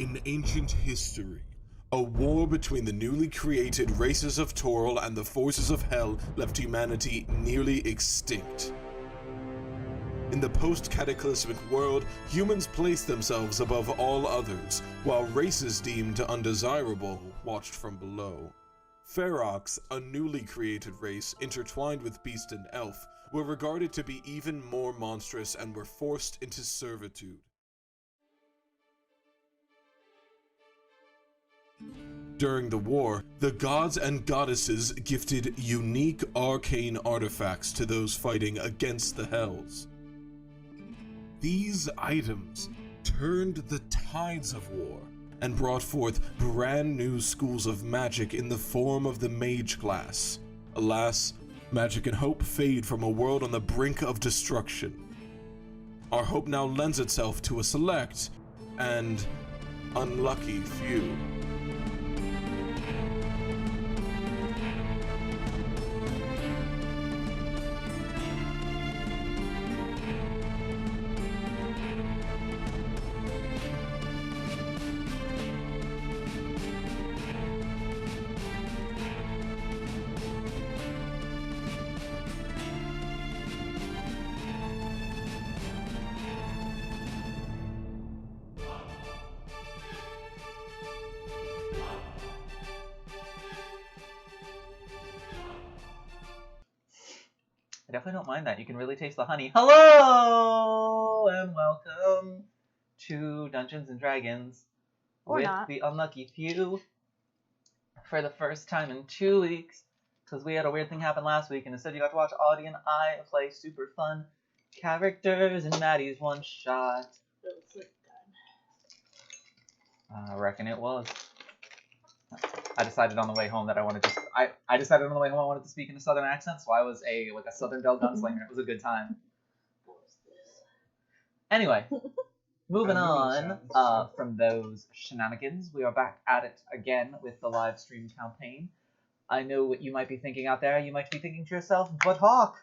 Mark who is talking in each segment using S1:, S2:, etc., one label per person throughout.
S1: In ancient history, a war between the newly created races of Toril and the forces of Hell left humanity nearly extinct. In the post-cataclysmic world, humans placed themselves above all others, while races deemed undesirable watched from below. Ferox, a newly created race intertwined with beast and elf, were regarded to be even more monstrous and were forced into servitude. During the war, the gods and goddesses gifted unique arcane artifacts to those fighting against the Hells. These items turned the tides of war and brought forth brand new schools of magic in the form of the mage class. Alas, magic and hope fade from a world on the brink of destruction. Our hope now lends itself to a select and unlucky few.
S2: I definitely don't mind that. You can really taste the honey. Hello and welcome to Dungeons and Dragons with the unlucky few for the first time in 2 weeks, because we had a weird thing happen last week, and instead you got to watch Audie and I play super fun characters in Maddie's one shot. I reckon it was. I decided on the way home that I wanted to. I decided on the way home I wanted to speak in a southern accent, so I was a Southern Belle gunslinger. It was a good time. Anyway, moving on from those shenanigans, we are back at it again with the live stream campaign. I know what you might be thinking out there. You might be thinking to yourself, "But Hawk,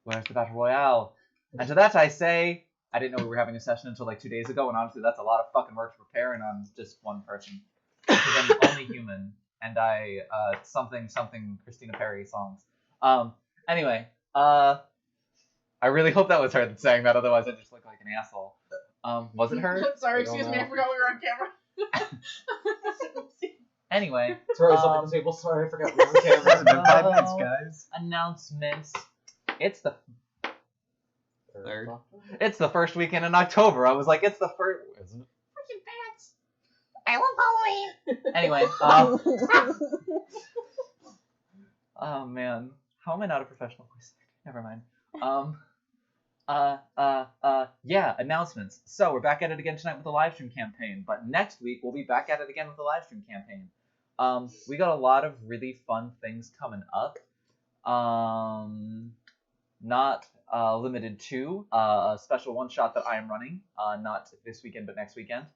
S2: where's the battle royale?" And to that I say, I didn't know we were having a session until like 2 days ago, and honestly, that's a lot of fucking work to prepare, and I'm just one person. Because I'm only human, and I, something Christina Perry songs. Anyway, I really hope that was her that sang that, otherwise I just look like an asshole. Was it her?
S3: Sorry, excuse me, I forgot we were on camera.
S2: Anyway.
S4: Sorry, I was up at the table, sorry, I forgot we were on camera.
S5: It's been 5 minutes, guys.
S2: Announcements. It's the third. It's the first weekend in October. I was like, it's the first. Isn't it?
S3: Freaking pants. I love Halloween.
S2: Anyway, oh man, how am I not a professional voice actor? Never mind. Yeah, announcements. So we're back at it again tonight with the live stream campaign, but next week we'll be back at it again with the live stream campaign. We got a lot of really fun things coming up. Not limited to a special one-shot that I am running, not this weekend but next weekend.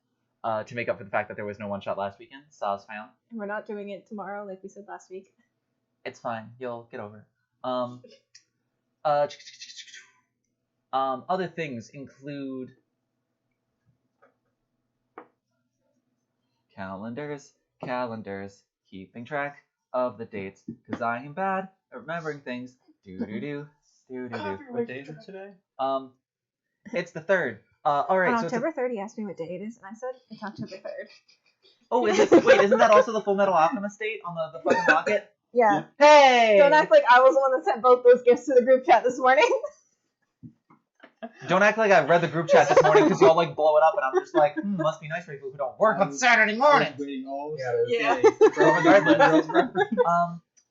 S2: To make up for the fact that there was no one-shot last weekend, Saz found.
S6: And we're not doing it tomorrow like we said last week.
S2: It's fine. You'll get over it. Other things include calendars, keeping track of the dates, because I am bad at remembering things. Do.
S5: What day is it today?
S2: It's the 3rd. All right.
S6: On
S2: So
S6: October 3rd, he asked me what day it is, and I said it's October 3rd.
S2: Oh, is it? Wait, isn't that also the Full Metal Alchemist date on the fucking rocket?
S6: Yeah.
S2: Hey!
S6: Don't act like I was the one that sent both those gifts to the group chat this morning.
S2: Don't act like I read the group chat this morning because y'all like blow it up, and I'm just like, must be nice for people who don't work on Saturday morning.
S6: Yeah.
S2: Regardless,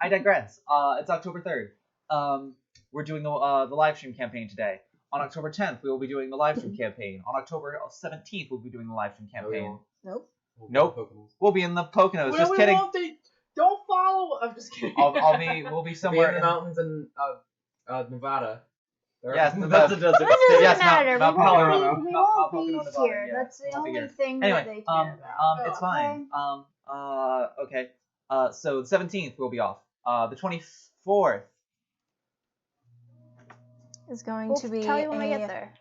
S2: I digress. It's October 3rd. We're doing the live stream campaign today. On October 10th, we will be doing the live stream campaign. On October 17th, we'll be doing the live stream campaign.
S6: Nope.
S2: Nope. We'll be in the Poconos. Just kidding.
S3: Don't follow. I'm just kidding.
S2: We'll be somewhere
S4: in the mountains in Nevada.
S2: Yes,
S4: that's a desert.
S2: Yes,
S6: Mount
S2: Colorado.
S6: We
S2: Mount
S6: won't be
S2: Pocono,
S6: here.
S2: yeah.
S6: That's the only thing
S2: Anyway,
S6: that they care about.
S2: it's fine. Okay. So the 17th we'll be off. The 24th
S6: Is going to be
S7: tell you when we get there.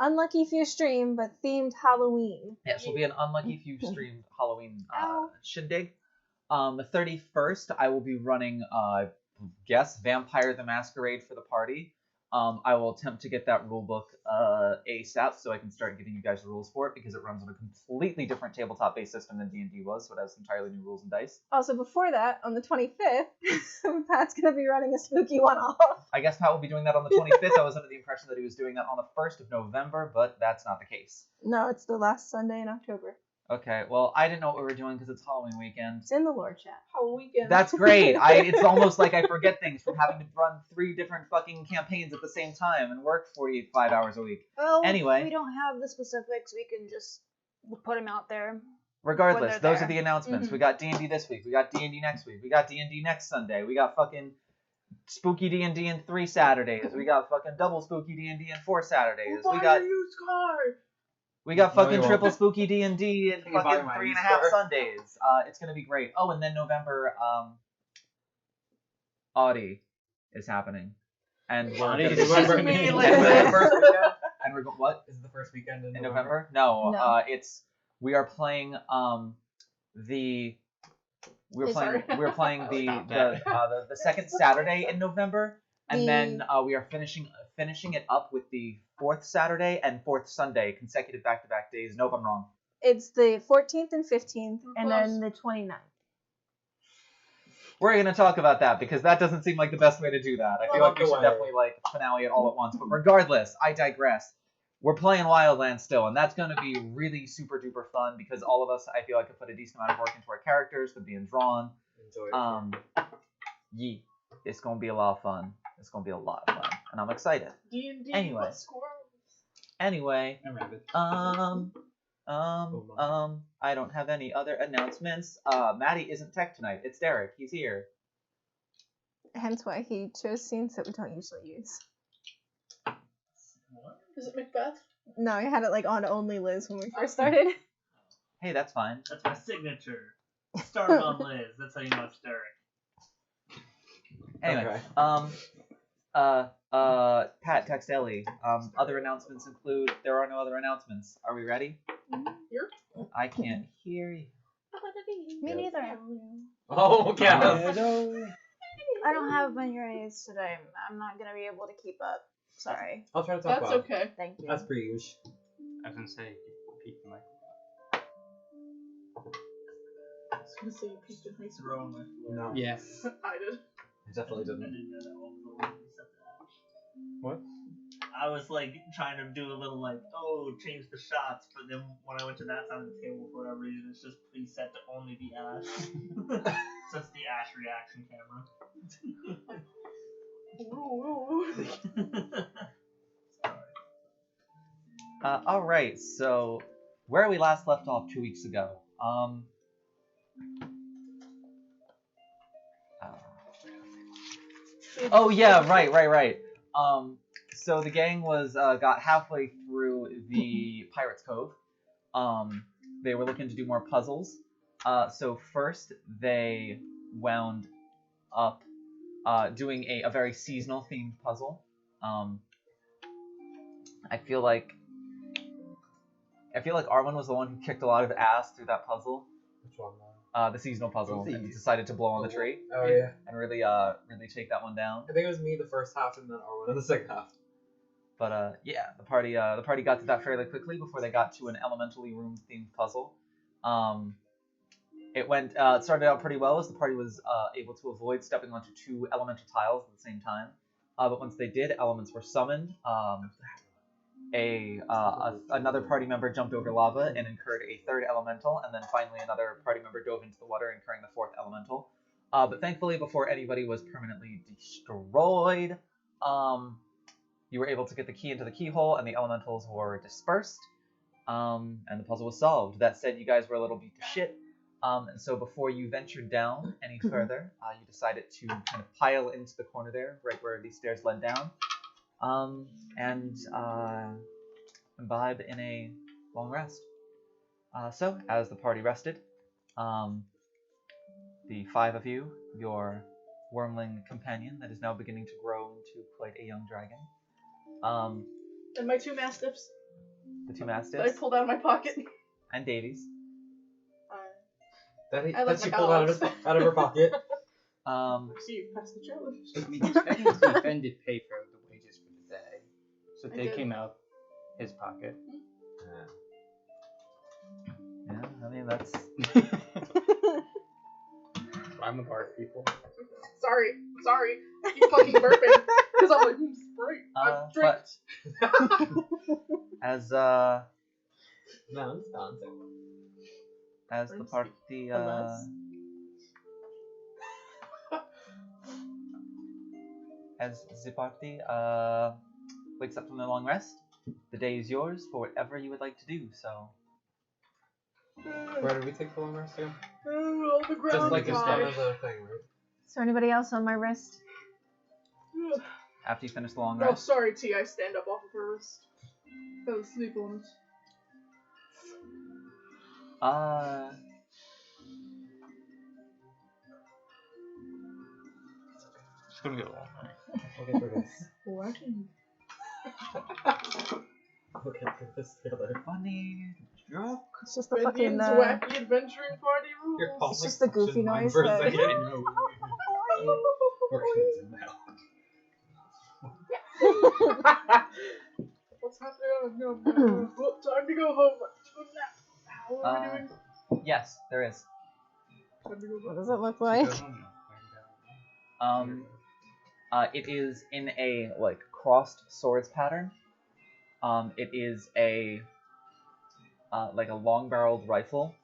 S6: Unlucky few stream, but themed Halloween.
S2: Yes, will be an unlucky few streamed Halloween
S6: Ow.
S2: shindig. The 31st, I will be running, Vampire the Masquerade for the party. I will attempt to get that rulebook ASAP so I can start giving you guys the rules for it because it runs on a completely different tabletop-based system than D&D was, so it has entirely new rules and dice.
S6: Also, before that, on the 25th, Pat's gonna be running a spooky one-off.
S2: I guess Pat will be doing that on the 25th. I was under the impression that he was doing that on the 1st of November, but that's not the case.
S6: No, it's the last Sunday in October.
S2: Okay, well, I didn't know what we were doing because it's Halloween weekend.
S6: It's in the lore chat.
S3: Halloween weekend.
S2: That's great. It's almost like I forget things from having to run 3 different fucking campaigns at the same time and work 45 hours a week.
S7: Well,
S2: Anyway.
S7: if we don't have the specifics, we can just put them out there.
S2: Regardless,
S7: When they're
S2: those are
S7: there.
S2: the announcements.
S7: Mhm.
S2: We got D&D this week. We got D&D next week. We got D&D next Sunday. We got fucking spooky D&D in 3 Saturdays. We got fucking double spooky D&D in 4 Saturdays. We got
S4: No,
S2: fucking
S4: you
S2: triple
S4: won't.
S2: spooky D&D in
S4: You buy
S2: fucking
S4: my
S2: 3.5
S4: e-score.
S2: Sundays. It's gonna be great. Oh, and then November, Audi is happening. And we're
S5: Audi
S2: gonna
S5: is
S2: be-
S5: happening.
S2: and
S5: Like,
S2: we're-
S4: the first weekend?
S2: and we're what?
S4: Is it the first weekend in
S2: In
S4: November?
S2: November? No,
S6: No.
S2: we are playing we're playing
S5: Stop that.
S2: the second Saturday in November, and
S6: The-
S2: then we are finishing it up with the 4th Saturday and 4th Sunday, consecutive back-to-back days. Nope, I'm wrong.
S6: It's the 14th and 15th, and
S3: Close.
S6: then the 29th.
S2: We're gonna talk about that because that doesn't seem like the best way to do that. I feel like we should
S4: Away.
S2: definitely like finale it all at once. But regardless, I digress. We're playing Wildlands still, and that's gonna be really super duper fun because all of us, I feel like, have put a decent amount of work into our characters, to being drawn.
S4: Enjoy it.
S2: Yeah, it's gonna be a lot of fun. It's gonna be a lot of fun, and I'm excited.
S3: D&D.
S2: Anyway.
S3: What squirrels?
S2: Anyway,
S5: I remember it.
S2: I don't have any other announcements. Maddie isn't tech tonight. It's Derek. He's here.
S6: Hence why he chose scenes that we don't usually use.
S5: What?
S3: Is it Macbeth?
S6: No, I had it like on only Liz when we first started.
S2: Hey, that's fine.
S8: That's my signature. Started on Liz. That's how you know it's Derek.
S2: Anyway,
S4: Okay.
S2: Pat, text Ellie. Other announcements include there are no other announcements. Are we ready?
S3: You're-
S2: I can't hear you.
S7: Me neither.
S4: Oh, yeah.
S7: I don't have my hearing aids today. I'm not gonna be able to keep up. Sorry.
S4: I'll try to talk
S3: That's
S4: about
S3: okay.
S7: Thank you.
S4: That's pretty huge.
S5: I was gonna say, peek the mic.
S3: I was gonna say you peeked at me.
S8: Throwing my
S4: No.
S5: Yeah.
S3: I did.
S4: I definitely
S8: I
S4: didn't.
S8: didn't know that one was the one you set that.
S4: What?
S8: I was like trying to do a little like, oh, change the shots, but then when I went to that side of the table for whatever reason, it's just preset to only the Ash. So it's the Ash reaction camera.
S2: All right. So where we last left off 2 weeks ago. Oh yeah, right. So the gang was got halfway through the Pirates Cove. They were looking to do more puzzles. So first they wound up doing a very seasonal themed puzzle. I feel like Arwen was the one who kicked a lot of ass through that puzzle.
S4: Which one?
S2: The seasonal puzzle,
S4: The-
S2: and decided to blow on the tree
S4: Oh, yeah.
S2: and really take that one down.
S4: I think it was me the first half and then Arwen in the second half.
S2: But yeah, the party got to that fairly quickly before they got to an elementally room themed puzzle. It started out pretty well as the party was able to avoid stepping onto 2 elemental tiles at the same time. But once they did, elements were summoned. Another party member jumped over lava and incurred a 3rd elemental, and then finally another party member dove into the water, incurring the 4th elemental. But thankfully, before anybody was permanently destroyed, you were able to get the key into the keyhole, and the elementals were dispersed, and the puzzle was solved. That said, you guys were a little beat to shit, and so before you ventured down any further, you decided to kind of pile into the corner there, right where these stairs led down, and imbibe in a long rest. So, as the party rested, the 5 of you, your wormling companion that is now beginning to grow into quite a young dragon,
S3: And my 2 mastiffs.
S2: The two
S9: that I
S2: mastiffs
S9: pulled out of my pocket.
S2: and Davies.
S4: That
S9: I like
S4: she
S9: my
S4: pulled
S9: dogs.
S4: out of her pocket.
S9: See, you passed the challenge.
S5: I mean, he's paying the defended pay for the wages for the day. So
S9: I
S5: they
S9: did.
S5: came out his pocket.
S2: Yeah, I mean that's.
S5: I'm a bar people.
S9: Sorry. I keep fucking burping. Because I'm like, Sprite. I'm drink.
S2: But as the party
S9: Alas.
S2: as the party wakes up from their long rest, the day is yours for whatever you would like to do. So
S4: Where did we take the long rest again?
S9: On the ground.
S4: Just like
S9: is
S4: it's
S9: fine.
S4: done as a thing, right?
S6: Is there anybody else on my wrist?
S2: after you finish the long
S9: Oh,
S2: rest,
S9: sorry, T. I stand up off of her wrist. Fell asleep on it.
S5: It's gonna be a long night.
S4: We'll get through this.
S9: Wacky.
S4: We'll get through this together.
S2: funny joke.
S6: It's just the fucking.
S9: Indians wacky adventuring party
S4: Your
S9: rules.
S6: It's just the goofy
S4: mine
S6: noise
S4: for a
S6: that-
S4: second. We're kids now.
S9: What's happening? No, time to go home. Good nap. How are we doing?
S2: Yes, there is.
S9: Time to go
S6: What
S9: home.
S6: does it look like?
S2: It is in a like crossed swords pattern. It is a like a long-barreled rifle,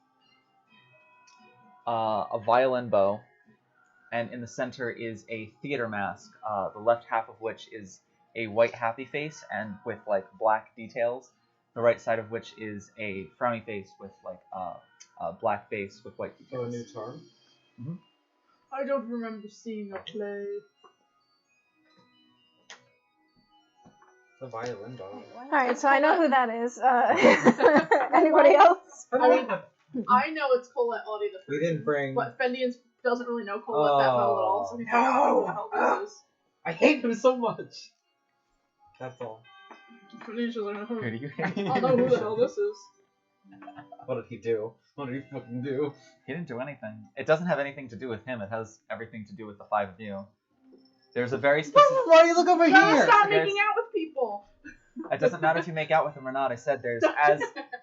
S2: a violin bow, and in the center is a theater mask. The left half of which is a white happy face and with like black details. The right side of which is a frowny face with like a black face with white
S4: Oh, a
S2: details.
S4: new charm?
S9: I don't remember seeing a play.
S4: The violin dog.
S6: Alright, so I know who that is. Anybody else?
S9: I mean, I know it's Colette Audie the
S4: We didn't bring.
S9: But Fendian doesn't really know Colette that well at all, so he's like, who the hell this is?
S4: I hate him so much. That's all.
S9: Fendian's just like,
S2: Who do you
S9: I don't know who the hell this is.
S4: What did he do? What did he fucking do?
S2: He didn't do anything. It doesn't have anything to do with him. It has everything to do with the five of you. There's a very specific.
S4: Why you look over
S9: Gotta
S4: here?
S9: stop
S2: There's-
S9: making out with people!
S2: It doesn't matter if you make out with them or not. I said there's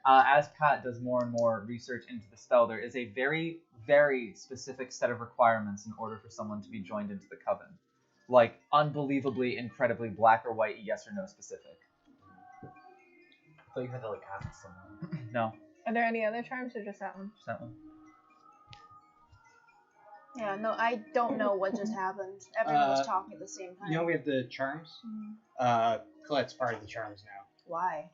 S2: as Pat does more and more research into the spell, there is a very, very specific set of requirements in order for someone to be joined into the coven. Like unbelievably, incredibly black or white, yes or no specific.
S4: I thought you had to like ask someone.
S2: No,
S6: Are there any other charms or just that one?
S2: just that one.
S7: Yeah, no, I don't know what just happened. Everyone was talking at the same time.
S5: You know we have the charms?
S7: Mhm.
S5: Colette's part of the charms now.
S7: Why?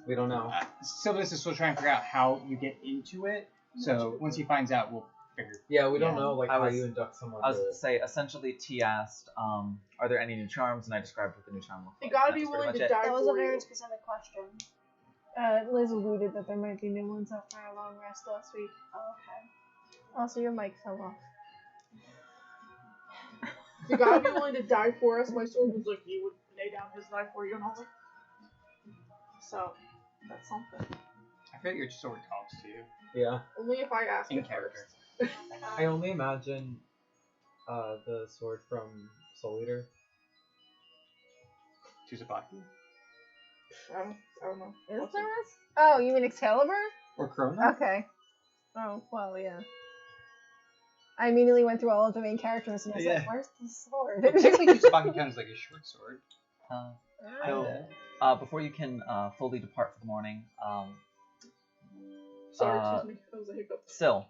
S4: We don't know.
S5: Sylvanus is still trying to figure out how you get into it. So once he finds out, we'll figure.
S4: Yeah, we don't
S2: Yeah.
S4: know like
S2: I
S4: how
S2: was-
S4: you induct someone.
S2: I was
S4: to
S2: going to say, essentially, T asked, are there any new charms? And I described what the new charm looked
S9: You
S2: like.
S9: gotta
S2: That
S9: be
S2: was pretty
S9: willing to
S2: much it.
S9: die
S7: That was
S9: for
S7: a very
S9: you.
S7: specific question.
S6: Liz alluded that there might be new ones after our long rest last week.
S7: Oh, okay.
S6: Also, your mic fell off.
S9: You gotta be willing to die for us. My sword was like, he would lay down his life for you and all that. So, that's something.
S5: I feel like your sword talks to you.
S4: Yeah.
S9: Only if I ask
S5: In
S9: it
S5: character.
S9: first.
S4: I only imagine the sword from Soul Eater.
S5: Tuzabaki.
S9: I don't know.
S6: Is
S9: What's
S6: there
S9: it?
S6: a... Oh, you mean Excalibur?
S4: Or Krona?
S6: Okay. Oh, well, yeah. I immediately went through all of the main characters and I was
S5: Yeah.
S6: like, where's the sword?
S5: Technically, Tuzabaki counts like a short sword.
S2: So, before you can fully depart for the morning,
S9: Sorry, excuse me. That was a hiccup.
S2: Syl,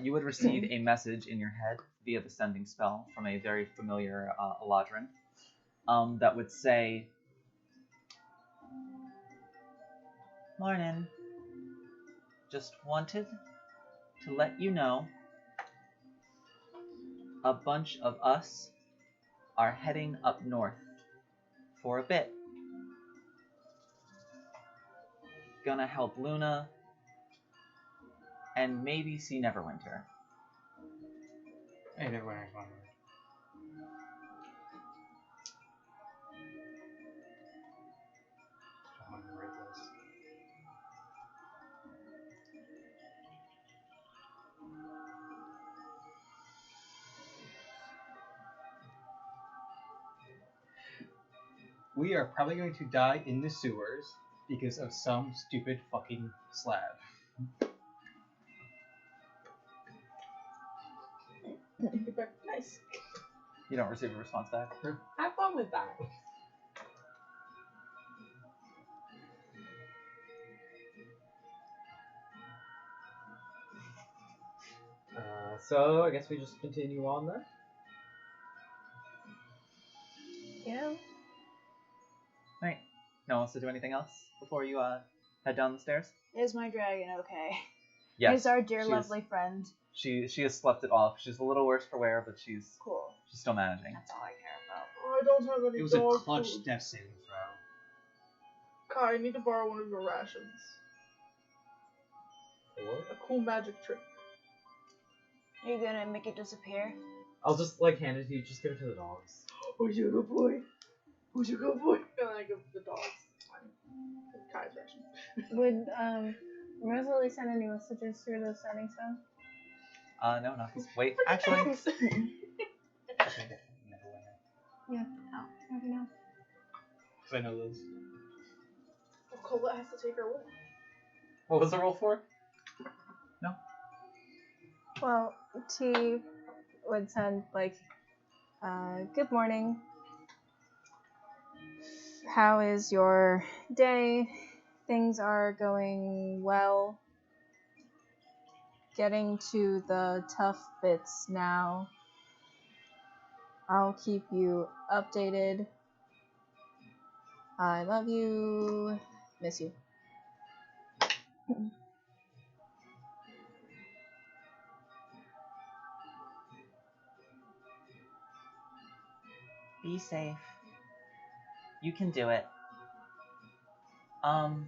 S2: you would receive a message in your head via the sending spell from a very familiar Eladrin that would say, "Morning. Just wanted to let you know a bunch of us are heading up north for a bit. Gonna help Luna and maybe see Neverwinter."
S5: Hey, Neverwinter's one word. I want to read this. we are probably going to die in the sewers because of some stupid fucking slab.
S9: Nice.
S2: You don't receive a response back.
S4: Have fun with that. So I guess we just continue on then.
S6: Yeah.
S2: Right. No one wants to do anything else before you head down the stairs?
S7: Is my dragon okay?
S2: Yes.
S7: Is our dear
S2: she
S7: lovely friend
S2: She has slept it off. She's a little worse for wear, but she's
S7: cool?
S2: still managing.
S7: That's all I care about.
S9: Oh, I don't have any
S5: It was a
S9: dog
S5: clutch
S9: food.
S5: death saving throw.
S9: Kai, I need to borrow one of your rations. A cool magic trick.
S7: Are you gonna make it disappear?
S4: I'll just like hand it to you. Just give it to the dogs.
S9: Who's your good boy? Who's your good boy? And I give the dogs Kai's ration.
S6: Would Rosalie send any messages through the settings phone?
S2: No, not this. Wait, actually.
S6: Yeah.
S7: Oh.
S6: Never know.
S5: Because I know those.
S9: Oh, Colette has to take her with.
S2: What was the roll for?
S6: Well, T would send like, good morning. How is your day? Things are going well. Getting to the tough bits now. I'll keep you updated. I love you. Miss you.
S2: Be safe. You can do it. I'm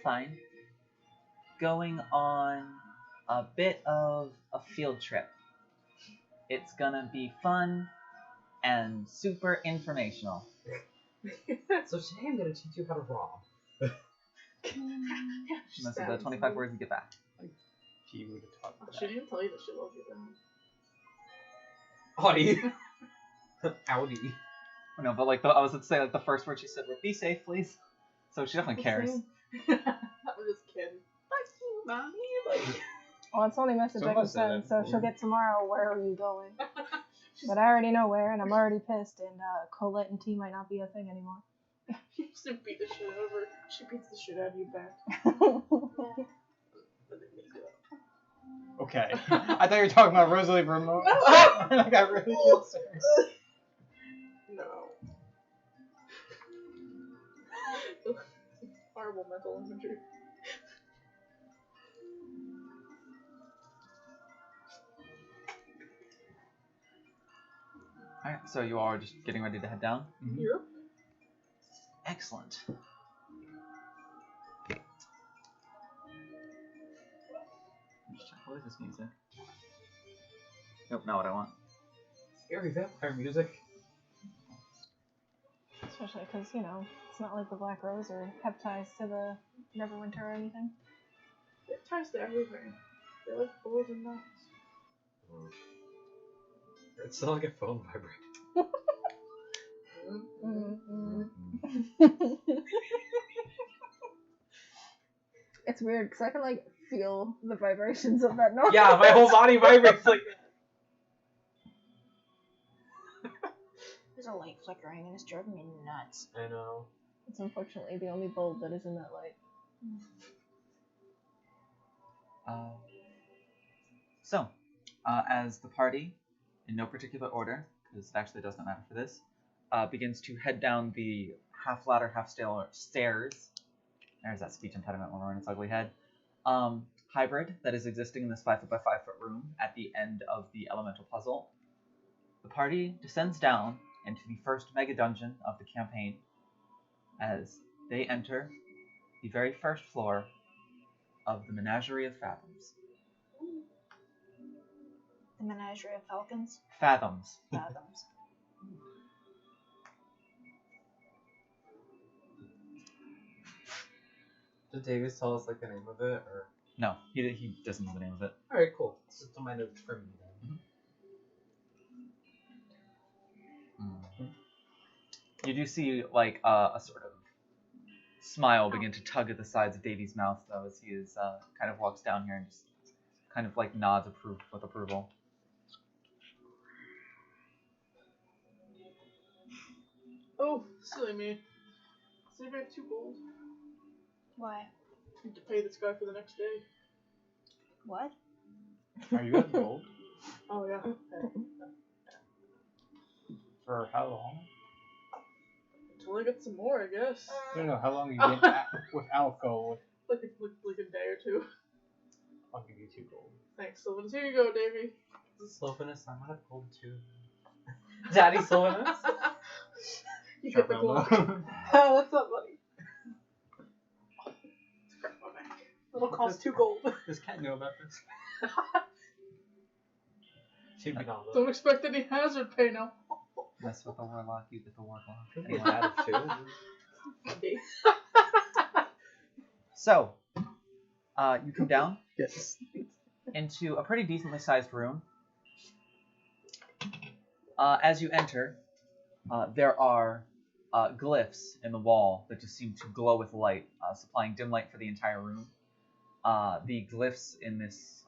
S2: fine. Going on a bit of a field trip. It's gonna be fun and super informational.
S4: So today I'm gonna teach you how to rob.
S2: That's the 25 words you get back.
S5: He would have taught me
S9: She didn't tell you that she loved you then.
S4: Audi. Audi.
S2: No, but like I was going to say like the first word she said were "be safe, please." So she definitely cares.
S9: I was just kidding. Fuck you, mommy. Like,
S6: Well, it's the only message I can send, so she'll get tomorrow. Where are you going? But I already know where, and I'm already pissed, and Colette and T might not be a thing anymore.
S9: you used to beat the shit out of her. She beats the shit out of you back. But they make it up.
S5: Okay. I thought you were talking about Rosalie Vermont. I got really concerned.
S9: No. Horrible mental imagery.
S2: Alright, so you all are just getting ready to head down?
S5: Mm-hmm.
S9: Yep.
S2: Excellent. Just check, what is this music? Nope, not what I want.
S4: Scary vampire music.
S6: Especially because, you know, it's not like the Black Rose or have ties to the Neverwinter or anything.
S9: It ties to everything. They like balls and nuts.
S4: It's still like a phone vibrate.
S6: It's weird because I can like feel the vibrations of that noise.
S4: Yeah, my whole body vibrates like that.
S7: There's a light flickering and it's driving me nuts.
S4: I know.
S6: It's unfortunately the only bulb that is in that light.
S2: So, as the party, in no particular order, because it actually does not matter for this, begins to head down the half ladder, half stairs. There's that speech impediment when we're in its ugly head. Hybrid that is existing in this 5 foot by 5 foot room at the end of the elemental puzzle. The party descends down into the first mega dungeon of the campaign as they enter the very first floor of the Menagerie of Fathoms.
S7: The Menagerie of Falcons?
S2: Fathoms.
S7: Fathoms.
S4: Did Davis tell us like the name of it, or?
S2: No, he doesn't know the name of it.
S4: All right, cool. It's just on my notes for me then.
S2: You do see like a sort of smile begin to tug at the sides of Davy's mouth, though, as he is kind of walks down here and just kind of like nods with approval.
S9: Oh, silly me. See if I have 2 gold.
S7: Why?
S9: I need to pay this guy for the next day.
S7: What?
S5: Are you at gold?
S9: Oh, yeah.
S5: For how long?
S9: Until I get some more, I guess.
S5: I don't know. How long have you been without gold?
S9: Like a day or 2.
S5: I'll give you 2 gold.
S9: Thanks, Sylvanus. Here you go, Davey.
S4: Sylvanus, I'm out of gold too.
S5: Daddy Sylvanus?
S9: You get the gold.
S4: Sharp
S9: Oh, that's not funny. It's crap on my back. It'll cost 2 gold.
S4: Does Cat know about this? She'd be not.
S9: Don't expect any hazard pay now.
S2: Mess with the warlock, you get the warlock.
S4: Could be a dad of 2.
S9: Okay.
S2: So, you come down
S4: Yes.
S2: into a pretty decently sized room. As you enter, there are glyphs in the wall that just seem to glow with light, supplying dim light for the entire room. The glyphs in this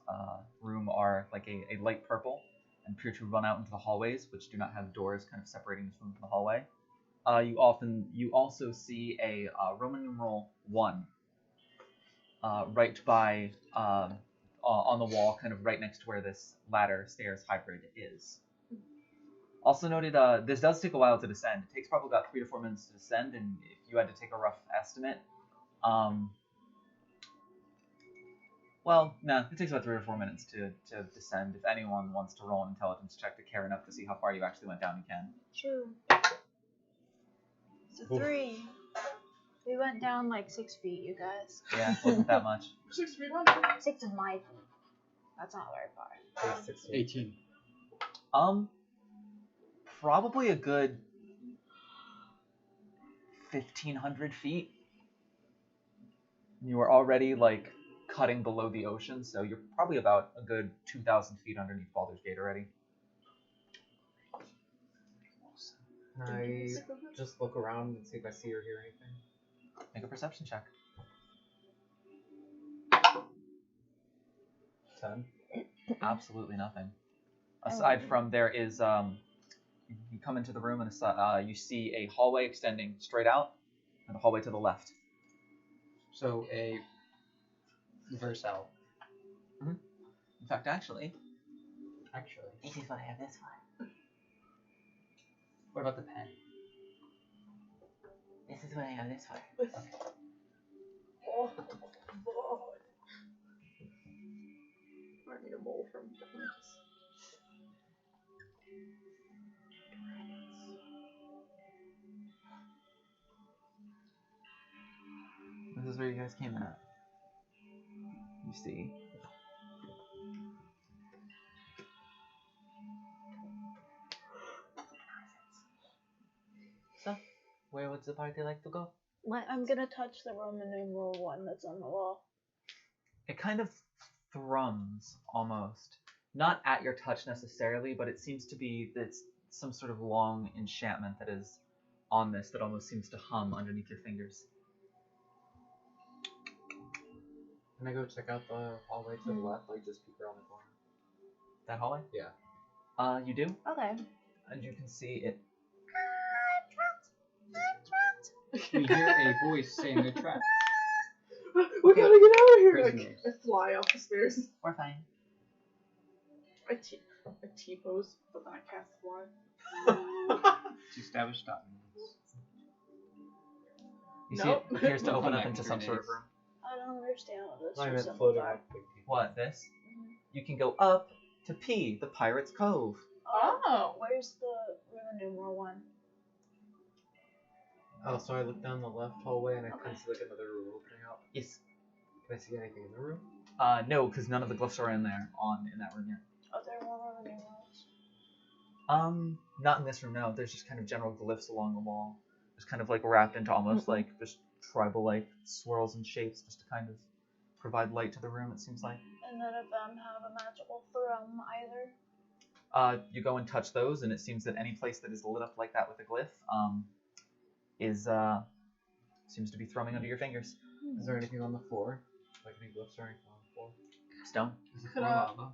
S2: room are like a light purple and appear to run out into the hallways, which do not have doors kind of separating this room from the hallway. You also see a Roman numeral 1 right by on the wall, kind of right next to where this ladder stairs hybrid is. Also noted, this does take a while to descend. It takes probably about 3 to 4 minutes to descend, and if you had to take a rough estimate, well, no, it takes about 3 or 4 minutes to descend. If anyone wants to roll an intelligence check to care enough to see how far you actually went down, you can.
S7: 2. So 3. We went down like 6 feet, you guys.
S2: Yeah, it wasn't that much.
S9: 6 feet under.
S7: 6 is my feet. That's not very far.
S5: 18.
S2: Probably a good 1,500 feet. You are already like cutting below the ocean, so you're probably about a good 2,000 feet underneath Baldur's Gate already.
S4: Can I just look around and see if I see or hear anything?
S2: Make a perception check.
S4: 10.
S2: Absolutely nothing. Aside from there is, you come into the room and you see a hallway extending straight out, and a hallway to the left.
S4: So a reverse L.
S2: In fact, actually,
S3: This is what I have this for.
S4: What about the pen?
S3: This is what I have this for.
S9: Oh, Lord. I need a mole from Atlantis.
S2: this is where you guys came in at. You see.
S3: So, where would the party like to go?
S7: I'm gonna touch the Roman numeral 1 that's on the wall.
S2: It kind of thrums almost. Not at your touch necessarily, but it seems to be that it's some sort of long enchantment that is on this that almost seems to hum underneath your fingers.
S4: Can I go check out the hallway to the left, like just peek around the corner?
S2: That hallway?
S4: Yeah.
S2: You do?
S7: Okay.
S2: And you can see it.
S5: We hear a voice saying they're trapped.
S9: We gotta get out of here!
S5: Prisoners.
S9: I fly off the stairs.
S2: We're fine.
S9: I T-pose, but then I cast fly.
S5: To establish dominance.
S2: You see
S9: Nope.
S2: it appears to
S5: We'll
S2: open
S5: come
S2: up
S5: back
S2: into
S5: to
S2: some
S5: it.
S2: sort of room.
S7: I don't understand what this
S4: Not
S7: is.
S4: even floating like big people.
S2: What, this? You can go up to P, the Pirate's Cove.
S9: Oh!
S7: Where's the Roman numeral 1?
S4: Oh, so I look down the left hallway and I can see like another room opening up.
S2: Yes.
S4: Can I see anything in the room?
S2: No, because none of the glyphs are in there, in that room yet.
S7: Are there more Roman numerals?
S2: Not in this room, no. There's just kind of general glyphs along the wall. Just kind of like wrapped into almost like just tribal-like swirls and shapes just to kind of provide light to the room, it seems like.
S7: And none of them have a magical thrum either.
S2: You go and touch those, and it seems that any place that is lit up like that with a glyph, is seems to be thrumming under your fingers.
S4: Is there anything on the floor? Like any glyphs or anything on the floor?
S2: Stone.
S4: Is the
S9: Could
S4: floor lava?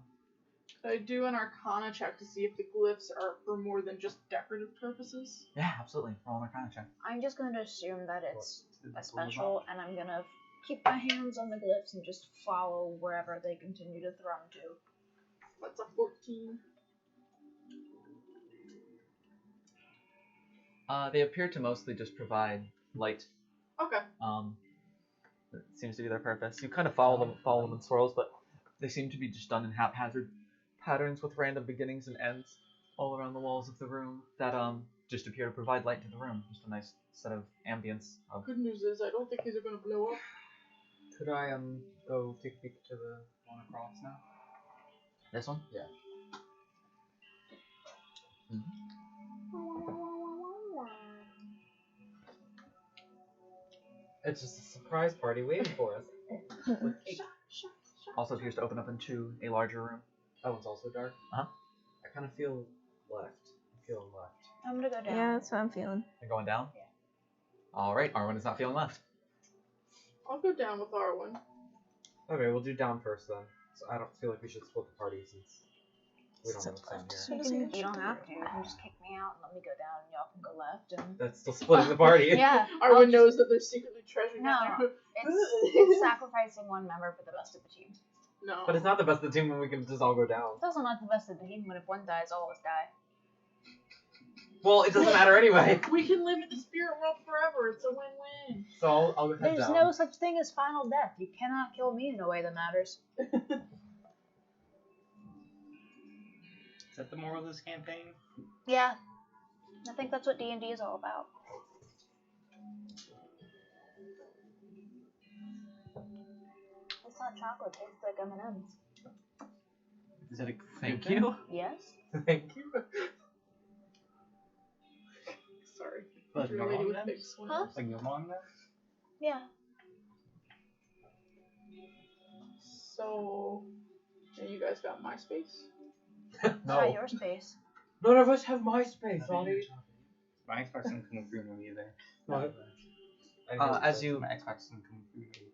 S9: I do an Arcana check to see if the glyphs are for more than just decorative purposes?
S2: Yeah, absolutely. Roll an Arcana check.
S7: I'm just going to assume that it's
S4: Is
S7: a
S4: the floor
S7: special, and I'm going to keep my hands on the glyphs and just follow wherever they continue to thrum to.
S9: That's a 14.
S2: They appear to mostly just provide light.
S9: Okay.
S2: That seems to be their purpose. You kind of follow them in swirls, but they seem to be just done in haphazard patterns with random beginnings and ends all around the walls of the room that just appear to provide light to the room. Just a nice set of ambience.
S9: Good news is I don't think these are going to blow up.
S4: Could I go take a peek to the one across now?
S2: This one?
S4: Yeah. It's just a surprise party waiting for us. With cake.
S2: Also appears to open up into a larger room.
S4: That one's also dark.
S2: Uh-huh.
S4: I kind of feel left. I'm feeling left.
S7: I'm going to go down.
S6: Yeah, that's what I'm feeling.
S2: You're going down?
S7: Yeah.
S2: Alright, Arwen is not feeling left.
S9: I'll go down with Arwen.
S4: Okay, we'll do down first then. So I don't feel like we should split the party since we don't have time here.
S7: You don't have to. You can just kick me out and let me go down, and y'all can go left. And
S4: That's still splitting the party.
S7: yeah,
S9: Arwen knows that there's secretly treasure
S7: No.
S9: down there.
S7: it's sacrificing one member for the best of the team.
S9: No.
S4: But it's not the best of the team when we can just all go down.
S7: It's also not the best of the team when if one dies, all of us die.
S4: Well, it doesn't matter anyway.
S9: We can live in the spirit world forever. It's a win-win.
S4: So I'll go head
S7: There's
S4: down.
S7: no such thing as final death. You cannot kill me in a way that matters.
S5: Is that the moral of this campaign?
S7: Yeah, I think that's what D&D is all about. This hot chocolate tastes like M&M's.
S5: Is that a
S2: Thank you.
S7: Yes.
S4: Thank you.
S9: Sorry.
S5: Like
S9: You're
S5: your
S9: a lady
S5: mom
S9: with
S5: then?
S9: big swings.
S7: Huh?
S5: Like your mom then?
S7: Yeah.
S9: So, and you guys got my space?
S7: Try
S4: No.
S7: your space.
S4: None of us have MySpace, Ollie.
S5: My Xbox doesn't come with Bruno either.
S4: What?
S2: As you
S5: My Xbox doesn't come with Bruno either.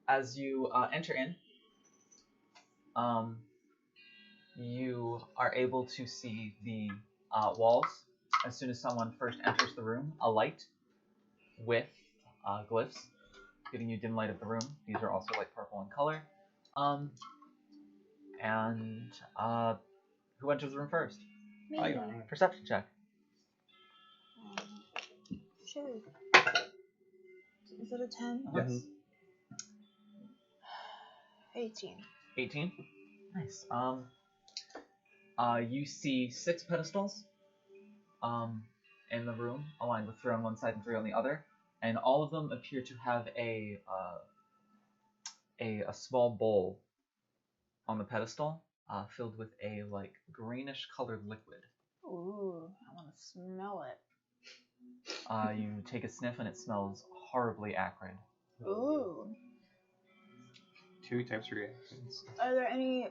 S2: As you enter in, you are able to see the walls as soon as someone first enters the room, alight with glyphs, giving you dim light of the room. These are also like purple in color. And who enters the room first?
S7: Me.
S2: Perception check.
S7: Shoot. Is it a 10?
S4: Yes.
S7: 18.
S2: 18. Nice. You see 6 pedestals in the room, aligned with 3 on one side and 3 on the other, and all of them appear to have a small bowl on the pedestal, filled with a like greenish colored liquid.
S7: Ooh, I want to smell it.
S2: You take a sniff and it smells horribly acrid.
S7: Ooh.
S5: 2 types of reactions.
S7: Are there any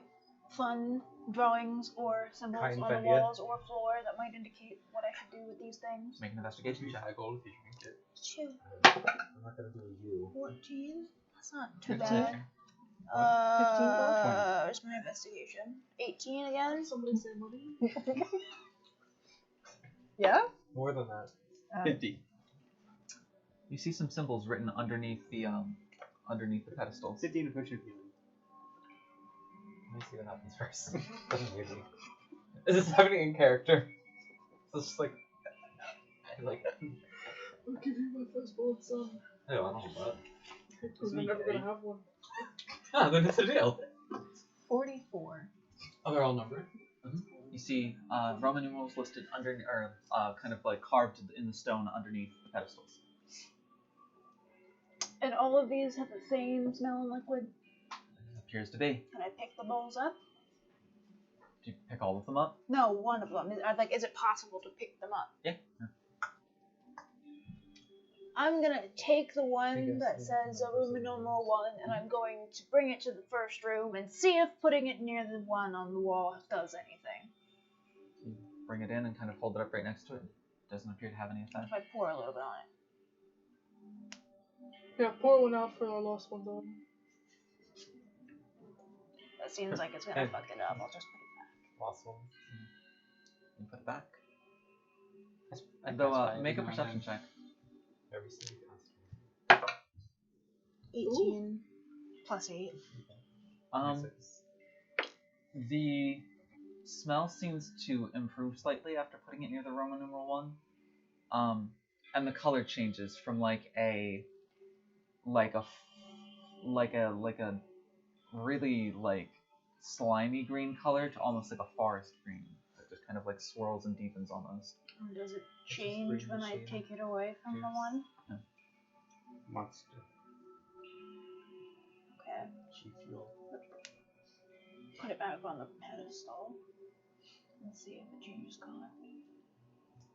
S7: fun drawings or symbols
S4: Kind
S7: on the
S4: idea.
S7: walls or floor that might indicate what I should do with these things?
S2: Make an investigation check.
S5: Gold if you drink it.
S7: Shoot.
S4: I'm not gonna do you.
S7: 14? That's not too
S2: 15.
S7: bad.
S6: 15
S7: Where's my investigation? 18 again?
S9: Somebody say money?
S6: Yeah?
S4: More than that.
S5: 50.
S2: You see some symbols written underneath the pedestals.
S5: 50 to push your feeling.
S4: Let me see what happens first. Doesn't usually. Is this happening in character? So it's just like.
S9: I'll give you my firstborn son.
S4: No, I don't want that.
S9: Because we're never gonna have one.
S4: Ah, then it's a deal.
S7: 44.
S4: Oh, they're all numbered.
S2: You see Roman numerals listed under, or kind of like carved in the stone underneath the pedestals.
S7: And all of these have the same smell and liquid.
S2: Appears to be.
S7: Can I pick the bowls up?
S2: Do you pick all of them up?
S7: No, one of them. Is it possible to pick them up?
S2: Yeah.
S7: I'm gonna take the
S4: I
S7: one
S4: think
S7: that
S4: it's-
S7: says Illuminormal 1 and I'm going to bring it to the first room and see if putting it near the one on the wall does anything.
S2: You bring it in and kind of hold it up right next to it. Doesn't appear to have any effect.
S7: If I pour a little bit on it.
S9: Yeah, pour one out for our lost one, though.
S7: That seems like it's gonna fuck it up. I'll just put it back.
S4: Lost one.
S2: You put it back.
S5: I
S2: Though,
S5: pass by
S2: make a
S5: every now and
S2: perception
S5: then.
S2: check.
S4: Every single customer.
S7: 18 plus 8.
S2: The smell seems to improve slightly after putting it near the Roman numeral 1. And the color changes from like a really like slimy green color to almost like a forest green that just kind of like swirls and deepens almost.
S7: Does it change when I take it away from the one?
S5: Monster.
S7: Okay.
S5: Chief fuel.
S7: Put it back on the pedestal. And see if it changes color.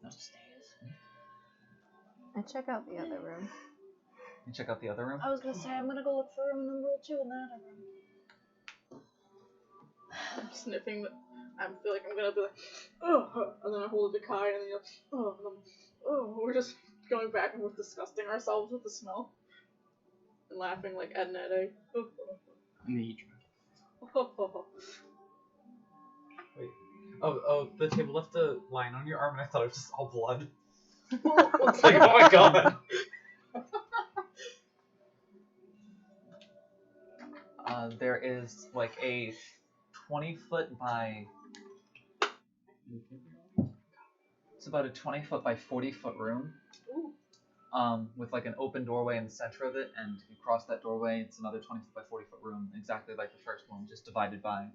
S7: No, it stays.
S6: I check out the other room.
S2: You check out the other room?
S7: I was gonna say, I'm gonna go look for room number 2 in the other room.
S9: I'm sniffing the. I feel like I'm gonna be like, oh, and then I hold it to Kai, and then oh, and then, oh, we're just going back and forth disgusting ourselves with the smell. And laughing like Ed and Eddie.
S5: And then you
S4: Wait. Oh, the table left a line on your arm, and I thought it was just all blood.
S9: Oh,
S4: It's like, oh my god.
S2: There is like a 20-foot by. It's about a 20-foot by 40-foot room. With like an open doorway in the center of it, and you cross that doorway, it's another 20-foot by 40-foot room, exactly like the first one, just divided by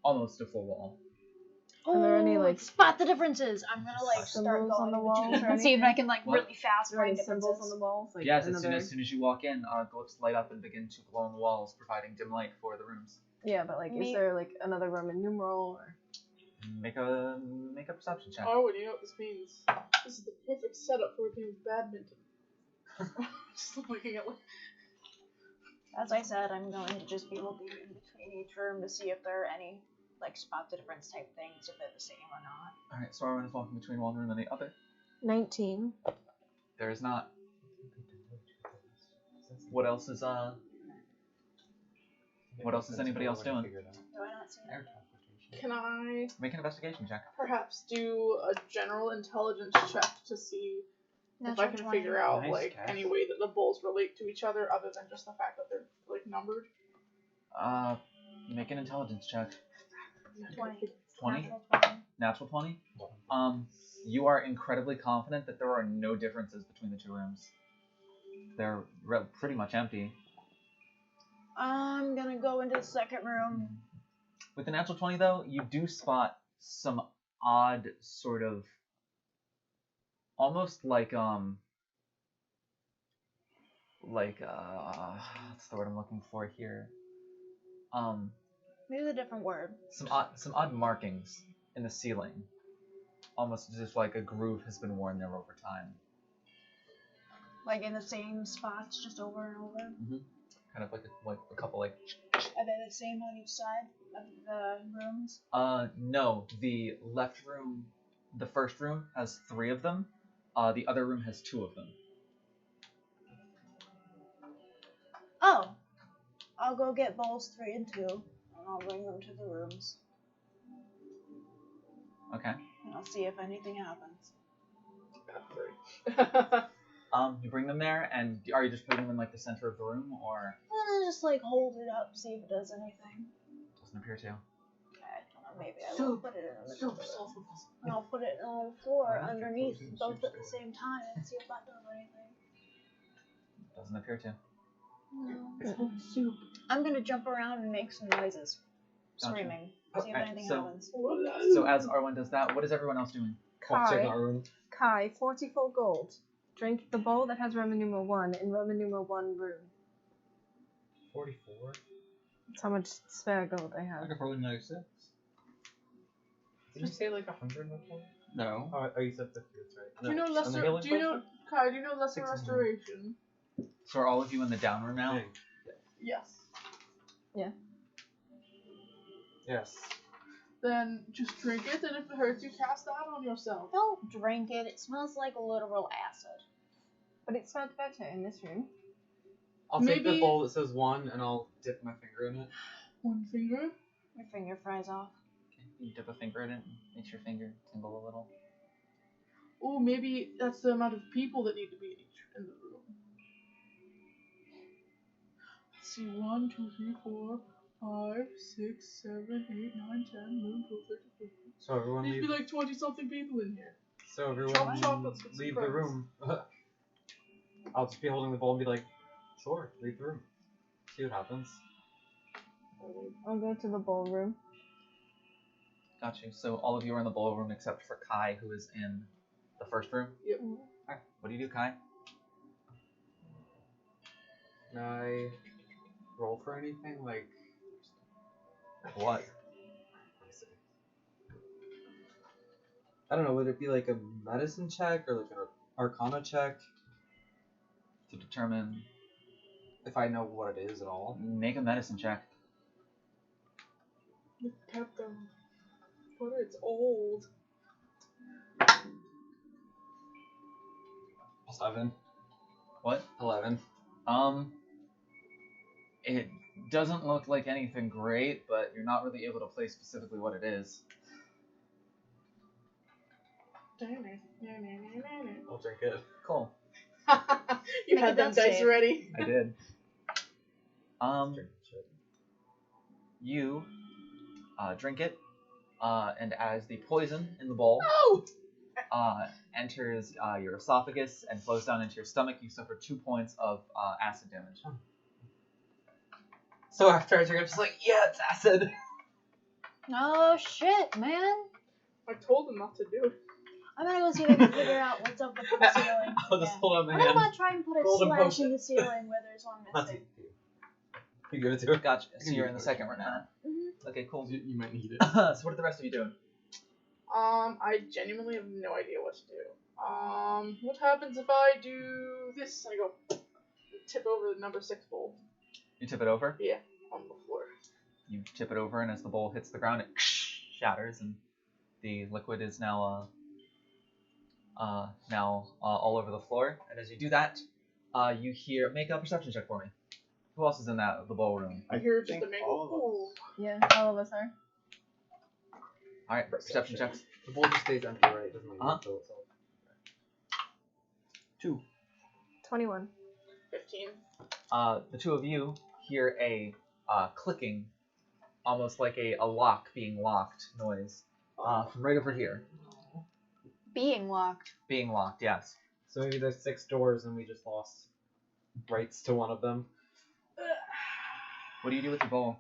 S2: almost a full wall.
S6: Are there any, like,
S7: spot the differences? I'm gonna like start
S6: symbols on
S7: going
S6: the walls
S7: between
S6: or
S7: and see if I can like
S2: What?
S7: really fast
S6: Are there
S7: find
S6: any symbols on
S7: differences.
S6: the walls? Like
S2: Yes,
S6: another...
S2: as soon as you walk in, glyphs light up and begin to glow on the walls, providing dim light for the rooms.
S6: Yeah, but like, is there like another Roman numeral or?
S2: Make a perception check.
S9: Oh, and you know what this means? This is the perfect setup for a game of badminton. Just looking at like.
S7: As I said, I'm going to just be looking in between each room to see if there are any like spot the difference type things, if they're the same or not.
S2: Alright, so everyone is walking between one room and the other.
S6: 19.
S2: There is not. What else is anybody else doing?
S7: Do I not see it?
S9: Can I
S2: Make an investigation check.
S9: perhaps do a general intelligence check to see if I
S7: Natural
S9: can
S7: 20.
S9: figure out
S5: Nice
S9: like
S5: catch.
S9: any way that the bowls relate to each other other than just the fact that they're like numbered?
S2: Make an intelligence check.
S7: 20.
S2: 20?
S7: Natural 20.
S2: Natural 20? You are incredibly confident that there are no differences between the two rooms. They're pretty much empty.
S7: I'm gonna go into the second room.
S2: With the natural 20, though, you do spot some odd sort of, almost like what's the word I'm looking for here?
S7: Use a different word.
S2: Some odd markings in the ceiling, almost as if like a groove has been worn there over time.
S7: Like in the same spots, just over and over.
S2: Kind of like a couple like.
S7: Are they the same on each side of the rooms?
S2: No. The left room, the first room has 3 of them. The other room has 2 of them.
S7: Oh, I'll go get bowls 3 and 2, and I'll bring them to the rooms,
S2: Okay.
S7: and I'll see if anything happens.
S2: You bring them there, and are you just putting them in like the center of the room, or?
S7: I'll just like hold it up, see if it does anything.
S2: Doesn't appear to.
S7: Okay, well, maybe I will put it in the middle of the room. And I'll put it on the floor underneath both at the same time and see if that does anything.
S2: Doesn't appear to.
S7: No. I'm gonna jump around and make some noises.
S2: Gotcha.
S7: Screaming. See if
S2: Alright,
S7: anything
S2: so-
S7: happens.
S2: So as Arwen does that, what is everyone else doing?
S6: Kai, 44 gold. Drink the bowl that has Roman numeral 1 in Roman numeral 1 room.
S4: 44?
S6: That's how much spare gold I
S5: I
S6: have.
S5: could probably know 6.
S4: Did you say like 100 before?
S5: No.
S4: Oh, you said 50, that's right.
S9: Do you know
S4: On the
S9: lesser?
S4: healing
S9: Do you know,
S4: potion?
S9: Kai? Do you know lesser
S4: 600.
S9: restoration?
S2: So are all of you in the down room now?
S9: Yes.
S4: Yes.
S9: Then just drink it, and if it hurts you, cast that on yourself.
S7: Don't drink it. It smells like literal acid.
S6: But it smelled better in this room.
S4: I'll take the
S9: Maybe-
S4: bowl that says 1 and I'll dip my finger in it.
S9: One finger.
S7: Your finger fries off.
S2: You dip a finger in it, makes your finger tingle a little.
S9: Oh, maybe that's the amount of people that need to be in the room. Let's see, 1, 2, 3, 4, 5, 6, 7, 8, 9, 10, 11, 12, 13, 14.
S4: So everyone
S9: There'd be
S4: leave.
S9: like 20 something people in here.
S4: So everyone
S9: Chop, let's get some
S4: leave the
S9: friends.
S4: room. I'll just be holding the bowl and be like, sure, leave the room. See what happens.
S6: I'll go to the ballroom.
S2: Got you. So all of you are in the ballroom except for Kai, who is in the first room.
S9: Yep.
S2: Alright, what do you do, Kai?
S4: Can I roll for anything? Like,
S2: What?
S4: I don't know, would it be like a medicine check or like an arcana check?
S2: To determine,
S4: If I know what it is at all.
S2: make a medicine check.
S9: Look at them. But it's old.
S4: 11.
S2: What?
S4: 11.
S2: It doesn't look like anything great, but you're not really able to place specifically what it is.
S4: I'll drink it.
S2: Cool.
S9: You
S7: Make
S9: had
S7: a
S9: them
S7: death
S9: dice
S7: save.
S9: ready.
S2: I did.
S4: Drink shit.
S2: You drink it, and as the poison in the bowl enters your esophagus and flows down into your stomach, you suffer 2 points of acid damage.
S4: So after I drink, I'm just like, yeah, it's acid.
S7: Oh shit, man!
S9: I told them not to do it.
S7: I'm gonna go see if I can figure out what's up with the ceiling.
S4: I'll just
S7: again.
S4: hold out my
S7: I'm
S4: hand.
S7: gonna try and put a
S4: Golden
S7: slash
S4: potion.
S7: in the ceiling where there's one missing.
S4: You give it to her?
S2: Gotcha. So you're in the second room now.
S7: Mhm.
S2: Okay, cool.
S1: You might need it.
S2: So what are the rest of you doing?
S9: I genuinely have no idea what to do. What happens if I do this? I go tip over the number 6 bowl.
S2: You tip it over.
S9: Yeah, on the floor.
S2: You tip it over, and as the bowl hits the ground, it shatters, and the liquid is now all over the floor. And as you do that, you hear. Make a perception check for me. Who else is in the ballroom?
S9: I hear just
S1: think
S9: a
S1: all of
S9: mango.
S1: us.
S9: Ooh.
S6: Yeah, all of us are.
S2: All right, perception checks.
S4: The bowl just stays empty, right? It doesn't like
S2: Uh-huh.
S4: refill itself.
S2: 2.
S6: 21.
S9: 15.
S2: The two of you hear a clicking, almost like a lock being locked noise from right over here.
S7: Being locked.
S2: Being locked, yes.
S4: So maybe there's 6 doors and we just lost rights to one of them.
S2: What do you do with your bowl?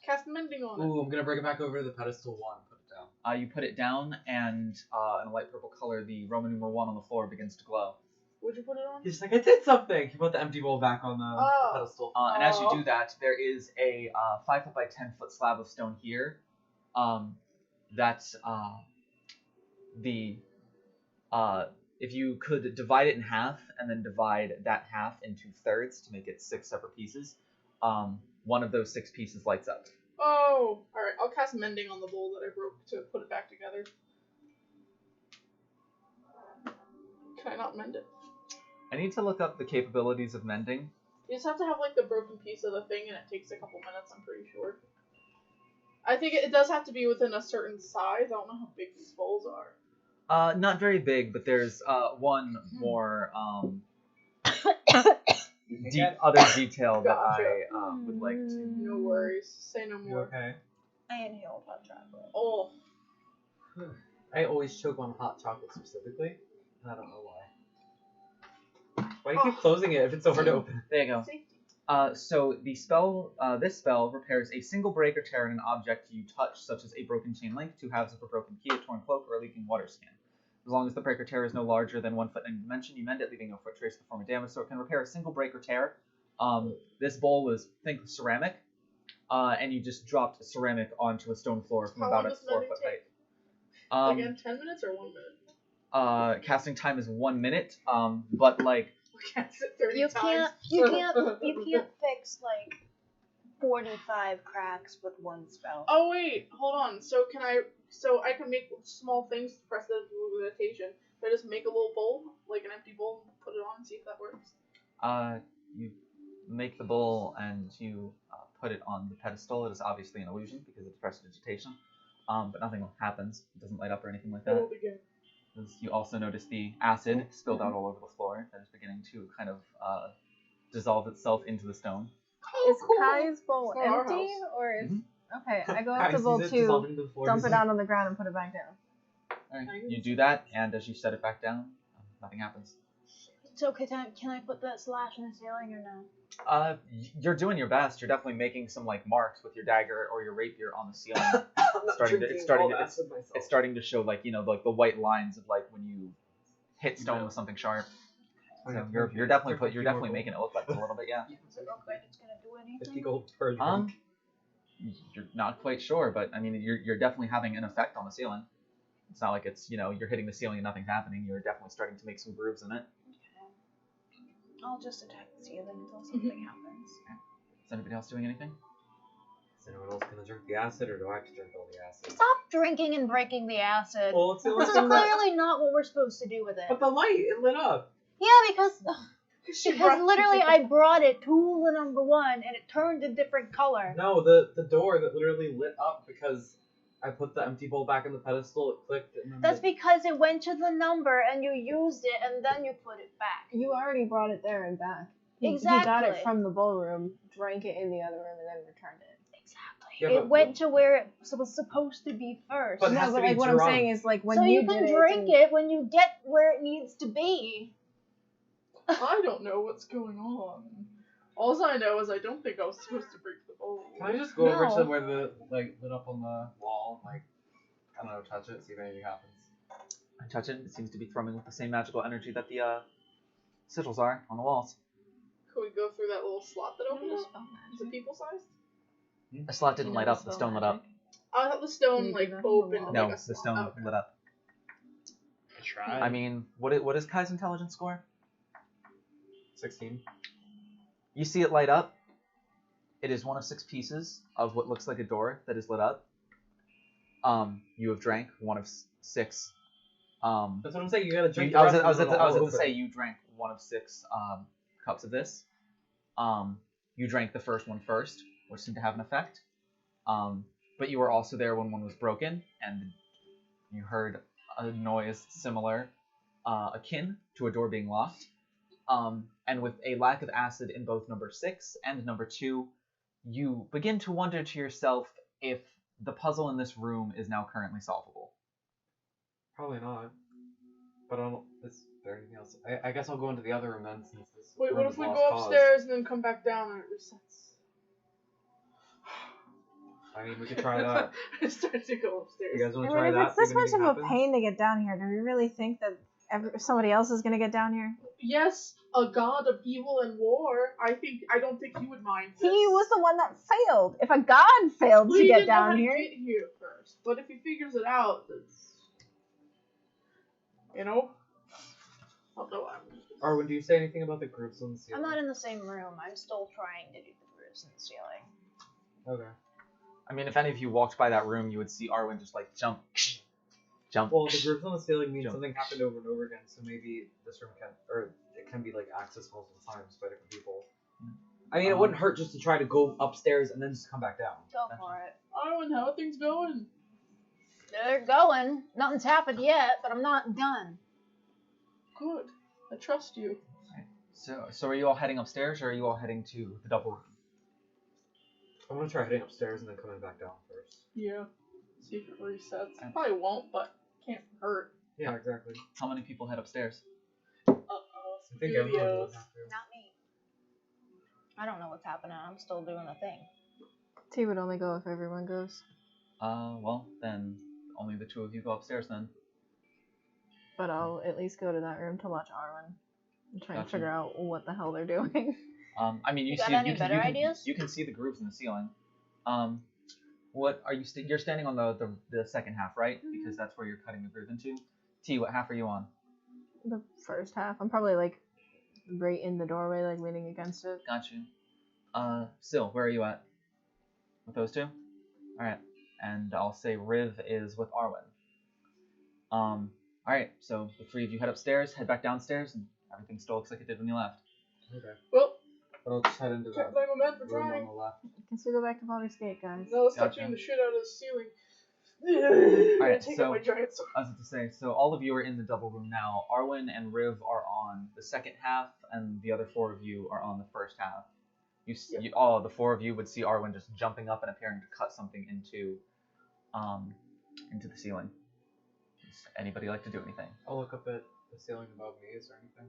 S9: Cast mending on it.
S4: Ooh, I'm gonna bring it back over to the pedestal 1 and put it down.
S2: You put it down, and in a light purple color, the Roman numeral 1 on the floor begins to glow.
S9: Would you put it on?
S4: He's like, I did something! He put the empty bowl back on the
S9: Oh.
S4: pedestal.
S2: And as you do that, there is a 5 foot by 10 foot slab of stone here. That's if you could divide it in half and then divide that half into thirds to make it 6 separate pieces, one of those 6 pieces lights up.
S9: Oh, alright. I'll cast mending on the bowl that I broke to put it back together. Can I not mend it?
S2: I need to look up the capabilities of mending.
S9: You just have to have like the broken piece of the thing, and it takes a couple minutes. I'm pretty sure. I think it does have to be within a certain size. I don't know how big these bowls are.
S2: Not very big, but there's one more other detail that I would like to.
S9: No worries. Say no
S4: You
S9: more.
S4: okay?
S7: I inhaled hot chocolate.
S9: Oh,
S4: I always choke on hot chocolate specifically, and I don't know why. Why do you keep closing it if it's so hard to open?
S2: There you go.
S9: safety.
S2: So the spell, this spell repairs a single break or tear in an object you touch, such as a broken chain link, 2 halves of a broken key, a torn cloak, or a leaking water skin. As long as the break or tear is no larger than 1 foot in dimension, you mend it, leaving no foot trace of the form of damage, so it can repair a single break or tear. This bowl was, think, ceramic, and you just dropped ceramic onto a stone floor from
S9: How
S2: about
S9: long
S2: a
S9: does
S2: 4
S9: mending
S2: foot
S9: take?
S2: height.
S9: Again, 10 minutes or 1 minute?
S2: Casting time is 1 minute, but like,
S9: We cast it 30
S7: You
S9: times.
S7: can't fix like 45 cracks with one spell.
S9: Oh wait, hold on. So I can make small things to press the meditation. Can I just make a little bowl, like an empty bowl, and put it on and see if that works?
S2: you make the bowl and you put it on the pedestal. It is obviously an illusion because it's prestidigitation, but nothing happens. It doesn't light up or anything like that.
S9: Roll it again.
S2: You also notice the acid spilled out all over the floor that is beginning to kind of dissolve itself into the stone.
S6: Is Kai's bowl
S9: It's not our
S6: empty,
S9: house.
S6: or is okay? I go
S4: Kai
S6: up to
S4: sees
S6: bowl
S4: it dissolve
S6: 2,
S4: into the floor,
S6: dump
S4: he's
S6: it
S4: like,
S6: down on the ground, and put it back down.
S2: Alright, you do that, and as you set it back down, nothing happens.
S7: So can I put that slash in the ceiling or no?
S2: You're doing your best. You're definitely making some like marks with your dagger or your rapier on the ceiling. It's starting to show like like the white lines of like when you hit stone with something sharp. So you're definitely making it look like it's a little bit, yeah.
S7: Does it look like it's gonna do anything?
S4: 50 gold per drink.
S2: You're not quite sure, but I mean you're definitely having an effect on the ceiling. It's not like it's you're hitting the ceiling and nothing's happening. You're definitely starting to make some grooves in it.
S7: Okay. I'll just attack the ceiling until something happens.
S2: Is anybody else doing anything?
S4: Is anyone else gonna drink the acid, or do I have to drink all the acid?
S7: Stop drinking and breaking the acid.
S4: Well, it's the only
S7: This is
S4: thing that-
S7: clearly not what we're supposed to do with it.
S4: But the light, it lit up.
S7: Yeah, because literally I brought it to the number 1 and it turned a different color.
S4: No, the door that literally lit up because I put the empty bowl back in the pedestal, it clicked, and then
S7: That's because it went to the number and you used it and then you put it back.
S6: You already brought it there and back. He got
S7: Exactly.
S6: it from the ballroom, drank it in the other room, and then returned it.
S7: Exactly.
S4: Yeah,
S7: it went to where it was supposed to be first.
S4: But it
S6: No,
S4: has
S6: but
S4: to be
S6: like what I'm
S4: drunk.
S6: saying is like when
S7: so
S6: you
S7: you can
S6: did
S7: drink it when you get where it needs to be.
S9: I don't know what's going on. All I know is I don't think I was supposed to break the bowl.
S4: Can I just go over
S6: No.
S4: to where the like lit up on the wall, like I don't know, touch it, see if anything happens.
S2: I touch it. It seems to be thrumming with the same magical energy that the sigils are on the walls.
S9: Could we go through that little slot that opened up? Is it people sized?
S2: The slot didn't light up. The stone lit up.
S9: I thought the stone
S6: You
S9: like
S6: do that?
S9: opened.
S2: No,
S9: like a
S2: the
S9: slot.
S2: stone
S9: Okay.
S2: lit up.
S4: I tried.
S2: I mean, what is Kai's intelligence score?
S4: 16.
S2: You see it light up. It is one of 6 pieces of what looks like a door that is lit up. You have drank one of 6.
S4: That's what I'm saying. You gotta drink.
S2: I was
S4: the rest and then
S2: about
S4: it'll
S2: to say
S4: open.
S2: you drank one of 6 cups of this. You drank the first one first, which seemed to have an effect. But you were also there when one was broken, and you heard a noise similar, akin to a door being locked. And with a lack of acid in both number 6 and number 2, you begin to wonder to yourself if the puzzle in this room is now currently solvable.
S4: Probably not. But I don't. Is there anything else? I guess I'll go into the other room then, since this.
S9: Wait,
S4: room
S9: what
S4: is
S9: if we
S4: lost
S9: go
S4: cause.
S9: upstairs and then come back down and it resets?
S4: I mean, we could try that.
S9: I started to go upstairs.
S4: You guys want
S6: I
S4: to
S6: mean,
S4: try
S6: if
S4: that?
S6: it's this
S4: see if
S6: much
S4: anything
S6: of a
S4: happens?
S6: pain to get down here, do we really think that somebody else is gonna get down here?
S9: Yes, a god of evil and war. I don't think he would mind this.
S6: He was the one that failed. If a god failed
S9: Well,
S6: to
S9: he
S6: get
S9: didn't know how
S6: down
S9: to
S6: here,
S9: get here first. But if he figures it out, that's I don't know.
S4: Arwen, do you say anything about the groups on the ceiling?
S7: I'm not in the same room. I'm still trying to do the grooves in the ceiling.
S4: Okay.
S2: I mean, if any of you walked by that room, you would see Arwen just like jump.
S4: Well, the groups on the ceiling means
S2: Jump.
S4: something happened over and over again, so maybe this room can, or it can be like accessed multiple times by different people. I mean, it wouldn't hurt just to try to go upstairs and then just come back down.
S7: Go for it.
S9: Arwen, how are things going?
S7: They're going. Nothing's happened yet, but I'm not done.
S9: Good. I trust you.
S2: So are you all heading upstairs, or are you all heading to the double room?
S4: I'm gonna try heading upstairs and then coming back down first.
S9: Yeah. See if it resets. Probably won't, but can't hurt.
S4: Yeah, exactly.
S2: How many people head upstairs?
S4: I think everyone
S9: Studios.
S4: would have to.
S7: Not me. I don't know what's happening. I'm still doing the thing.
S6: T would only go if everyone goes.
S2: Well, then only the 2 of you go upstairs then.
S6: But I'll at least go to that room to watch Arwen and try and
S2: Gotcha.
S6: figure out what the hell they're doing.
S2: I mean, you
S7: You got
S2: see,
S7: any
S2: you can,
S7: better
S2: you can,
S7: ideas?
S2: You can see the grooves in the ceiling. What are you? You're standing on the second half, right? Because that's where you're cutting the groove into. T, what half are you on?
S6: The first half, I'm probably like right in the doorway, like leaning against it.
S2: Got you. Sil, where are you at? With those 2? All right. And I'll say Riv is with Arwen. All right. So the 3 of you head upstairs, head back downstairs, and everything still looks like it did when you left.
S4: Okay.
S9: Well,
S4: But I'll just head into
S9: Can't
S4: that
S9: blame a man for
S4: room on
S9: trying.
S4: the left.
S6: Guess we go back to Baldur's Gate, guys.
S9: No, let's stop
S2: Gotcha.
S9: beating the shit out of the ceiling.
S2: Alright,
S9: Take
S2: so
S9: out my giant sword.
S2: I was about to say, so all of you are in the double room now. Arwen and Riv are on the second half, and the other 4 of you are on the first half. All the 4 of you would see Arwen just jumping up and appearing to cut something into the ceiling. Does anybody like to do anything?
S4: I'll look up at the ceiling above me. Is there anything?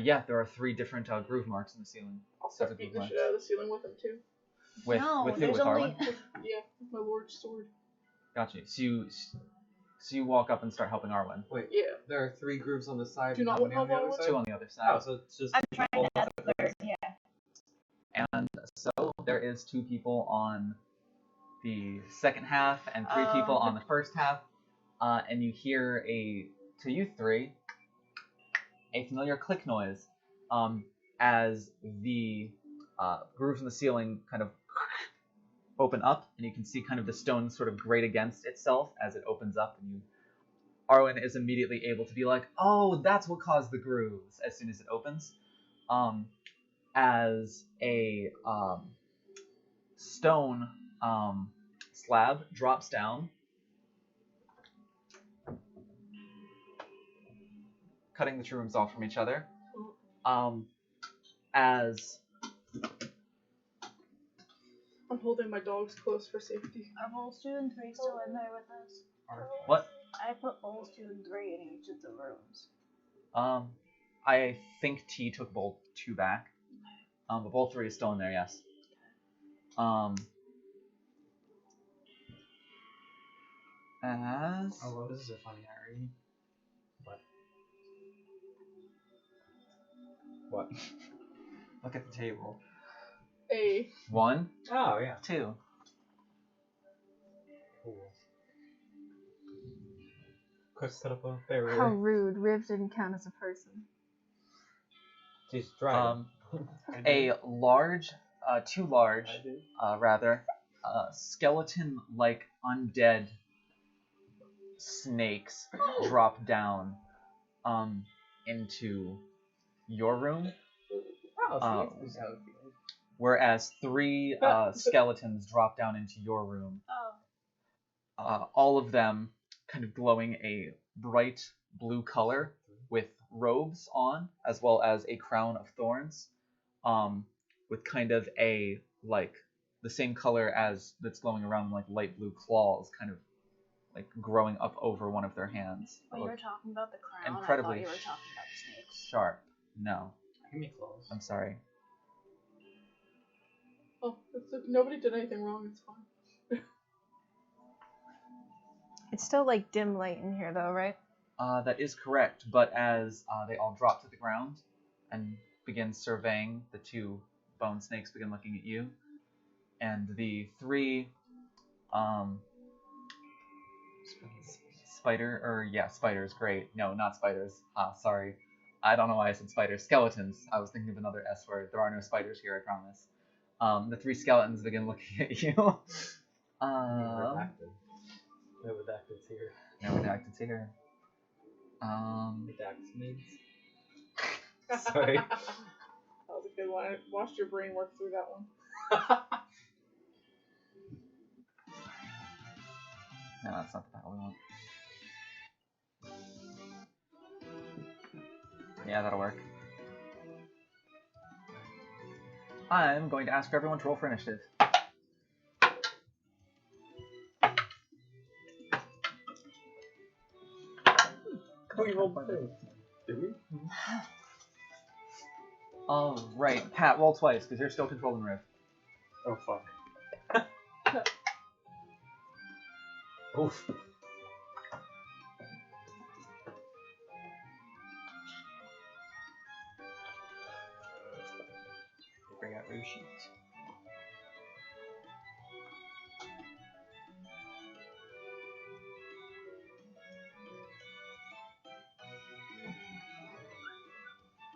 S2: Yeah, there are 3 different groove marks in the ceiling.
S9: I'll start
S2: Sets of
S9: beating
S2: groove
S9: the shit
S2: marks.
S9: out of the ceiling with him too.
S2: With
S7: No,
S2: who?
S7: there's
S2: With
S7: only.
S2: Arwen?
S9: Yeah, with my lord's sword.
S2: Gotcha. So you walk up and start helping Arwen.
S4: Wait,
S9: Yeah.
S4: there are 3 grooves on the side.
S9: Do
S4: and
S9: not
S4: how many
S9: want
S4: on the
S9: help
S4: other
S9: on
S4: side?
S2: 2 on the other side.
S4: Oh, so it's just.
S7: I'm trying to add a third, yeah.
S2: And so there is 2 people on the second half and 3 people on the first half. And you hear to you 3, a familiar click noise as the grooves in the ceiling kind of open up, and you can see kind of the stone sort of grate against itself as it opens up, and Arwen is immediately able to be like, oh, that's what caused the grooves as soon as it opens. As a stone slab drops down, cutting the 2 rooms off from each other. As
S9: I'm holding my dogs close for safety.
S7: Are Bowls 2 and 3 still in there with us?
S2: what?
S7: I put Bowls 2 and 3 in each of the rooms.
S2: I think T took bowl 2 back. But bowl 3 is still in there, yes. As
S5: Oh, well, this is a funny irony.
S4: What?
S2: look at the table. 1,
S4: Oh, yeah.
S2: 2.
S4: Cool. Quick set up a barrier.
S6: How rude. Riv didn't count as a person.
S4: She's trying.
S2: A large, 2 large, skeleton-like undead snakes drop down into your room, whereas 3 skeletons drop down into your room. All of them kind of glowing a bright blue color with robes on, as well as a crown of thorns, with kind of a, like, the same color as that's glowing around them, like light blue claws, kind of like growing up over one of their hands.
S7: Oh, you were talking about the crown.
S2: Incredibly
S7: I thought you were talking about the snakes.
S2: sharp. No,
S5: Give me clothes.
S2: I'm sorry.
S9: Oh, nobody did anything wrong. It's fine.
S6: It's still like dim light in here though, right?
S2: That is correct, but as they all drop to the ground and begin surveying, the 2 bone snakes begin looking at you, and the 3 spiders, great. No, not spiders. Sorry. I don't know why I said spiders. Skeletons. I was thinking of another S word. There are no spiders here, I promise. The 3 skeletons begin looking at you.
S4: Redacted. No redacted's here.
S2: No redacted's here.
S4: Redacted means. Sorry.
S9: That was a good one. I watched your brain work through that one.
S2: No, that's not the battle we want. Yeah, that'll work. I'm going to ask for everyone to roll for initiative.
S4: We rolled by things. Did we?
S2: Alright, Pat, roll twice, because you're still controlling Riv.
S4: Oh, fuck. Oof.
S5: Bring out your sheets.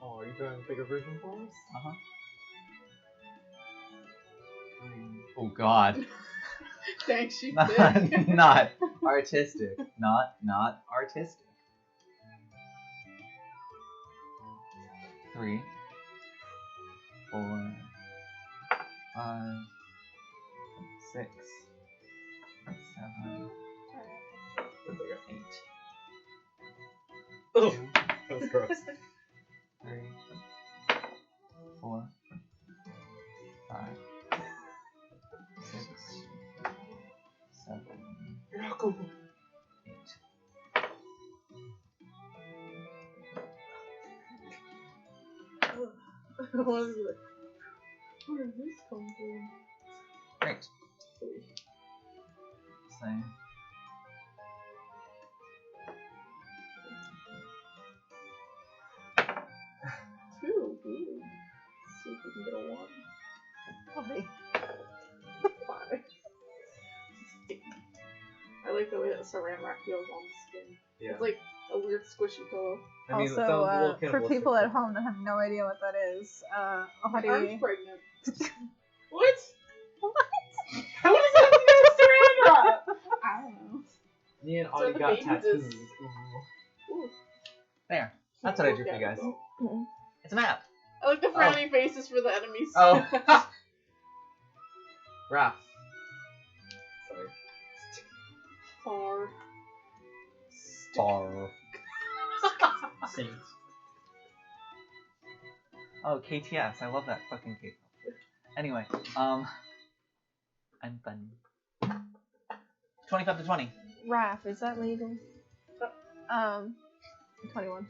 S4: Oh, are you doing a bigger version for us?
S2: Uh-huh. Oh god.
S9: Thanks, you
S2: not,
S9: did.
S2: not artistic. Not artistic. 3, 4, 5, 6, 7, 8,
S4: Oh, that was gross.
S2: 3, 4, 5, 6, 7, 8.
S9: I want to be like, where did this come from?
S2: Great. So,
S9: Two. Ooh. See if we can get a 1.
S6: Why?
S9: 5. Sticky. I like the way that saran wrap feels on the skin.
S4: Yeah.
S9: It's like a weird squishy pillow.
S4: I mean, it
S6: Also,
S4: sounds a little
S6: for
S4: cannibalistic,
S6: people at
S4: but-
S6: home that have no idea what that is, how do
S9: I'm
S6: you...
S9: pregnant. What? How does that know saran wrap? I don't know.
S4: Me and
S9: So
S4: Audie
S9: the
S4: got
S9: baby
S4: tattoos.
S9: just-
S4: Ooh.
S9: Ooh.
S2: there. That's what I drew for you guys.
S6: Mm-mm.
S2: It's a map.
S9: I like the frowny faces for the enemies.
S4: Oh. Raph. Sorry.
S9: Far.
S2: Far.
S5: Saints.
S2: Oh, KTS. I love that fucking K. Anyway, I'm fun. 25 to 20.
S6: Raph, is that legal? 21.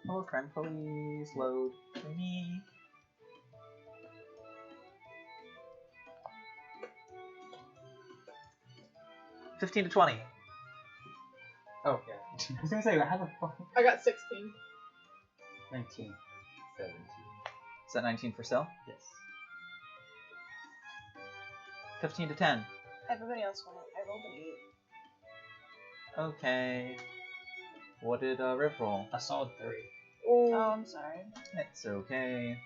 S2: Oh, crime police, load for me. $15 to 20.
S4: Oh, yeah.
S5: I was gonna say, how the fuck?
S9: I got 16.
S5: 19.
S4: 17.
S2: Is that 19 for sale?
S5: Yes.
S2: 15 to 10.
S7: Everybody else won it. I rolled an 8.
S2: Okay. What did Riv roll?
S5: A solid 3.
S7: Oh, I'm sorry.
S2: It's okay.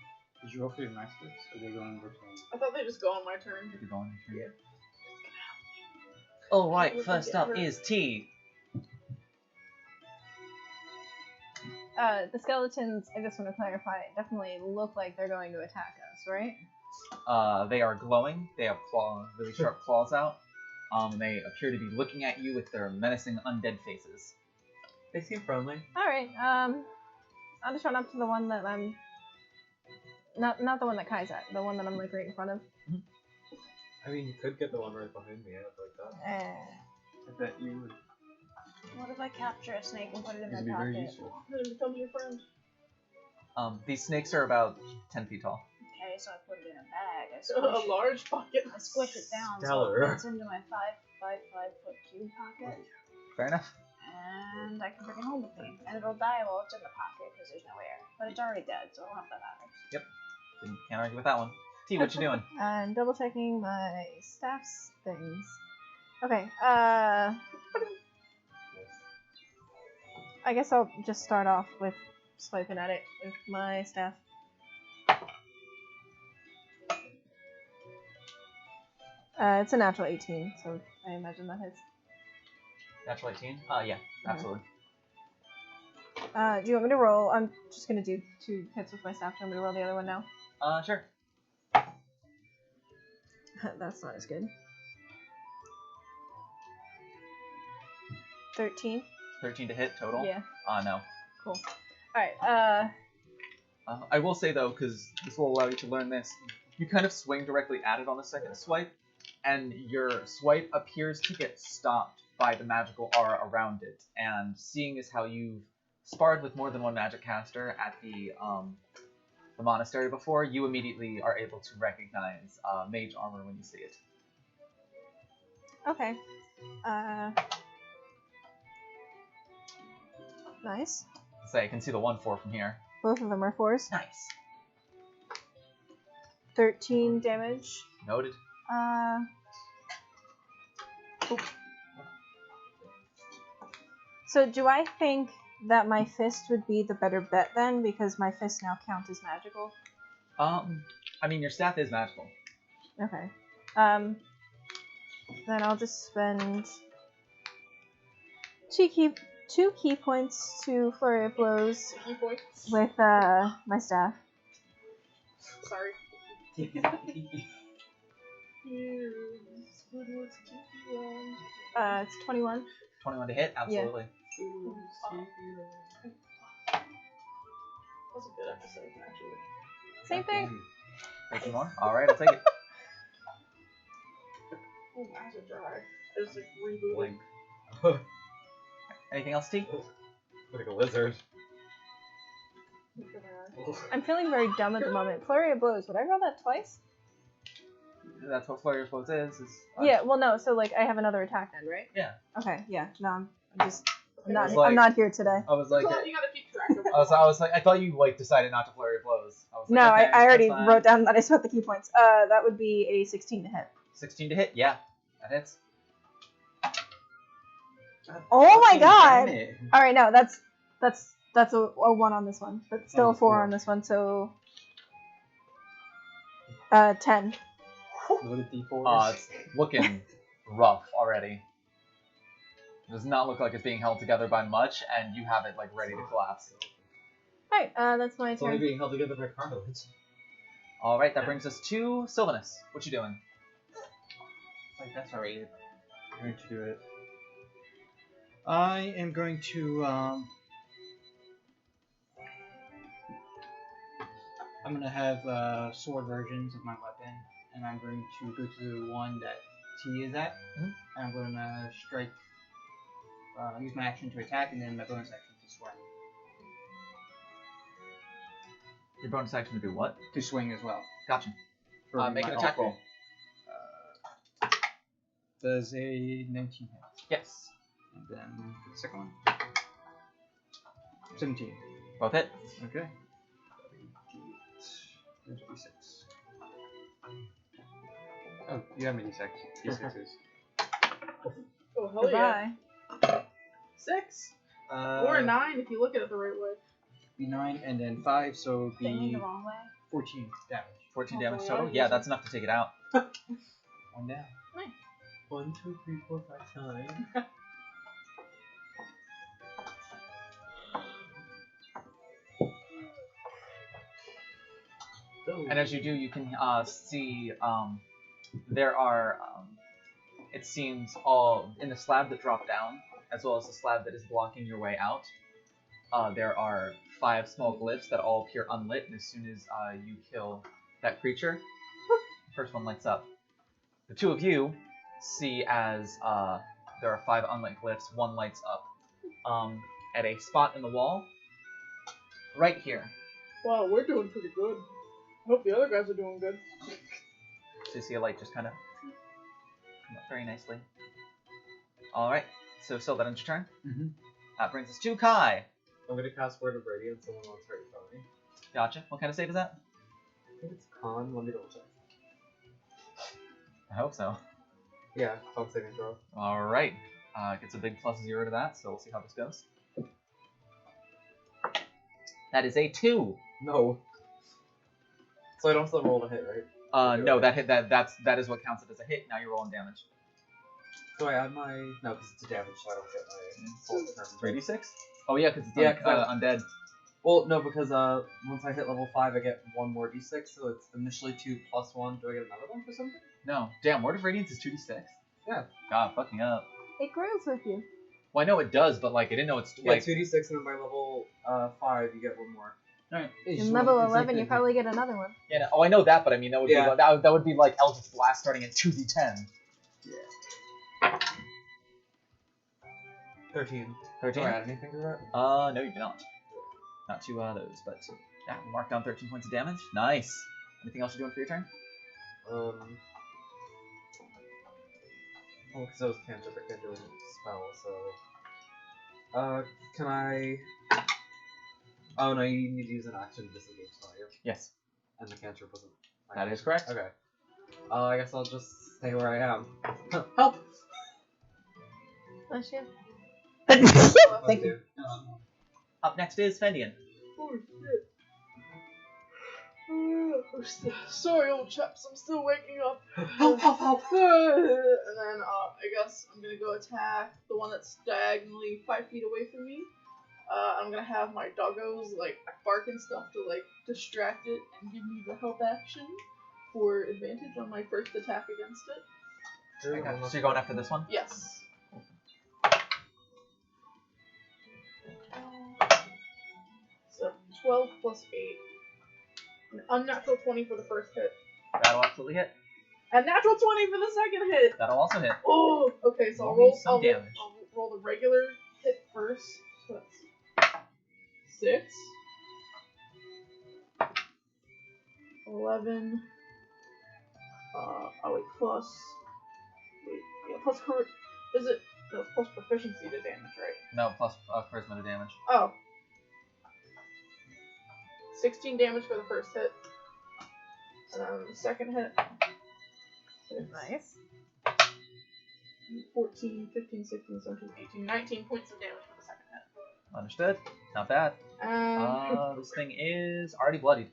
S5: Did you roll for your masters? Or did they go on return?
S9: I thought they just go on my turn.
S2: Keep going.
S9: Yeah.
S2: Alright,
S9: Look
S2: first
S9: like
S2: up
S9: it hurt.
S2: is T.
S6: The skeletons, I just want to clarify, definitely look like they're going to attack us, right?
S2: They are glowing. They have really sharp claws out. And they appear to be looking at you with their menacing undead faces.
S4: They seem friendly.
S6: Alright, I'll just run up to the one that I'm... Not the one that Kai's at, the one that I'm like right in front of.
S4: I mean, you could get the one right behind me. I like that.
S5: I bet you would.
S7: What if I capture a snake and put it in
S5: This
S7: my
S5: would be very
S7: pocket?
S5: useful.
S9: Then it becomes your friend.
S2: These snakes are about 10 feet tall.
S7: Okay, so I put it in a bag. I
S9: A
S7: squish it.
S9: large pocket.
S7: I squish it down
S4: Stellar.
S7: so it fits into my 5 foot cube pocket,
S2: Fair enough.
S7: and I can bring it home with me. And it'll die while it's in the pocket because there's no air. But it's already dead, so I don't know if that matters.
S2: Can't argue with that one. T, what you doing?
S6: I'm double checking my staff's things. Okay, I guess I'll just start off with swiping at it with my staff. It's a natural 18, so I imagine that hits.
S2: Natural 18? Yeah, absolutely.
S6: Do you want me to roll? I'm just gonna do 2 hits with my staff. Do you want me to roll the other one now?
S2: Sure.
S6: That's not as good. 13?
S2: 13 to hit total?
S6: Yeah,
S2: No.
S6: cool. Alright,
S2: I will say though, because this will allow you to learn this, you kind of swing directly at it on the second swipe, and your swipe appears to get stopped by the magical aura around it. And seeing as how you've sparred with more than one magic caster at the monastery before, you immediately are able to recognize mage armor when you see it.
S6: okay. Nice.
S2: So I can see the 1-4 from here.
S6: Both of them are 4s.
S2: Nice.
S6: 13 damage.
S2: Noted.
S6: So do I think that my fist would be the better bet then, because my fists now count as magical?
S2: I mean, your staff is magical.
S6: Okay. Then I'll just spend 2 key points to Flurry of Blows
S9: Key points.
S6: with my staff.
S9: Sorry.
S6: It's 21.
S2: 21 to hit, absolutely.
S9: That was a good episode, actually.
S6: Same thing.
S2: 13 more. All right, I'll take it.
S9: Oh, my eyes are dry. I just like rebooted.
S4: Blink.
S2: Anything else, T?
S4: Like a lizard.
S6: I'm feeling very dumb at the moment. Flurry of Blows. Would I roll that twice?
S2: That's what Flurry of Blows is.
S6: Yeah. Well, no. So like, I have another attack then, right?
S2: Yeah.
S6: Okay. Yeah. No, I'm just. I'm not.
S2: It's like-
S6: I'm not here today.
S2: I was like,
S9: So you gotta keep track of
S2: I was like, I thought you like decided not to Flurry of Blows. I was like,
S6: No,
S2: okay,
S6: I already
S2: that's fine.
S6: wrote down that I spent the key points. That would be a 16 to hit.
S2: 16 to hit. Yeah, that hits.
S6: Oh my god!
S4: Damn it.
S6: All right, no, that's a 1 on this one, but still a 4 on this one. So 10.
S4: What a D4.
S2: It's looking rough already. Does not look like it's being held together by much, and you have it like ready to collapse.
S6: Alright, that's my
S4: It's only
S6: turn.
S4: being held together by cartilage.
S2: All right, that brings us to Sylvanus. What you doing?
S5: Like, that's alright. I'm going to do it. I am going to, I'm going to have sword versions of my weapon, and I'm going to go to the one that T is at, and I'm going to strike, use my action to attack, and then my bonus action to swing.
S2: Your bonus action to do what?
S5: To swing as well.
S2: Gotcha.
S5: For
S2: Make
S5: my
S2: an attack roll.
S5: Does a 19 hit?
S2: Yes.
S5: And then the second one. 17.
S2: Both hit.
S5: Okay. There's D6. Oh, you have a D6. D6s.
S9: Oh, hell yeah.
S6: Goodbye.
S9: 6. Or a 9 if you look at it the right way.
S5: Be 9 and then 5, so it'd
S6: Thinking
S5: be
S6: the wrong way.
S5: 14 damage.
S2: 14
S9: Oh,
S2: damage
S9: boy,
S2: total.
S9: that
S2: Yeah,
S9: is-
S2: that's enough to take it out.
S5: 1 down.
S4: 1, 2, 3, 4, 5 times.
S2: And as you do, you can see there are, it seems, all in the slab that dropped down, as well as the slab that is blocking your way out. There are 5 small glyphs that all appear unlit, and as soon as you kill that creature, the first one lights up. The two of you see as there are 5 unlit glyphs, one lights up at a spot in the wall, right here.
S9: Wow, we're doing pretty good. I hope the other guys are doing good.
S2: So you see a light just kind of come up very nicely. Alright, so still that ends your turn.
S5: Mm-hmm.
S2: That brings us to Kai.
S4: I'm gonna cast Word of Radiance and someone wants to tell me.
S2: Gotcha. What kind of save is that?
S4: I think it's con. Let me double check.
S2: I hope so.
S4: Yeah, con saving throw.
S2: Alright. Gets a big +0 to that, so we'll see how this goes. That is a 2.
S4: No. So I don't still roll to hit, right?
S2: No, that hit that is what counts it as a hit. Now you're rolling damage.
S4: So I add my no, because it's a damage, so I don't get my full turn.
S2: 3d6? Oh yeah, because it's
S4: Yeah, 'cause
S2: undead.
S4: Well, no, because once I hit level 5, I get 1 more d6, so it's initially 2 plus 1. Do I get another one for something?
S2: No. Damn, Word of Radiance is 2d6?
S4: Yeah.
S2: God, fucking up.
S6: It grows with you.
S2: Well, I know it does, but like I didn't know it's
S4: Yeah,
S2: like
S4: 2d6, and then by level 5, you get 1 more.
S6: In level 11, you probably get another one.
S2: Yeah, no, oh, I know that, but I mean that would
S4: Yeah.
S2: be that would be like Eldritch Blast starting at 2d10.
S4: 13.
S2: 13.
S4: Do I add anything to that?
S2: No, you do not. Not to those, but yeah, mark down 13 points of damage. Nice. Anything else you're doing for your turn?
S4: Well, because I was cantrip, I can't do a spell, so. Can I. Oh no, you need to use an action to disengage, don't you?
S2: Yes,
S4: And the cantrip wasn't.
S2: that is correct.
S4: Okay. I guess I'll just stay where I am. Help!
S6: Bless you.
S2: Thank you. Up next is Fendian.
S9: Oh shit. Sorry, old chaps, I'm still waking up.
S4: Help, help, help.
S9: And then I guess I'm gonna go attack the one that's diagonally 5 feet away from me. I'm gonna have my doggos like bark and stuff to like distract it and give me the help action for advantage on my first attack against it.
S2: Okay. So you're going after this one?
S9: Yes. So 12 plus 8. An unnatural 20 for the first hit.
S2: That'll absolutely hit.
S9: A natural 20 for the second hit.
S2: That'll also hit.
S9: Oh, okay. So
S2: Roll
S9: I'll
S2: me
S9: roll
S2: some damage.
S9: I'll roll the regular hit first. So that's 6, 11. Oh wait, plus. Wait, yeah, plus is it? No, plus proficiency to damage, right?
S2: No, plus charisma to damage.
S9: Oh. 16 damage for the first hit. And then the second hit. 6,
S6: Nice.
S9: 14, 15, 16, 17, 18, 19 points of damage for the second hit.
S2: Understood. Not bad. This thing is already bloodied.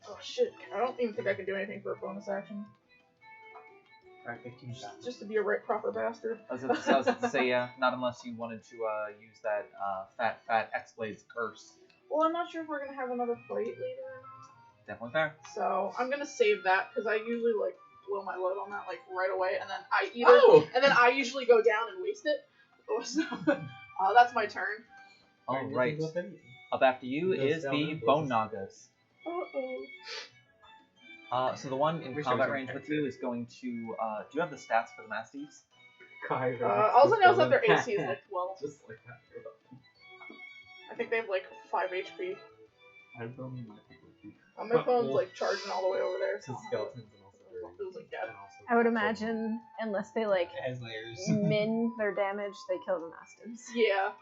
S9: Oh shit, I don't even think I can do anything for a bonus action.
S5: Alright, 15 shots.
S9: Just to be a right proper bastard.
S2: I was going to say, yeah, not unless you wanted to use that fat X-Blade's curse.
S9: Well, I'm not sure if we're gonna have another fight later or not.
S2: Definitely fair.
S9: So I'm gonna save that because I usually like blow my load on that like right away, and then I usually go down and waste it. So that's my turn.
S2: All right. Up after you is the Bone Nagas. So the one in combat range with you is going to. Do you have the stats for the Mastiffs?
S9: Also knows that their AC is like 12.
S4: Just like that.
S9: I think they have like 5 HP.
S4: I don't know.
S9: My phone's like charging all the way over there. So
S4: Skeletons and also
S9: it was like dead.
S6: I would imagine, unless they like
S5: It has layers.
S6: min their damage, they kill the mastiffs.
S9: Yeah.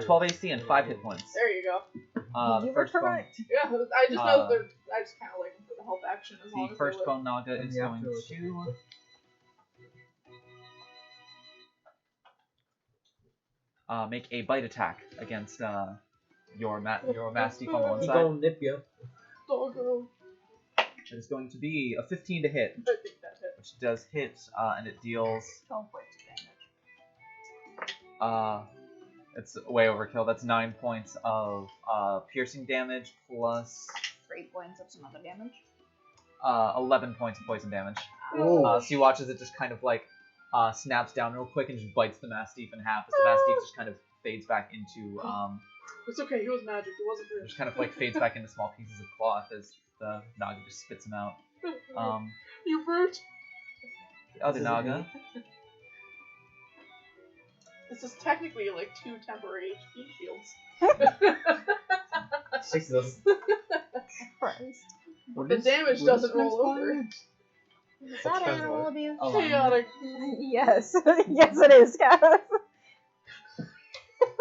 S2: 12 AC and 5 hit points.
S9: There you go.
S2: The
S6: You were
S2: first bone,
S6: correct.
S9: Yeah, I just know they're. I just kind of like them for the help action as long
S2: the
S9: as
S2: first
S9: they live.
S2: Bone Naga is going to. Make a bite attack against your Mastiff on one
S4: He
S2: side.
S4: gonna nip you.
S9: Doggo.
S2: It is going to be a 15 to hit,
S9: I think that hit.
S2: which does hit, and it deals.
S6: 12 points of damage.
S2: It's way overkill. That's 9 points of piercing damage plus
S7: 3 points of some other damage.
S2: 11 points of poison damage.
S4: Oh.
S2: So you watch as it just kind of like snaps down real quick and just bites the Mastiff in half. As the Mastiff just kind of fades back into
S9: It's okay. It was magic. It wasn't real.
S2: just kind of like fades back into small pieces of cloth as the Naga just spits them out.
S9: You brute.
S2: The other Naga.
S9: This is technically like 2 temporary HP shields.
S4: Jesus.
S6: Christ.
S9: The damage doesn't roll over.
S7: Is that animal abuse?
S9: Chaotic.
S6: Yes. Yes, it is, Gareth.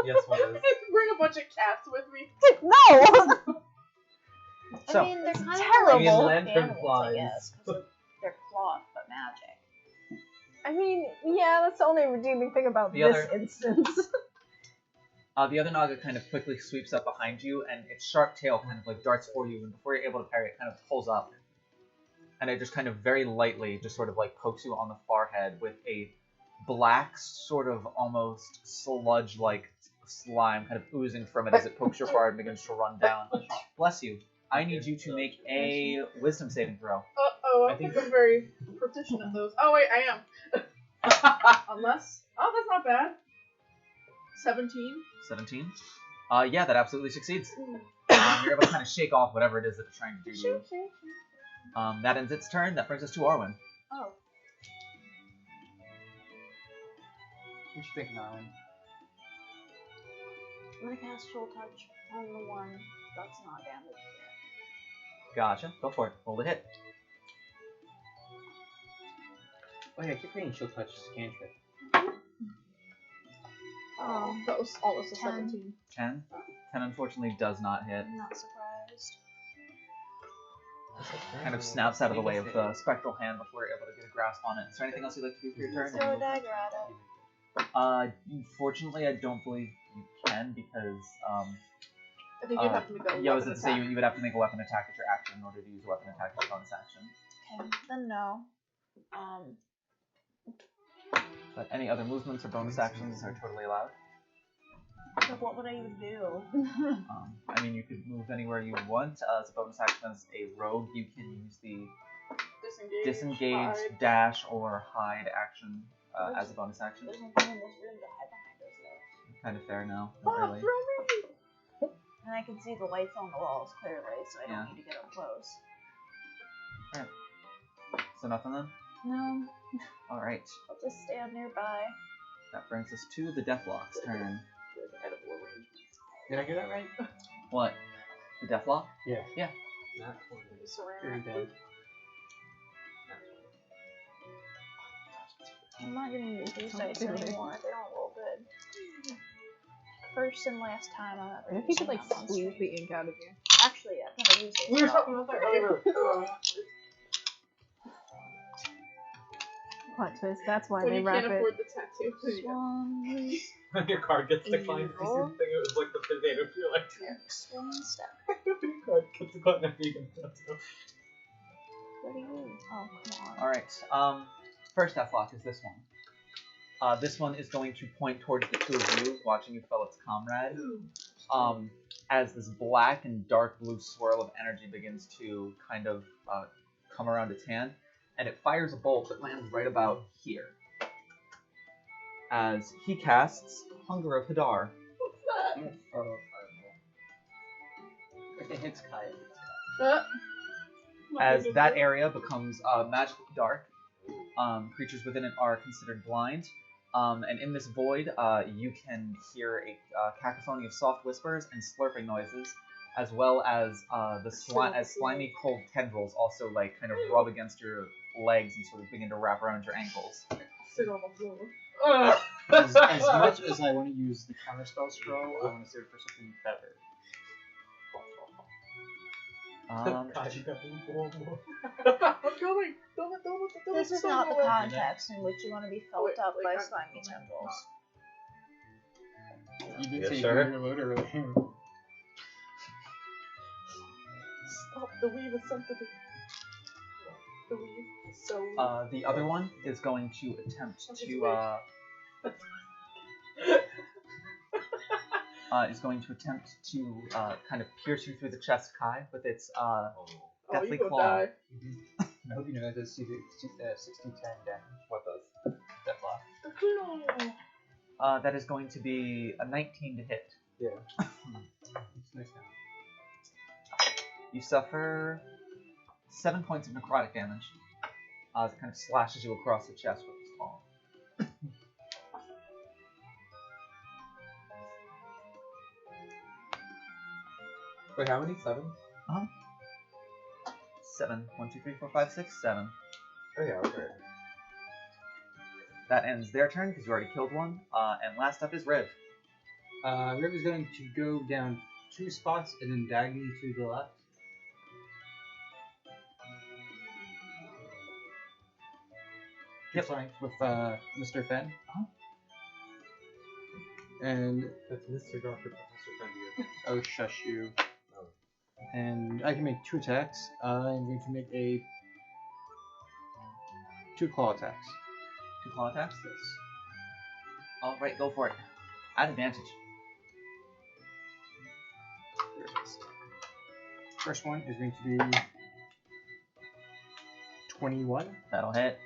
S4: Yes, what is?
S9: Bring a bunch of cats with me.
S6: No!
S2: So,
S7: I mean, they're kind of
S6: terrible.
S7: like soft
S4: Lantern
S7: animals, I
S4: flies.
S7: guess, because they're cloth but magic.
S6: I mean, yeah, that's the only redeeming thing about
S2: The
S6: this
S2: other-
S6: instance.
S2: the other Naga kind of quickly sweeps up behind you, and its sharp tail kind of like darts for you, and before you're able to parry, it kind of pulls up. And it just kind of very lightly just sort of like pokes you on the forehead with a black, sort of almost sludge-like slime kind of oozing from it as it pokes your forehead and begins to run down. Bless you. I need you to make a wisdom saving throw.
S9: Uh-oh, I think I'm very proficient at those. Oh, wait, I am. Unless... Oh, that's not bad. 17.
S2: 17. Yeah, that absolutely succeeds. You're able to kind of shake off whatever it is that it's trying to do to you. That ends its turn. That brings us to Arwen.
S7: Oh.
S5: What you think, Nine?
S7: I'm gonna cast Soul Touch on the one that's not damaged yet.
S2: Gotcha. Go for it. Roll the hit.
S5: Oh yeah, I keep reading Shield Touch as a cantrip.
S9: That was almost a
S7: 10.
S9: 17.
S2: 10. 10 unfortunately does not hit.
S7: I'm not surprised.
S2: Kind of snaps out of the way of the spectral hand before you're able to get a grasp on it. Is there anything else you'd like to do for your turn?
S7: Throw a dagger at it.
S2: Unfortunately, I don't believe you can because
S9: I think you'd have to make a
S2: Yeah, I was
S9: weapon
S2: going to say
S9: attack.
S2: you would have to make a weapon attack at your action in order to use a weapon attack as a bonus action.
S7: Okay, then no.
S2: But any other movements or bonus actions are totally allowed.
S7: So what would I even do?
S2: I mean, you could move anywhere you want. As a bonus action as a rogue, you can use the disengage,
S9: hide.
S2: dash, or hide action as a bonus action.
S7: There's nothing in this room to hide behind us, though.
S2: Kind of fair now. Not
S9: Ah,
S2: really.
S9: throw me!
S7: And I can see the lights on the walls clearly, so I don't
S2: Yeah.
S7: need to get up close.
S2: So nothing then?
S7: No,
S2: Alright.
S7: I'll just stand nearby.
S2: That brings us to the Deathlock's turn.
S9: Edible arrangement.
S5: Did I get that right?
S2: What? The Deathlock?
S5: Yeah.
S2: Yeah.
S4: Not
S9: Ceramic.
S5: Very dead.
S7: I'm not gonna use these dice anymore. They don't roll good. First and last time I'm ever
S6: What if you could
S7: using
S6: like
S7: them on
S6: squeeze
S7: stream.
S6: the ink out of you?
S7: Actually, I've never used it.
S9: We were talking about that earlier.
S6: Plot twist. That's why
S9: When
S6: they
S9: you
S6: wrap
S9: can't
S6: it.
S9: afford the tattoo.
S7: Swans.
S4: When your card gets declined, you see the thing, it was like the potato peel. Like,
S7: Swan step.
S4: your card gets declined after you get the tattoo.
S7: What do you? Oh, come on.
S2: Alright. First Deathlock is this one. This one is going to point towards the two of you, watching you fell its comrade. As this black and dark blue swirl of energy begins to kind of come around its hand, and it fires a bolt that lands right about here. As he casts Hunger of Hadar.
S9: What's that?
S5: If it hits Kai, it hits Kai.
S2: As that area becomes magically dark, creatures within it are considered blind. And in this void, you can hear a cacophony of soft whispers and slurping noises, as well as slimy cold tendrils also like kind of rub against your legs and sort of begin to wrap around your ankles.
S9: Sit on the floor.
S5: As much as I want to use the counterspell scroll, I want to save it for something better.
S9: I'm going. Don't
S7: This is not the context in which you want to be felt
S9: Wait,
S7: up
S9: wait,
S7: by
S9: I'm-
S7: slimy tendrils.
S5: You did
S4: Yes,
S5: say
S4: sir.
S5: you were earlier.
S9: Stop. The weave is sensitive. The weave is so weak.
S2: The other one is going to attempt to kind of pierce you through the chest, Kai, with its
S9: Oh,
S2: deathly
S9: you gonna
S2: claw.
S9: die.
S5: I hope you know that does 60-10 damage.
S4: What does?
S5: Deathlock.
S9: The claw.
S2: That is going to be a 19 to hit.
S4: Yeah.
S5: It's nice now.
S2: You suffer 7 points of necrotic damage as it kind of slashes you across the chest with its claw.
S4: Wait, how many? 7?
S2: 7. 1, 2, 3, 4, 5, 6, 7.
S4: Oh yeah, okay.
S2: That ends their turn because you already killed one. And last up is Riv.
S5: Riv is going to go down 2 spots and then diagonally to the left.
S2: Yep.
S5: Sorry, with Mr. Fenn. And
S4: That's Mr. Dr. Professor Fendier.
S5: oh, shush you.
S4: Oh.
S5: And I can make 2 attacks. I'm going to make 2 claw attacks.
S2: 2 claw attacks?
S5: Yes.
S2: Alright, go for it. At advantage.
S5: There it is. First one is going to be 21,
S2: That'll hit.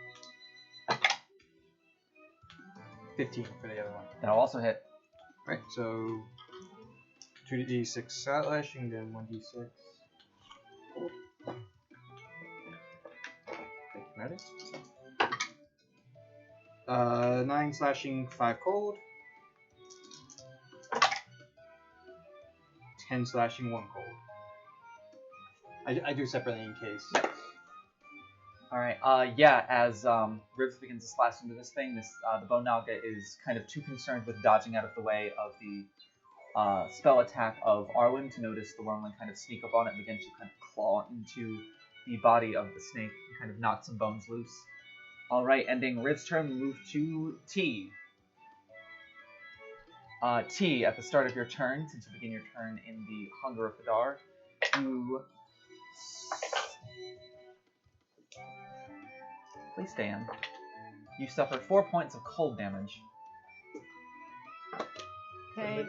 S5: 15 for the other one.
S2: That'll also hit.
S5: Right, so 2d6 slashing, then 1d6. Ready? 9 slashing, 5 cold. 10 slashing, 1 cold. I do separately in case.
S2: Alright, yeah, as Ribs begins to slash into this thing, the Bone Naga is kind of too concerned with dodging out of the way of the spell attack of Arwen to notice the wormling kind of sneak up on it and begin to kind of claw into the body of the snake and kind of knock some bones loose. Alright, ending Rib's turn, we move to T. T, at the start of your turn, since you begin your turn in the Hunger of Hadar, you... Please stand. You suffer 4 points of cold damage.
S6: Okay,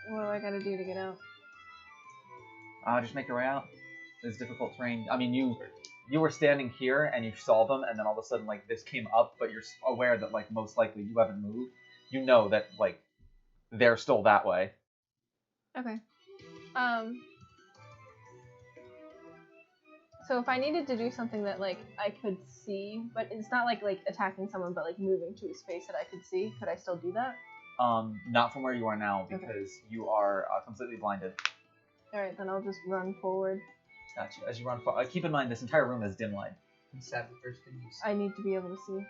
S6: what do I gotta do to get out?
S2: Just make your way out. It's difficult terrain. I mean, you were standing here and you saw them, and then all of a sudden, like, this came up, but you're aware that, like, most likely you haven't moved. You know that, like, they're still that way.
S6: Okay. So if I needed to do something that, like, I could see, but it's not like attacking someone, but like moving to a space that I could see, could I still do that?
S2: Not from where you are now, because you are completely blinded.
S6: Alright, then I'll just run forward.
S2: Gotcha. As you run forward, keep in mind this entire room is dim light.
S5: And stab the first thing you see.
S6: I need to be able to see.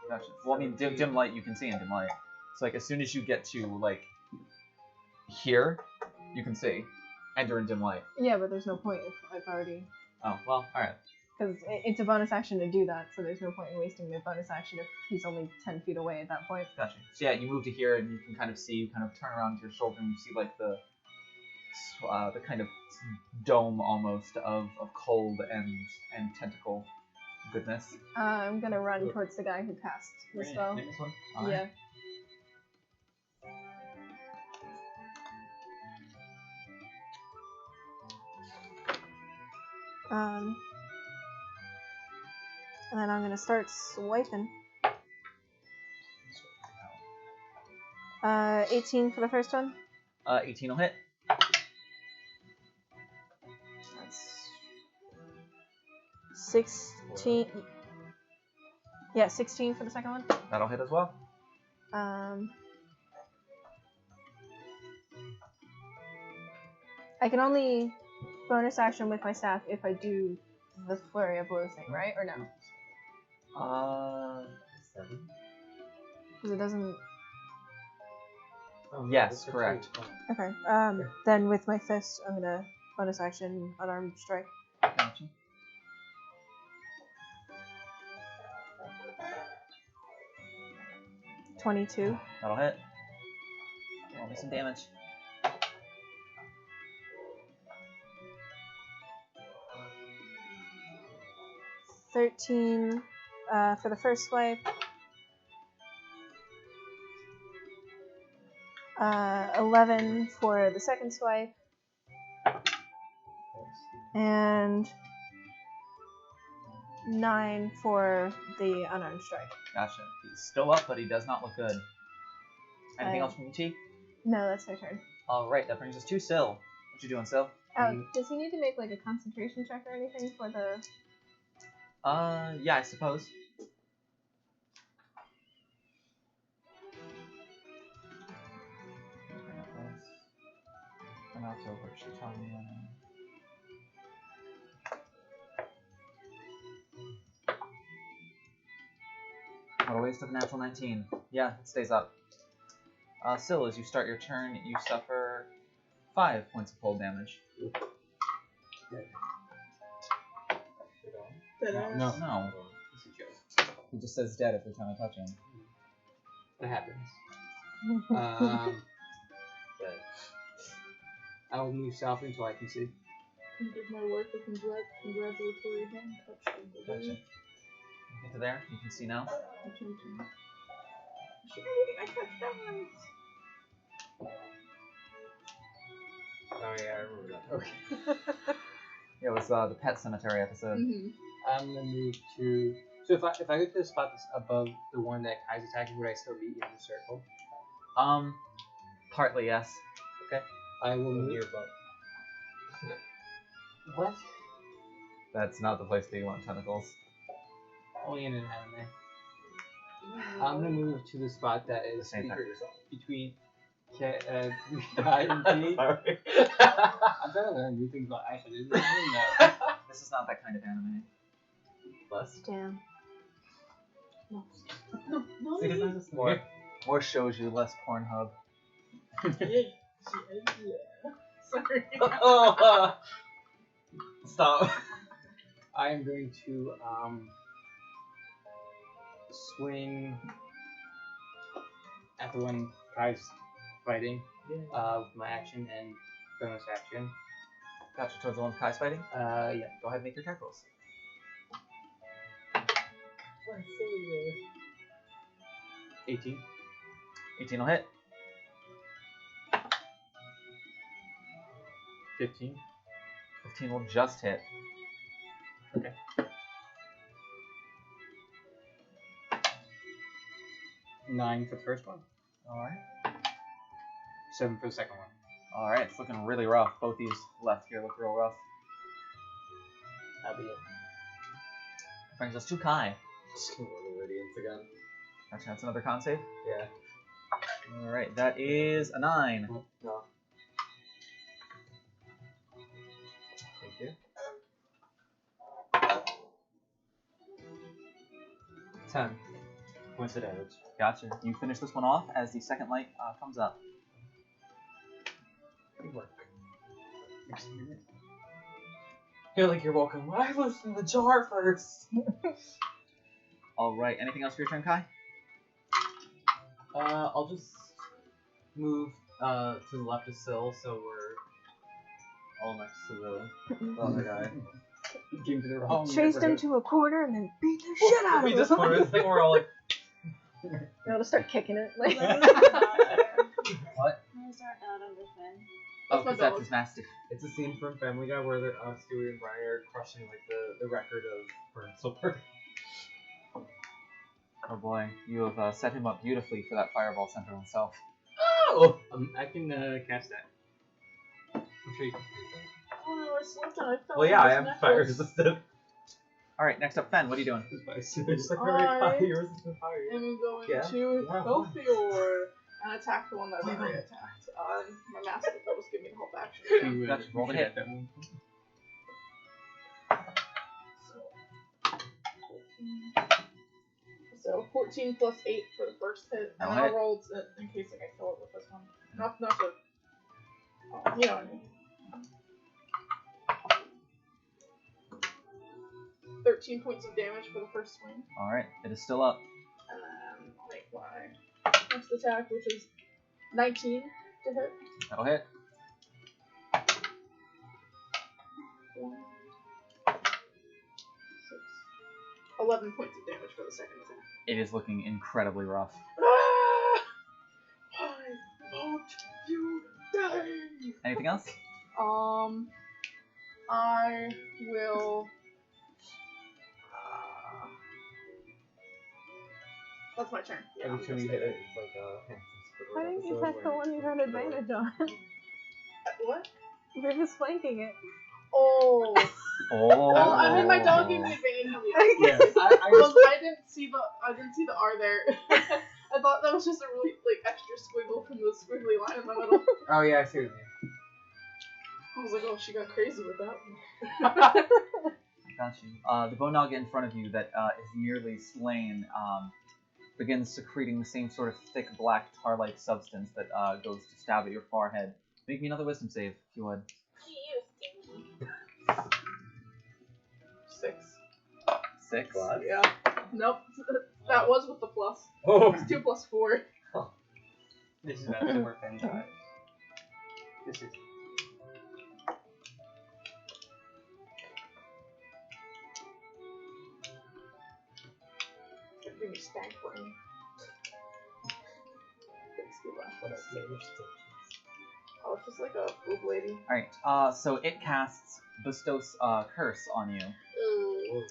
S2: Gotcha. Well, I mean, dim light you can see in dim light. So, like, as soon as you get to, like, here, you can see. And you're in dim light.
S6: Yeah, but there's no point if I've already...
S2: Oh, well, alright.
S6: Because it's a bonus action to do that, so there's no point in wasting the bonus action if he's only 10 feet away at that point.
S2: Gotcha. So, yeah, you move to here, and you can kind of see, you kind of turn around to your shoulder, and you see, like, the kind of dome, almost, of cold and tentacle goodness.
S6: I'm gonna run towards the guy who cast the spell.
S2: This one?
S6: Yeah. And then I'm gonna start swiping. 18 for the first one.
S2: 18 will hit.
S6: That's 16. Yeah, 16 for the second one.
S2: That'll hit as well.
S6: I can only bonus action with my staff if I do the flurry of blows thing, right? Or no?
S4: 7.
S6: Because it doesn't.
S4: Oh,
S2: yes, correct.
S6: Okay. Then with my fist, I'm gonna bonus action unarmed strike.
S2: Gotcha.
S6: $22.
S2: That'll hit. Roll me some damage.
S6: $13 for the first swipe. 11 for the second swipe. And 9 for the unarmed strike.
S2: Gotcha. He's still up, but he does not look good. Anything else from you, T?
S6: No, that's my turn.
S2: Alright, that brings us to Syl. What you doing, Syl?
S6: Oh, does he need to make like a concentration check or anything for the...
S2: Yeah, I suppose. And also, what should tell me? What a waste of a natural 19. Yeah, it stays up. Syl, as you start your turn, you suffer 5 points of cold damage.
S5: No.
S2: No.
S5: It's a joke.
S2: He just says dead every time I touch him.
S5: That happens. But I will move south until I can see.
S9: Can give my wife a congratulatory hand touch.
S2: Gotcha. You get to there, you can see now.
S9: I touched that
S4: Oh yeah, I remember that. Okay.
S2: Yeah, it was the Pet Cemetery episode.
S5: I'm gonna move to. So if I go to the spot that's above the one that Kai's attacking, would I still be in the circle?
S2: Partly yes.
S5: Okay. I will move.
S4: Your butt.
S5: What?
S2: That's not the place that you want tentacles.
S5: Only in an anime. I'm gonna move to the spot that is between Kai and T.
S2: Sorry.
S5: I'm trying to learn new things about Aisha. Didn't know.
S2: This is not that kind of anime.
S4: Less?
S6: Damn.
S2: No. More shows you, less Pornhub.
S9: Sorry.
S2: Stop.
S5: I am going to swing at the one Kai's fighting with my action and bonus action.
S2: Gotcha, towards the one Kai's fighting?
S5: Yeah.
S2: Go ahead and make your attack rolls.
S5: 18.
S2: 18 will hit.
S5: 15.
S2: 15 will just hit.
S5: Okay. Nine for the first one.
S2: Alright.
S5: 7 for the second one.
S2: Alright, it's looking really rough. Both these left here look real rough.
S5: That'll be it.
S2: Brings us to Kai.
S4: Just gonna roll the radiance again.
S2: Gotcha, that's another con save.
S4: Yeah.
S2: Alright, that is a 9.
S4: No. Thank you. 10 points of damage.
S2: Gotcha. You finish this one off as the second light comes up.
S4: Good work. You're like, you're welcome. I loosened the jar first.
S2: Alright, anything else for your turn, Kai?
S4: I'll just move to the left of Syl, so we're all next to the other guy.
S5: Came to the wrong
S6: Chased him to a corner and then beat the shit out of
S4: We
S6: him.
S4: just corner this thing. We're all like,
S6: I'll just start kicking it. Like,
S2: What?
S7: Why is there not under Finn?
S2: Oh,
S9: That's my
S2: because that's
S9: dog.
S2: his mastiff.
S4: it's a scene from Family Guy where they're, Stewie and Brian are crushing like the record of burn silver.
S2: Oh boy, you have set him up beautifully for that fireball center himself.
S4: Oh!
S5: I can cast that. I'm sure you can.
S9: Oh, I slipped and I fell
S4: Well, yeah,
S9: on
S4: I
S9: this
S4: am
S9: necklace.
S4: fire resistant.
S2: Alright, next up, Fen, what are you doing?
S4: It's like
S9: I
S4: fire resistant fire.
S9: I'm going
S4: Yeah.
S9: to
S4: Yeah.
S9: Healthior and attack the one that I've already attacked. My master will just give me the help action.
S5: You,
S2: Gotcha, roll the hit.
S5: that one.
S9: So 14 plus 8 for the first hit, and
S2: That'll
S9: then
S2: hit.
S9: I'll roll in case like, I kill it with this one. Not the. Oh, you know what I mean. 13 points of damage for the first swing,
S2: Alright, it is still up.
S9: and then I'll make my next attack, which is 19 to hit.
S2: That'll hit.
S9: 1, 6, 11 points of damage for the second attack.
S2: It is looking incredibly rough.
S9: Ah! Why won't you die?
S2: Anything else?
S9: I will. That's my turn. Yeah,
S4: Every
S9: I'll
S4: time
S9: just
S4: you
S9: hit
S4: hit it, it's like handsome
S6: why
S4: Squidward
S6: didn't you
S4: episode
S6: attack the
S4: where
S6: one you had advantage on?
S9: What?
S6: We're just flanking it.
S9: Oh.
S2: Oh.
S9: Well, I mean, my dog gave me advantage on the other
S5: Yeah.
S9: I didn't see the R there. I thought that was just a really extra squiggle from the squiggly line in the middle.
S4: Oh yeah, I see what you mean.
S9: I was like, oh, she got crazy with that
S2: I got you. The bone naga in front of you that is nearly slain begins secreting the same sort of thick black tar-like substance that goes to stab at your forehead. Make me another wisdom save, if you would.
S9: 6.
S2: 6.
S9: Yeah. Nope. That was with the plus.
S4: Oh!
S9: It's 2 plus 4.
S5: This is actually where Fen dies. This is.
S9: Give me stank brain. Makes me laugh when I say it. Oh, it's just like a boob lady.
S2: Alright, so it casts Bestows Curse on you.
S9: Ooh.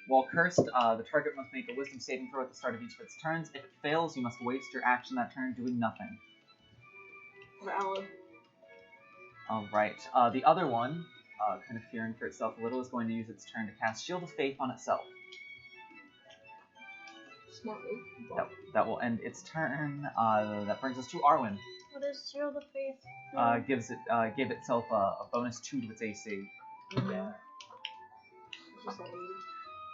S2: While cursed, the target must make a wisdom saving throw at the start of each of its turns. If it fails, you must waste your action that turn doing nothing.
S9: Valid.
S2: Alright, the other one, kind of fearing for itself a little, is going to use its turn to cast Shield of Faith on itself.
S9: Smart move.
S2: That will end its turn. That brings us to Arwen.
S7: What is Shield of Faith?
S2: Gave itself a bonus 2 to its AC.
S9: Yeah. Just like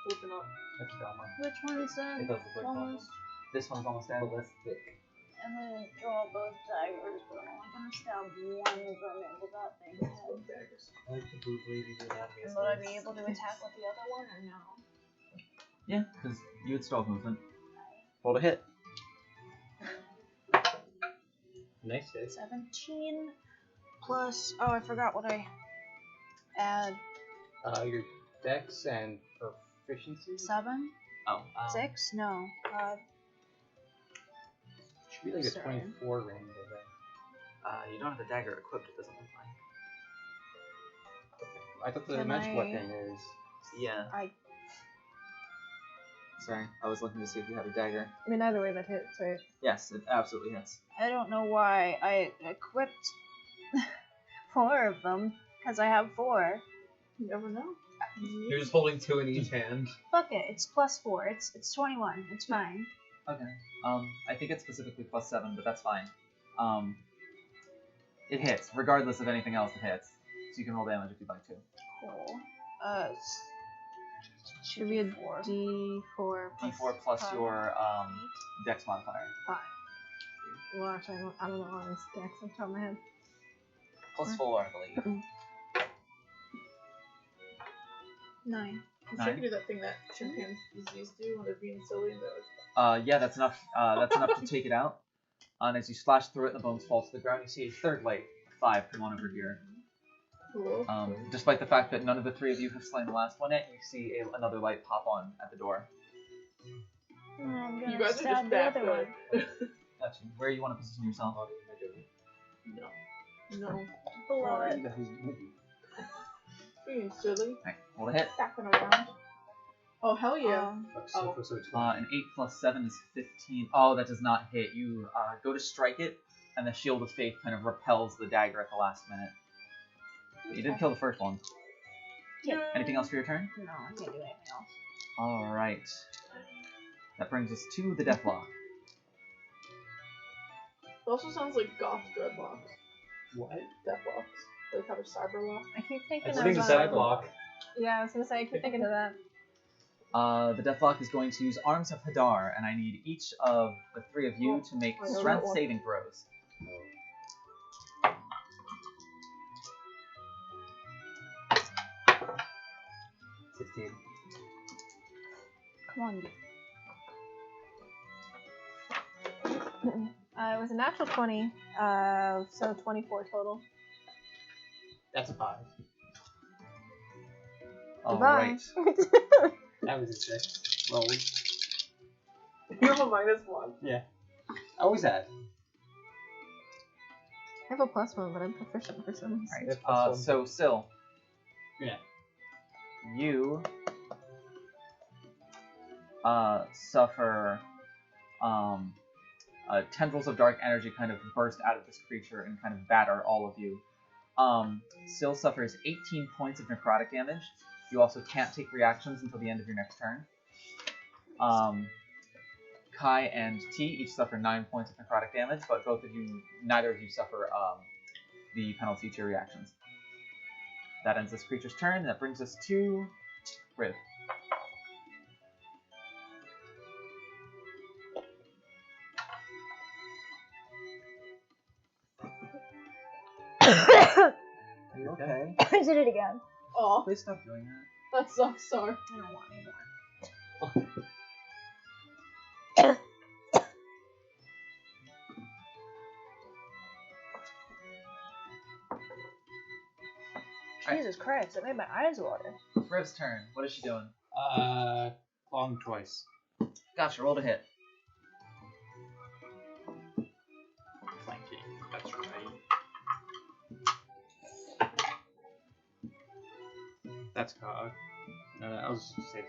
S9: flipping up.
S4: That's Velma.
S7: Which one is that?
S4: It does look like Velma.
S7: Almost.
S4: This one's almost ballistic.
S7: I'm gonna draw both daggers, but I'm only gonna stab one of them into that thing's head.
S4: I like the boob lady anatomy.
S7: And would I be able to attack with the other one or no?
S2: Yeah, because you had stealth movement. Roll to hit.
S5: Nice hit.
S7: 17 plus. Oh, I forgot what I add.
S5: Your dex and proficiency?
S7: 7?
S4: Oh.
S7: 6? No.
S5: Should be like a
S7: Sorry.
S5: 24 range, I think.
S4: You don't have the dagger equipped, it doesn't look like.
S5: I thought the
S7: Can
S5: magic
S7: I-
S5: weapon is.
S4: Yeah. Sorry, I was looking to see if you had a dagger.
S6: I mean, either way that hits, right?
S4: Yes, it absolutely hits.
S7: I don't know why I equipped 4 of them, because I have 4.
S9: You never know.
S4: You're just holding 2 in each hand.
S7: Fuck it, it's plus 4. It's 21. It's fine.
S2: Okay. I think it's specifically +7, but that's fine. It hits, regardless of anything else. It hits, so you can roll damage if you'd like to.
S7: Cool.
S6: Should be a D4
S2: D4 plus
S6: five.
S2: your Dex modifier.
S6: 5. Well, actually, I don't know on this dex off the top of my head.
S2: +4, I believe.
S7: 9.
S9: I'm sure I can do that thing that chimpanzees do when they're being silly and they're like,
S2: Yeah, that's enough. That's enough to take it out. And as you slash through it, the bones fall to the ground. You see a third light, 5, come on over here.
S9: cool.
S2: Despite the fact that none of the 3 of you have slain the last one yet, you see another light pop on at the door.
S7: I'm
S9: You
S7: gonna
S9: guys are
S7: stab
S9: just
S7: the
S9: that
S7: other one.
S9: good.
S2: Gotcha. Where you want to position yourself?
S9: No.
S7: Below it.
S9: Being silly.
S2: Alright, roll a hit.
S9: Backing around. Oh, hell yeah.
S5: So close to a 20.
S2: An 8 plus 7 is 15. Oh, that does not hit. You go to strike it, and the Shield of Faith kind of repels the dagger at the last minute. But you did kill the first one.
S7: Yeah.
S2: Anything else for your turn?
S7: No, I can't do anything else.
S2: Alright. That brings us to the Deathlock.
S9: It also sounds like goth dreadlocks.
S5: What?
S9: Deathlocks. Like how they're cyberlock.
S6: I keep thinking
S5: I
S6: of
S5: think it's Cyberlock.
S6: Yeah, I was gonna say I keep thinking of that.
S2: The Deathlock is going to use Arms of Hadar, and I need each of the 3 of you to make
S9: I know that
S2: strength
S9: one.
S2: saving throws.
S7: Come on.
S6: It was a natural 20, so 24 total.
S5: That's a 5.
S6: Goodbye.
S2: Alright.
S5: That was a 6. Roll.
S9: You have a -1.
S5: Yeah. I always had.
S6: I have a +1, but I'm proficient for some reason.
S2: Alright.
S5: Yeah, plus one.
S2: So, Syl.
S5: Yeah.
S2: You suffer tendrils of dark energy kind of burst out of this creature and kind of batter all of you. Syl suffers 18 points of necrotic damage. You also can't take reactions until the end of your next turn. Kai and T each suffer 9 points of necrotic damage, but neither of you suffer the penalty to your reactions. That ends this creature's turn. That brings us to Riv.
S6: Are
S2: you okay?
S6: I did it again.
S9: Aw,
S2: Please stop doing that.
S9: that sucks, sorry.
S7: I don't want any more. Jesus Christ, it made my eyes water.
S2: Riv's turn. What is she doing?
S5: Long twice.
S2: Gotcha, roll to hit.
S5: Flanking. That's right. That's cog. I'll just say it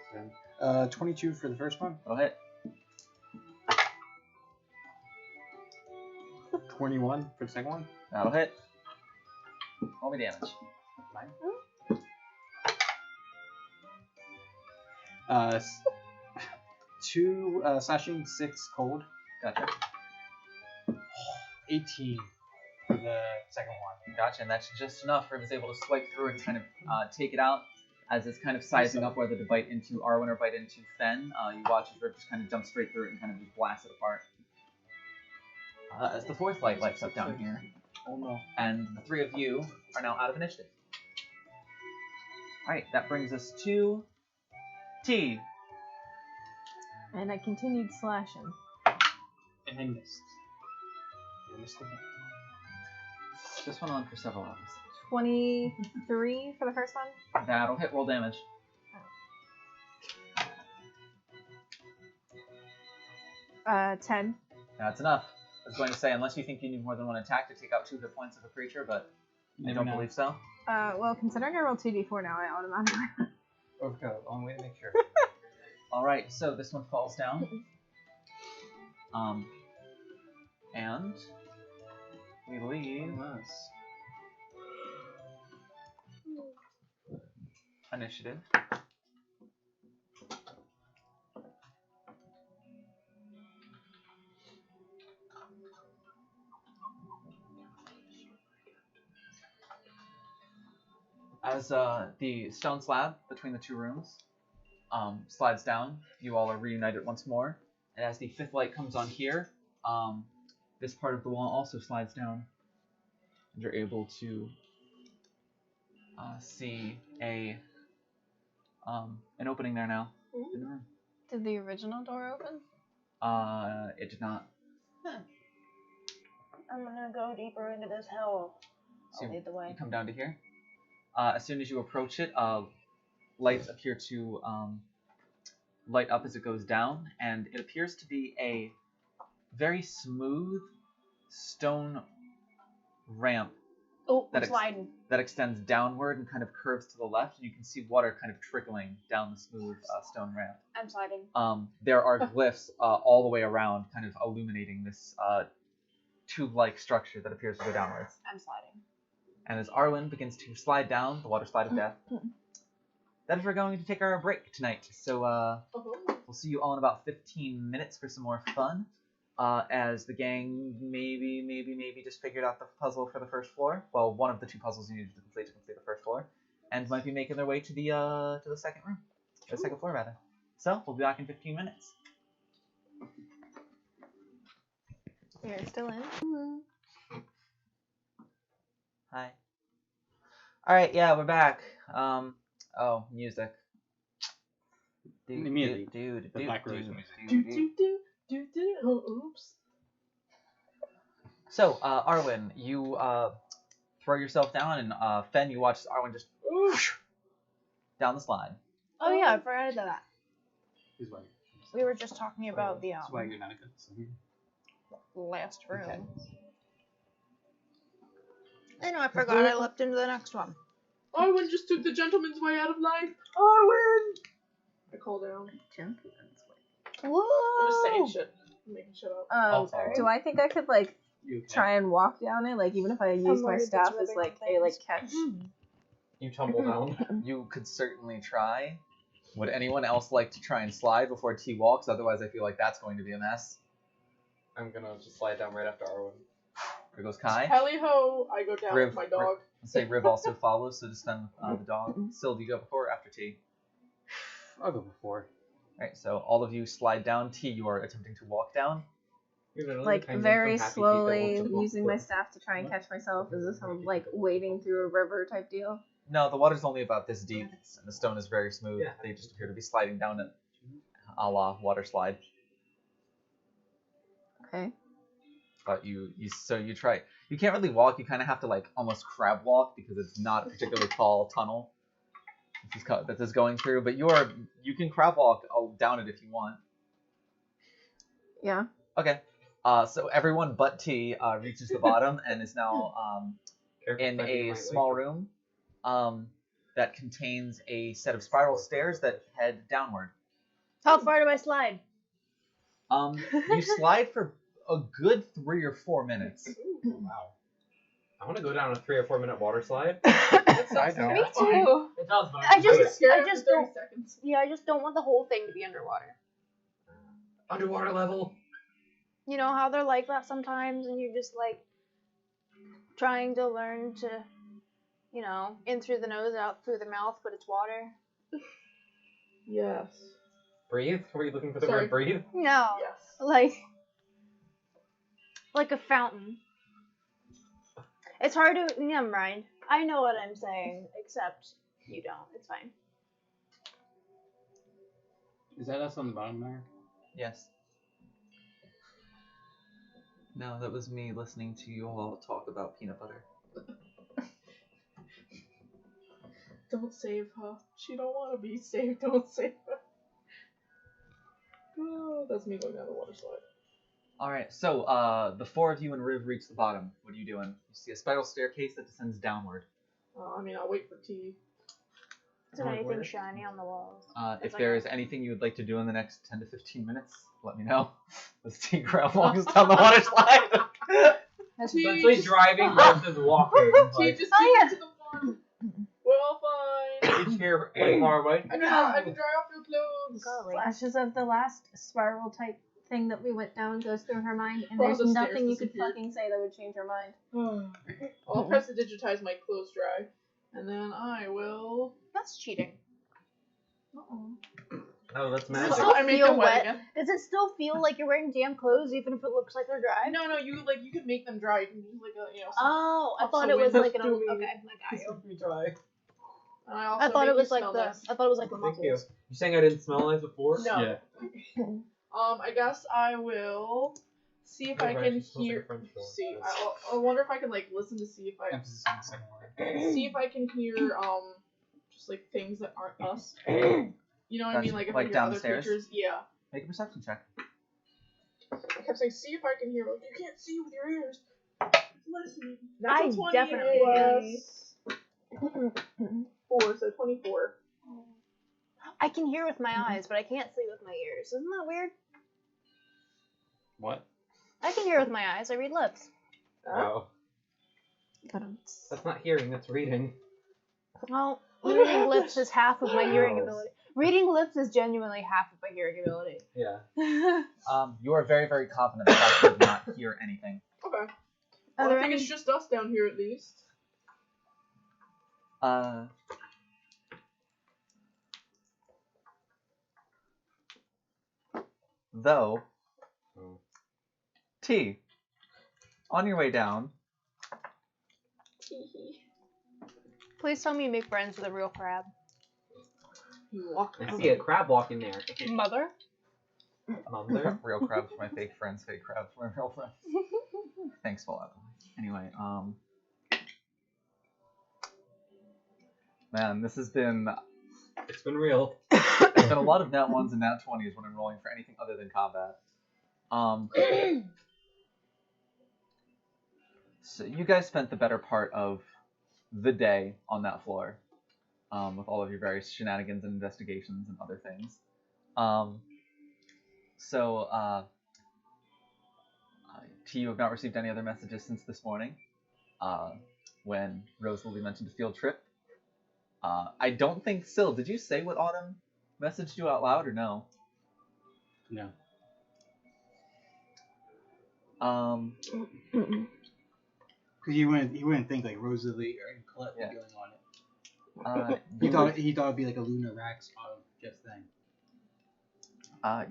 S5: then. 22 for the first one.
S2: Roll hit.
S5: 21 for the second one.
S2: That'll hit. Roll me damage.
S5: 2 slashing, 6 cold.
S2: Gotcha.
S5: 18 for the second one.
S2: Gotcha, and that's just enough. Riv is able to swipe through and kind of take it out as it's kind of sizing up whether to bite into Arwen or bite into Fen. You watch as Riv just kind of jumps straight through it and kind of just blasts it apart. As the 4th light lights up down here.
S5: Oh no.
S2: And the 3 of you are now out of initiative. Alright, that brings us to T.
S6: And I continued slashing.
S5: And I missed. I missed again.
S2: This went on for several hours.
S6: 23 for the first one.
S2: That'll hit. Roll damage.
S6: Oh. 10.
S2: That's enough. I was going to say, unless you think you need more than one attack to take out 2 hit points of a creature, but I don't believe so.
S6: Well, considering I rolled 2d4 now, I automatically.
S5: Overkill. Only way to make sure.
S2: Alright, so this one falls down. And we leave initiative. As the stone slab between the 2 rooms slides down, you all are reunited once more. And as the 5th light comes on here, this part of the wall also slides down. And you're able to see an opening there now in the room.
S7: Did the original door open?
S2: It did not.
S7: I'm gonna go deeper into this hell.
S2: So
S7: I'll lead the way.
S2: you come down to here. As soon as you approach it, lights appear to light up as it goes down, and it appears to be a very smooth stone ramp
S7: Oh, I'm sliding.
S2: that extends downward and kind of curves to the left, and you can see water kind of trickling down the smooth stone ramp.
S7: I'm sliding.
S2: There are glyphs all the way around, kind of illuminating this tube-like structure that appears to go downwards.
S7: I'm sliding.
S2: And as Arwen begins to slide down the water slide of death, that is where we're going to take our break tonight. So we'll see you all in about 15 minutes for some more fun. As the gang maybe just figured out the puzzle for the first floor. Well, one of the 2 puzzles you needed to complete the first floor, and might be making their way to the second room, or the second floor rather. So we'll be back in 15 minutes.
S6: You're still in?
S2: Hi. All right, yeah, we're back. Oh, music.
S10: Music.
S2: Dude.
S10: Black Rose music.
S9: Oh, oops.
S2: So, Arwen, you throw yourself down, and Fen, you watch Arwen just down the slide.
S7: Oh yeah, I forgot about that.
S10: He's white.
S7: We were just talking about the
S10: That's why you're not a good singer.
S7: last room.
S2: Okay.
S7: I know, I forgot I leapt into the next one.
S9: Arwen just took the gentleman's way out of life. Arwen! I call down.
S7: Whoa!
S9: I'm just saying shit. I'm making shit up.
S6: Do I think I could, like,
S10: You okay?
S6: try and walk down it? Like, even if I use my
S7: worried
S6: staff
S7: that's
S6: as,
S7: where
S6: like,
S7: they
S6: a, like,
S7: can
S6: catch?
S4: You tumble down.
S2: You could certainly try. Would anyone else like to try and slide before T walks? Otherwise, I feel like that's going to be a mess.
S4: I'm gonna just slide down right after Arwen.
S2: Here goes Kai.
S9: Tally ho! I go down with my dog.
S2: Let's say Riv also follows, so just spend the dog. Sil, do you go before or after T?
S10: I'll go before.
S2: Alright, so all of you slide down. T, you are attempting to walk down.
S6: Like, very slowly using my staff to try and catch myself? Is this some, like, wading through a river type deal?
S2: No, the water's only about this deep, and the stone is very smooth.
S4: Yeah.
S2: They just appear to be sliding down it, a la water slide.
S6: Okay.
S2: But you try. You can't really walk. You kind of have to like almost crab walk because it's not a particularly tall tunnel that is going through. But you can crab walk down it if you want.
S6: Yeah.
S2: Okay. So everyone but T reaches the bottom and is now in a small room that contains a set of spiral stairs that head downward.
S7: How far do I slide?
S2: You slide for a good 3 or 4 minutes.
S4: Ooh, wow. I want to go down a 3 or 4 minute water slide.
S10: I don't.
S7: Me too.
S4: It does, but
S7: I just
S9: for 30
S7: don't.
S9: seconds.
S7: Yeah, I just don't want the whole thing to be underwater.
S4: Underwater level.
S7: You know how they're like that sometimes, and you're just like trying to learn to, you know, in through the nose, out through the mouth, but it's water.
S9: Yes.
S4: Breathe? Were you looking for the
S9: Sorry.
S4: word breathe?
S7: No,
S9: Yes.
S7: like a fountain. It's hard to. Never mind. I know what I'm saying, except you don't. It's fine.
S10: Is that us on the bottom there?
S2: Yes. No, that was me listening to you all talk about peanut butter.
S9: Don't save her. She don't want to be saved. Don't save her. Oh, that's me going down the water slide.
S2: Alright, so the four of you and Riv reach the bottom. What are you doing? You see a spiral staircase that descends downward.
S9: I mean, I'll wait for tea.
S7: Is there anything shiny on the walls?
S2: If there is anything you would like to do in the next 10 to 15 minutes, let me know. As T grab walks down the water slide.
S6: That's
S9: Tea,
S4: Essentially
S9: just-
S4: driving versus walking.
S9: Tea,
S4: Like,
S9: just take it to the front. We're all fine.
S4: each here, like, far away.
S9: I can dry off your clothes.
S7: Golly.
S6: Flashes of the last spiral type thing that we went down goes through her mind, and
S9: Across
S6: there's
S9: the stairs
S6: nothing you could
S9: disappeared.
S6: fucking say that would change her mind.
S9: I'll press to digitize my clothes dry, and then I will.
S7: That's cheating.
S4: Oh, that's
S7: Does it
S4: magic.
S7: still
S9: I make
S7: feel
S9: them wet
S7: wet?
S9: again.
S7: Does it still feel like you're wearing damn clothes even if it looks like they're dry?
S9: No, you can make them dry. You can use like a
S7: Oh, I
S9: Up
S7: thought
S9: so
S7: it was
S9: we
S7: like
S9: have
S7: an
S9: to
S7: okay.
S9: be-
S7: I got you.
S4: Be dry.
S9: And I also
S7: I thought
S9: make
S7: it was
S9: you
S7: like
S9: smell
S7: the.
S9: nice.
S7: I thought it was like the
S4: Thank you.
S7: muscles.
S4: You saying I didn't smell nice before?
S9: No.
S10: Yeah.
S9: I guess I will see if I
S4: Right,
S9: can
S4: it smells like
S9: hear.
S4: a French door.
S9: See, I wonder if I can like listen to see if I
S10: Emphasis on the second word.
S9: see if I can hear just like things that aren't us. You know what I
S2: That's
S9: mean? Like if
S2: like
S9: I hear
S2: down
S9: other
S2: the stairs?
S9: creatures. Yeah.
S2: Make a perception check.
S9: I kept saying, see if I can hear. Like you can't see with your ears. Listen.
S7: I
S9: Natural 20
S7: definitely
S9: plus 4, so 24.
S7: I can hear with my eyes, but I can't see with my ears. Isn't that weird?
S10: What?
S7: I can hear with my eyes. I read lips.
S4: Wow.
S6: But
S4: That's not hearing, that's reading.
S7: Well, reading lips is half of my hearing ability. Reading lips is genuinely half of my hearing ability.
S4: Yeah.
S2: You are very, very confident that you did not hear anything.
S9: Okay.
S6: Are
S9: Well,
S6: there
S9: I think
S6: any-
S9: it's just us down here at least.
S2: Though, T, on your way down,
S7: Please tell me you make friends with a real crab.
S9: You walk.
S4: I see a crab walking there.
S7: Mother?
S4: Mother.
S2: real crabs for my fake friends, fake crabs for my real friends. Thanks, Fallout. Anyway, man, this has been
S4: It's been real.
S2: It's been a lot of nat 1s and nat 20s when I'm rolling for anything other than combat. So you guys spent the better part of the day on that floor, with all of your various shenanigans and investigations and other things. T, you have not received any other messages since this morning, when Rose Lily mentioned a field trip. I don't think Syl, did you say what Autumn messaged you out loud or no?
S10: No. Because you wouldn't think like Rosalie or Colette would be going on it. He thought it'd be like a Luna Rax of just thing.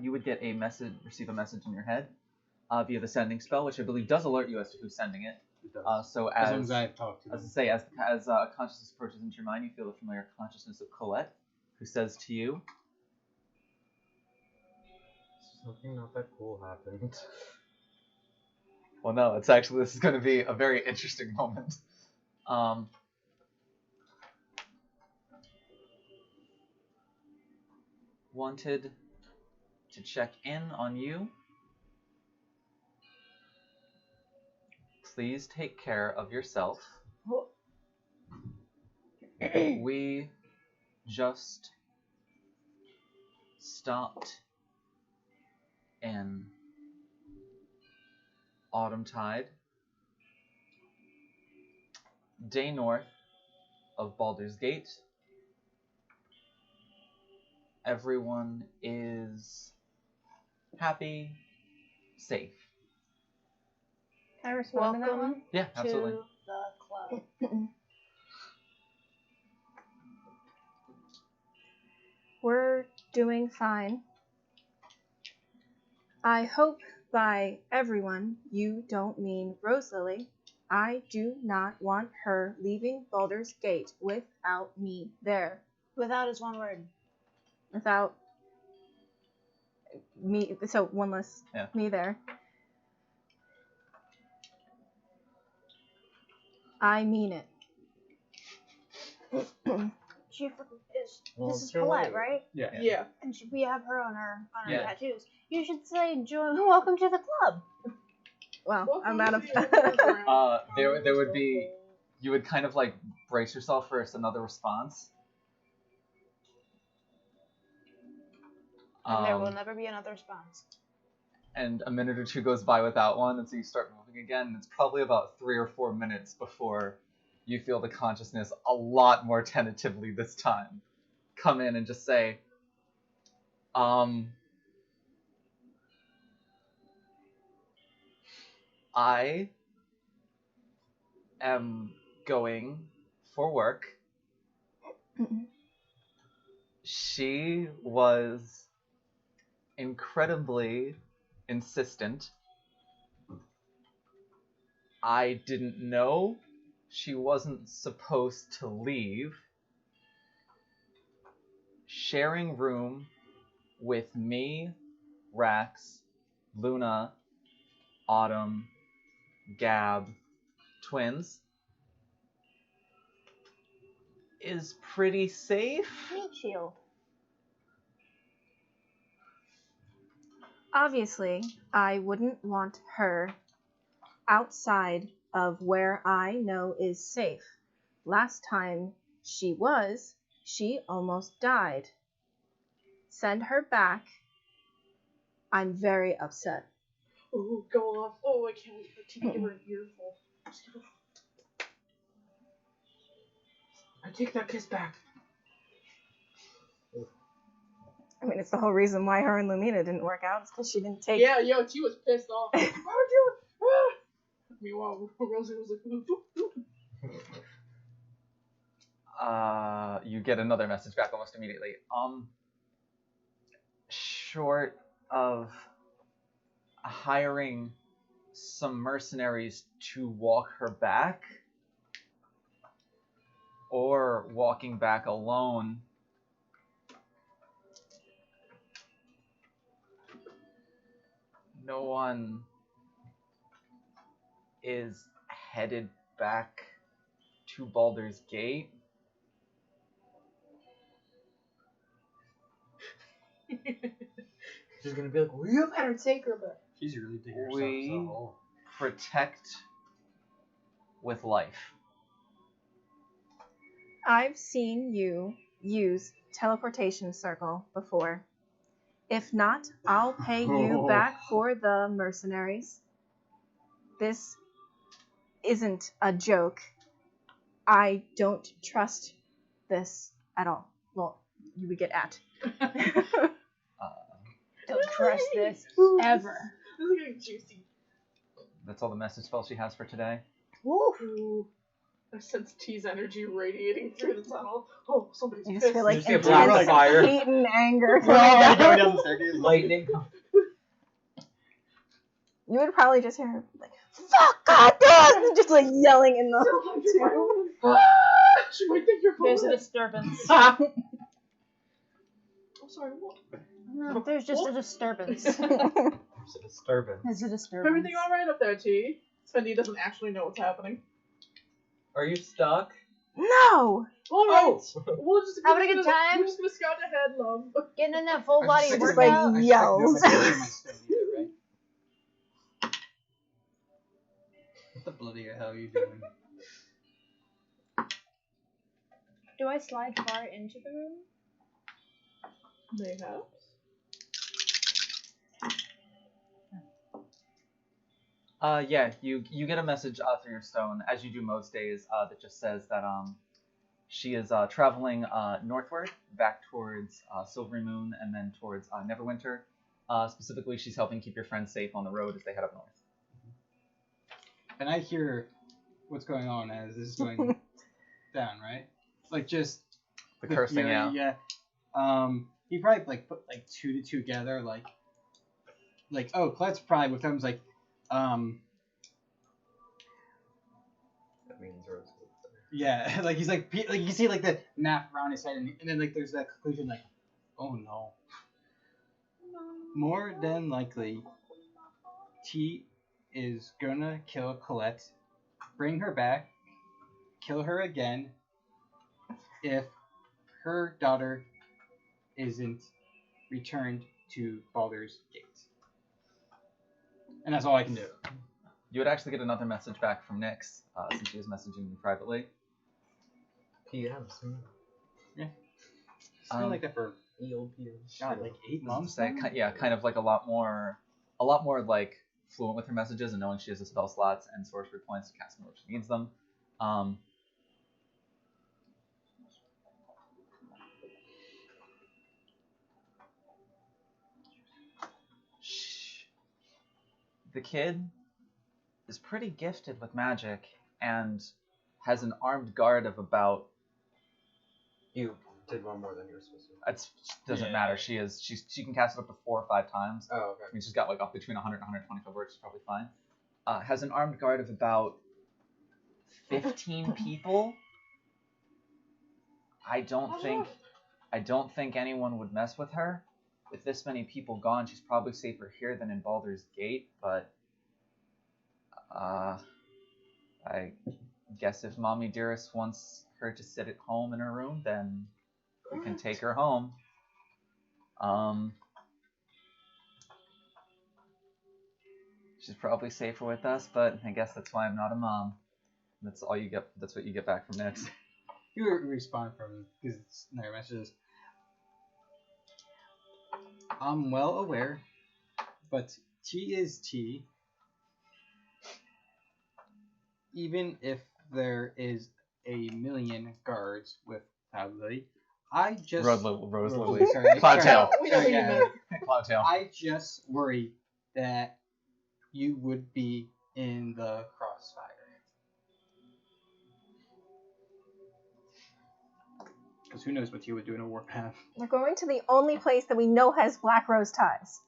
S2: You would get a message, receive a message in your head, via the sending spell, which I believe does alert you as to who's sending it.
S10: It does.
S2: So
S10: as
S2: as
S10: long as I've talked to
S2: as
S10: him.
S2: I say, as consciousness approaches into your mind, you feel the familiar consciousness of Colette, who says to you,
S4: Something not that cool happened.
S2: well, no, it's actually, this is going to be a very interesting moment. Wanted to check in on you. Please take care of yourself. We just stopped in Autumntide, day north of Baldur's Gate. Everyone is happy, safe.
S6: Can I respond to that one?
S7: Welcome
S2: Yeah, absolutely.
S7: to the club.
S6: We're doing fine. I hope by everyone you don't mean Rose Lily. I do not want her leaving Baldur's Gate without me there.
S7: Without is one word.
S6: Without me, so one less me there. I mean it.
S7: She
S4: Well,
S7: this is
S4: it's your
S7: Colette,
S4: lady.
S7: right?
S9: Yeah.
S7: And we have her on our
S4: Yeah.
S7: tattoos. You should say, welcome to the club.
S6: Well, I'm out of.
S2: There would be. You would kind of like brace yourself for another response.
S7: And there will never be another response.
S2: And a minute or two goes by without one, and so you start moving again. And it's probably about 3 or 4 minutes before you feel the consciousness a lot more tentatively this time come in and just say, I am going for work. She was incredibly insistent. I didn't know she wasn't supposed to leave. Sharing room with me, Rax, Luna, Autumn, Gab, twins, is pretty safe.
S7: Meat shield.
S6: Obviously, I wouldn't want her outside of where I know is safe. Last time she almost died. Send her back. I'm very upset.
S9: Oh, go off. Oh, I can't wait for tea to give her an earful.
S4: I take that kiss back.
S6: I mean, it's the whole reason why her and Lumina didn't work out. It's because she didn't take.
S9: Yeah, yo, she was pissed off. Why would you? Meanwhile, Rosie was like,
S2: You get another message back almost immediately. Short of hiring some mercenaries to walk her back, or walking back alone, no one is headed back to Baldur's Gate.
S4: She's gonna be like, well, you better take her back.
S10: She's really digging herself
S2: We
S10: so hole.
S2: protect with life.
S6: I've seen you use teleportation circle before. If not, I'll pay you back for the mercenaries. This isn't a joke. I don't trust this at all. Well, you would get at.
S7: Don't trust this ever.
S9: This is getting juicy.
S2: That's all the message spell she has for today.
S9: Woo! I sense T's energy radiating through the tunnel. Oh, somebody's
S6: You
S9: pissed.
S6: just feel like
S4: You see a black
S6: intense
S4: fire.
S6: hate and anger.
S10: We're all going down the staircase.
S4: Lightning.
S6: You would probably just hear her like, "Fuck, goddamn!" just like yelling in the tube.
S9: She might think you're
S7: There's a
S9: Colette.
S7: disturbance.
S9: I'm sorry, what?
S7: No, there's just a disturbance.
S4: There's a disturbance.
S7: There's a disturbance.
S9: Everything alright up there, T? Spendy doesn't actually know what's happening.
S4: Are you stuck?
S6: No!
S9: Alright. We'll just
S7: Having a good time?
S9: We're just gonna scout ahead, love.
S7: Getting in that full
S10: I
S7: body
S10: just
S6: Just
S7: workout.
S6: like yells.
S10: What the bloody hell are you doing?
S7: Do I slide far into the room?
S9: Mayhaps.
S2: Yeah, you get a message through your stone, as you do most days, that just says that she is traveling northward, back towards Silvery Moon, and then towards Neverwinter. Specifically, she's helping keep your friends safe on the road as they head up north.
S10: And I hear what's going on as this is going down, right? Like just
S2: The cursing, yeah.
S10: Yeah. He probably like put like 2 to 2 together, like oh, Colette's probably with him like
S4: That means Rose.
S10: yeah, like he's like you see like the map around his head, and then like there's that conclusion like, oh no. More than likely, T is gonna kill Colette, bring her back, kill her again if her daughter isn't returned to Baldur's Gate. And that's all I can do.
S2: You would actually get another message back from Nyx, since she was messaging me privately.
S4: PMs.
S10: Yeah. It's been like that for God, like 8 months.
S2: Yeah, kind of like a lot more like fluent with her messages and knowing she has the spell slots and sorcery points to cast them where she needs them. The kid is pretty gifted with magic and has an armed guard of about.
S4: You did one more than you were supposed to.
S2: It doesn't matter. She can cast it up to 4 or 5 times.
S4: Oh, okay.
S2: I mean, she's got like up between 100 and 125 words. She's probably fine. Has an armed guard of about 15 people. I don't think anyone would mess with her. With this many people gone, she's probably safer here than in Baldur's Gate, but I guess if Mommy Dearest wants her to sit at home in her room, then we can take her home. She's probably safer with us, but I guess that's why I'm not a mom. That's all you get. That's what you get back from Nyx.
S10: You respond from his their messages. I'm well aware, but tea is tea. Even if there is a million guards with Cloudlily, I just
S2: Roselily.
S10: Sorry,
S2: Cloudtail.
S10: sorry, yeah.
S2: Cloudtail.
S10: I just worry that you would be in the crossfire. Because who knows what you would do in a warpath.
S6: We're going to the only place that we know has black rose ties.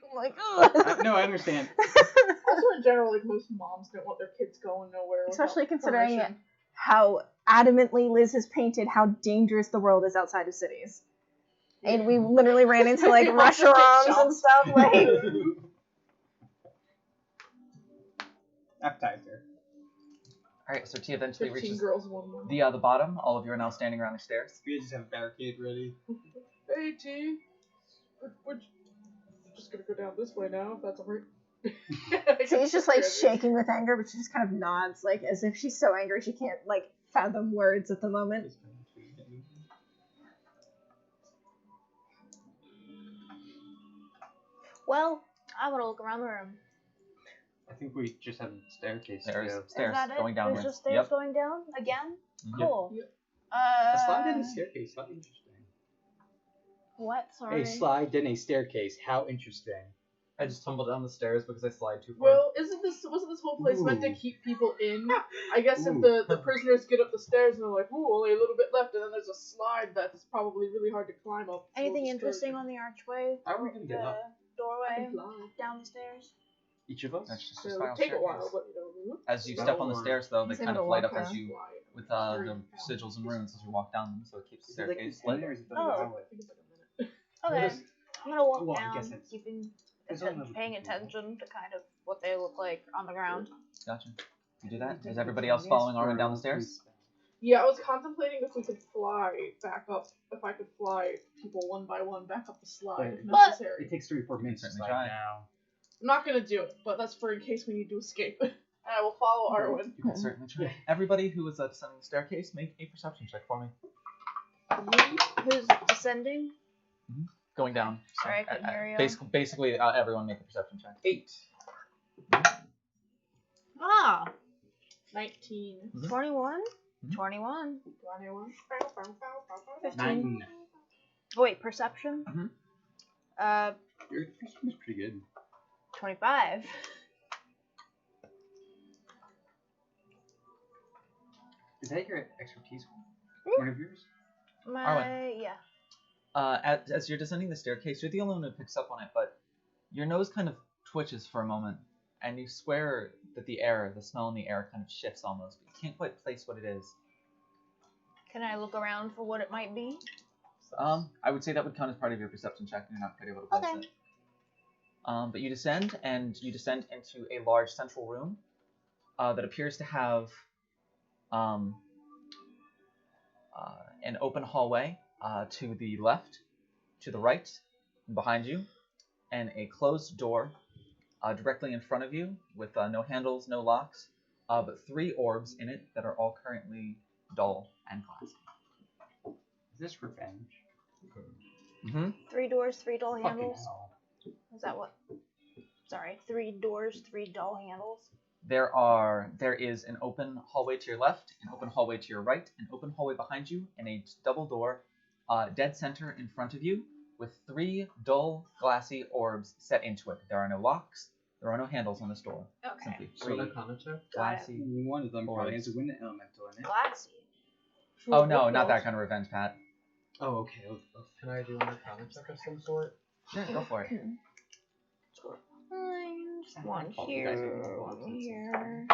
S6: I'm like, ugh.
S10: No, I understand.
S9: Also, in general, like most moms don't want their kids going nowhere.
S6: Especially
S9: without
S6: considering
S9: permission.
S6: how adamantly Liz has painted how dangerous the world is outside of cities. And we literally ran into like restaurants and stuff. Like,
S10: Appetizer.
S2: Alright, so Tia eventually
S9: 15
S2: reaches
S9: girls, one woman.
S2: the bottom. All of you are now standing around the stairs.
S10: We just have a barricade ready.
S9: Hey, T. We're just gonna go down this way now, if that's alright.
S6: so he's just like shaking with anger, but she just kind of nods, like as if she's so angry she can't like fathom words at the moment.
S7: Well, I want to look around the room.
S10: I think we just have a staircase.
S2: Stairs
S10: to go.
S2: stairs
S7: Is that it?
S2: going downwards.
S7: There's just stairs
S2: Yep.
S7: going down again?
S2: Mhm.
S7: Cool.
S9: Yep.
S10: A slide in a staircase. How interesting.
S7: What? Sorry.
S10: A slide in a staircase. How interesting.
S4: I just tumbled down the stairs because I slide too far.
S9: Well, wasn't this whole place meant to
S10: Ooh.
S9: keep people in? I guess if
S10: Ooh.
S9: the prisoners get up the stairs and they're like, ooh, only a little bit left, and then there's a slide that's probably really hard to climb up.
S7: Anything interesting on the archway?
S10: How are we gonna get
S7: the
S10: up?
S7: doorway down the stairs?
S10: Each of us?
S2: That's just a
S9: So
S2: spiral
S9: take a while,
S2: staircase.
S9: but you know.
S2: As you
S10: That
S2: step on the
S10: will
S2: stairs, though, they
S6: He's
S2: kind
S6: gonna
S2: of light up
S6: walk
S2: as
S6: around.
S2: you with the sigils and runes as you walk down them, so it keeps the staircase lit.
S7: Oh.
S9: I think it's like a minute.
S7: Okay. I'm gonna walk
S10: Well, I
S7: down,
S10: guess it's-
S7: keeping
S10: there's only other
S7: paying
S10: people.
S7: attention to kind of what they look like on the ground.
S2: Gotcha. You do that? Is everybody else following Arwen down the stairs?
S9: Yeah, I was contemplating if we could fly back up, if I could fly people one by one back up the slide if
S7: But-
S9: necessary.
S10: It takes 3 or 4 minutes to
S2: Certainly
S10: slide
S2: try.
S10: down.
S9: I'm not gonna do it, but that's for in case we need to escape. And I will follow Arwen.
S2: You can certainly try. Everybody who is descending the staircase, make a perception check for me.
S7: Who's descending?
S2: Going down.
S7: Sorry, I couldn't hear you.
S2: Basically, everyone make a perception check.
S4: 8.
S7: Ah,
S9: 19.
S7: 21?
S2: Mhm.
S7: 21.
S9: 21.
S7: 15.
S10: 9.
S7: Oh, wait, perception?
S2: Mhm.
S10: Your perception is pretty good.
S7: 25.
S10: Is that your expertise? One of yours?
S7: Yeah.
S2: As you're descending the staircase, you're the only one who picks up on it, but your nose kind of twitches for a moment, and you swear that the smell in the air kind of shifts almost, but you can't quite place what it is.
S7: Can I look around for what it might be?
S2: I would say that would count as part of your perception check, and you're not quite able to place
S7: Okay.
S2: it. But you descend, and you descend into a large central room. that appears to have an open hallway to the left, to the right, and behind you, and a closed door directly in front of you with no handles, no locks, but 3 orbs in it that are all currently dull and glassy.
S10: Is this revenge?
S2: Mm-hmm.
S7: 3 doors, 3 dull
S10: Fucking
S7: handles.
S10: hell.
S7: Is that what? Sorry, 3 doors, 3 dull handles.
S2: There is an open hallway to your left, an open hallway to your right, an open hallway behind you, and a double door dead center in front of you with 3 dull, glassy orbs set into it. There are no locks. There are no handles on this door.
S7: Okay.
S2: Simply
S4: So
S2: 3
S4: Arcana check?
S2: glassy.
S10: One of them probably
S2: orbs.
S10: has a wind elemental in it.
S7: Glassy.
S2: Oh no, not that kind of revenge, Pat.
S10: Oh, okay.
S4: Can I do an Arcana check of some sort?
S2: Sure, go for it.
S7: One
S2: You guys
S7: here,
S2: are-
S7: one here.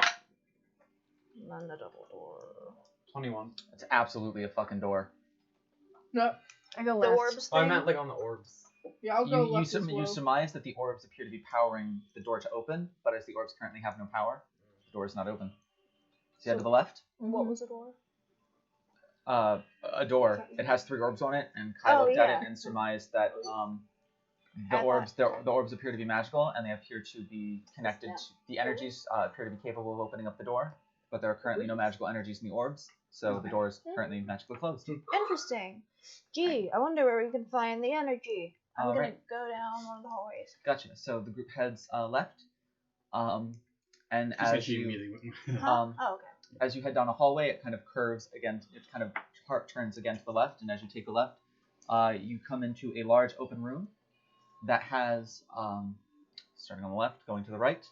S7: And then the double door.
S4: 21.
S2: It's absolutely a fucking door.
S9: No.
S6: I go
S7: The
S6: last.
S7: orbs
S4: Oh, I
S7: thing.
S4: meant like on the orbs.
S9: Yeah, I'll go
S2: You
S9: left as
S2: you
S9: well.
S2: surmise that the orbs appear to be powering the door to open, but as the orbs currently have no power, the door is not open. So you head to the left.
S7: What was the door?
S2: A door. It has 3 orbs on it, and Kai
S7: Oh,
S2: looked at
S7: yeah.
S2: it and surmised that the
S7: I
S2: orbs
S7: thought-
S2: the orbs appear to be magical, and they appear to be connected. To, the energies appear to be capable of opening up the door, but there are currently no magical energies in the orbs, so the door is currently magically closed.
S7: Interesting. Gee, I wonder where we can find the energy. I'm gonna
S2: Alright.
S7: go down one of the hallways.
S2: Gotcha. So the group heads left, and
S10: She said
S2: as
S10: she
S2: you
S10: immediately went.
S7: Huh? Oh, okay.
S2: as you head down a hallway, it kind of curves again. It kind of turns again to the left, and as you take a left, you come into a large open room that has, starting on the left, going to the right,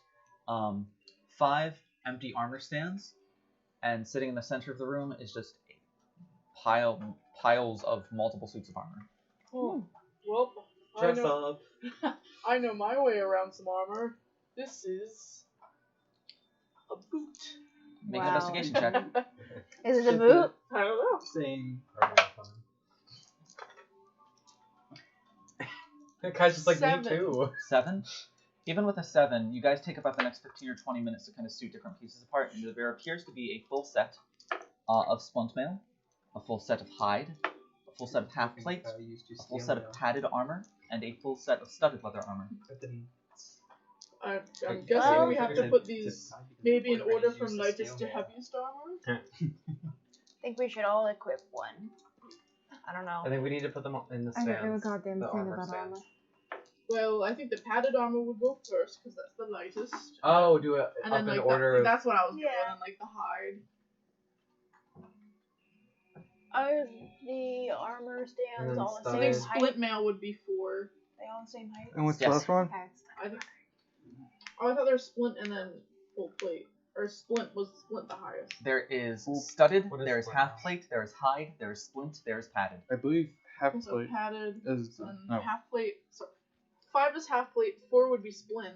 S2: 5 empty armor stands, and sitting in the center of the room is just piles of multiple suits of armor.
S9: Oh, well,
S4: Dress up.
S9: I know my way around some armor. This is a boot.
S2: Make an
S6: Wow.
S2: investigation check.
S7: Is it a boot?
S9: I don't know.
S10: Same.
S4: That guy's just like
S9: 7.
S4: me too.
S2: 7. Even with a 7, you guys take about the next 15 or 20 minutes to kind of suit different pieces apart, and there appears to be a full set of splint mail, a full set of hide, a full set of half plate, a full set of padded armor, and a full set of studded leather armar.
S9: I'm
S4: Wait,
S9: guessing
S7: well,
S9: we have to put these maybe in order from lightest to heaviest armor.
S7: I think we should all equip one. I don't know.
S4: I think we need to put them in the
S6: I
S4: stands.
S6: don't know a goddamn
S4: the
S6: thing
S4: armor
S6: about
S4: stands.
S6: armor.
S9: Well, I think the padded armor would go first because that's the lightest.
S4: Oh, do it
S9: And
S4: up
S9: then
S4: in
S9: like
S4: order.
S9: that's what I was doing.
S7: Yeah.
S9: And like the hide.
S7: Are the armor
S4: And
S7: stands
S4: then
S7: all the
S9: I
S7: same
S9: think
S4: studded.
S7: height?
S9: splint mail would be 4.
S7: They all the same height?
S10: And what's
S2: Yes.
S10: the last one?
S6: Okay.
S9: I think. Oh, I thought there was splint and then full plate. Or splint was splint the highest.
S2: There is studded,
S4: What is
S2: there is
S4: splint
S2: half
S4: now?
S2: plate, there is hide, there is splint, there is padded.
S10: I believe half
S9: So
S10: plate
S9: padded
S10: is
S9: and
S10: no.
S9: half plate. So 5 is half plate. 4 would be splint.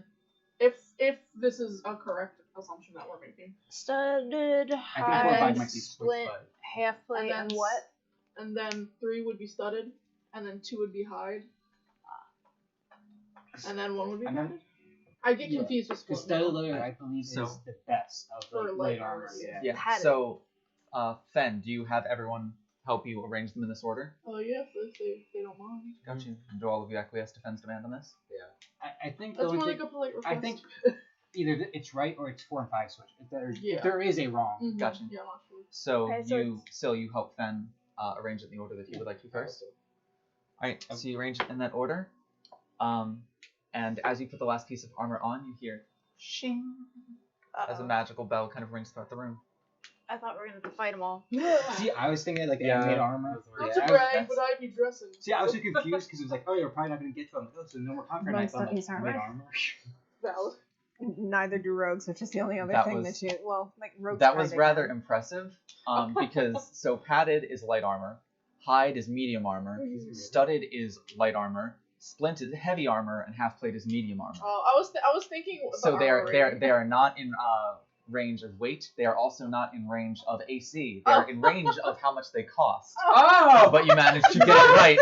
S9: If this is a correct assumption that we're making.
S7: Studded,
S10: I think 4 or 5
S7: hide,
S10: might be split.
S7: split, half plate, and
S9: then
S7: what?
S9: And then 3 would be studded, and then 2 would be hide. And then 1 would be
S10: I'm not-
S9: padded. I get
S10: Yeah.
S9: confused with
S10: Because
S9: splint.
S10: studded
S9: mail.
S10: leather, I believe,
S2: So-
S10: is the best of
S9: For
S10: like,
S9: light
S10: light armor.
S9: armor,
S10: Yeah.
S2: Yeah.
S7: Padded.
S2: So, Fen, do you have everyone help you arrange them in this order?
S9: Oh yes, if they don't mind.
S2: Got you. Do all of you acquiesce to Fen's demand on this?
S10: I think the
S9: That's
S10: only
S9: more
S10: thing,
S9: like a polite request.
S10: I think either it's right or it's 4 and 5 switch. If
S9: Yeah.
S10: there is a wrong,
S9: Mhm.
S2: Gotcha.
S9: Yeah, I'm not sure.
S2: So
S7: Okay, so
S2: you help Fen arrange it in the order that he would like to first. Alright, so you arrange it in that order. And as you put the last piece of armor on, you hear shing as a
S7: Uh-oh.
S2: magical bell kind of rings throughout the room.
S7: I thought we were gonna have to fight them all.
S10: see, I was thinking like
S4: Yeah.
S10: animate armor.
S9: Not
S10: Yeah,
S9: to
S10: I was-
S9: brag, but I'd be dressing.
S10: See, I was so confused because it was like, oh, you're probably not going to get to him. Like, oh, so no more conquer knife.
S6: Most
S10: I'm
S6: of
S10: like,
S6: these armor.
S10: light armor.
S9: Valid.
S6: Neither do rogues, which is the only other
S2: That
S6: thing
S2: was-
S6: that you. Well, like rogues.
S2: That was
S6: kinda
S2: rather
S6: can.
S2: impressive, because so padded is light armor, hide is medium armor, studded is light armor, splint is heavy armor, and half plate is medium armor.
S9: I was thinking. the
S2: So they
S9: armor rating.
S2: are not in range of weight. They are also not in range of AC. They are in range of how much they cost.
S4: Oh!
S2: But you managed to get it right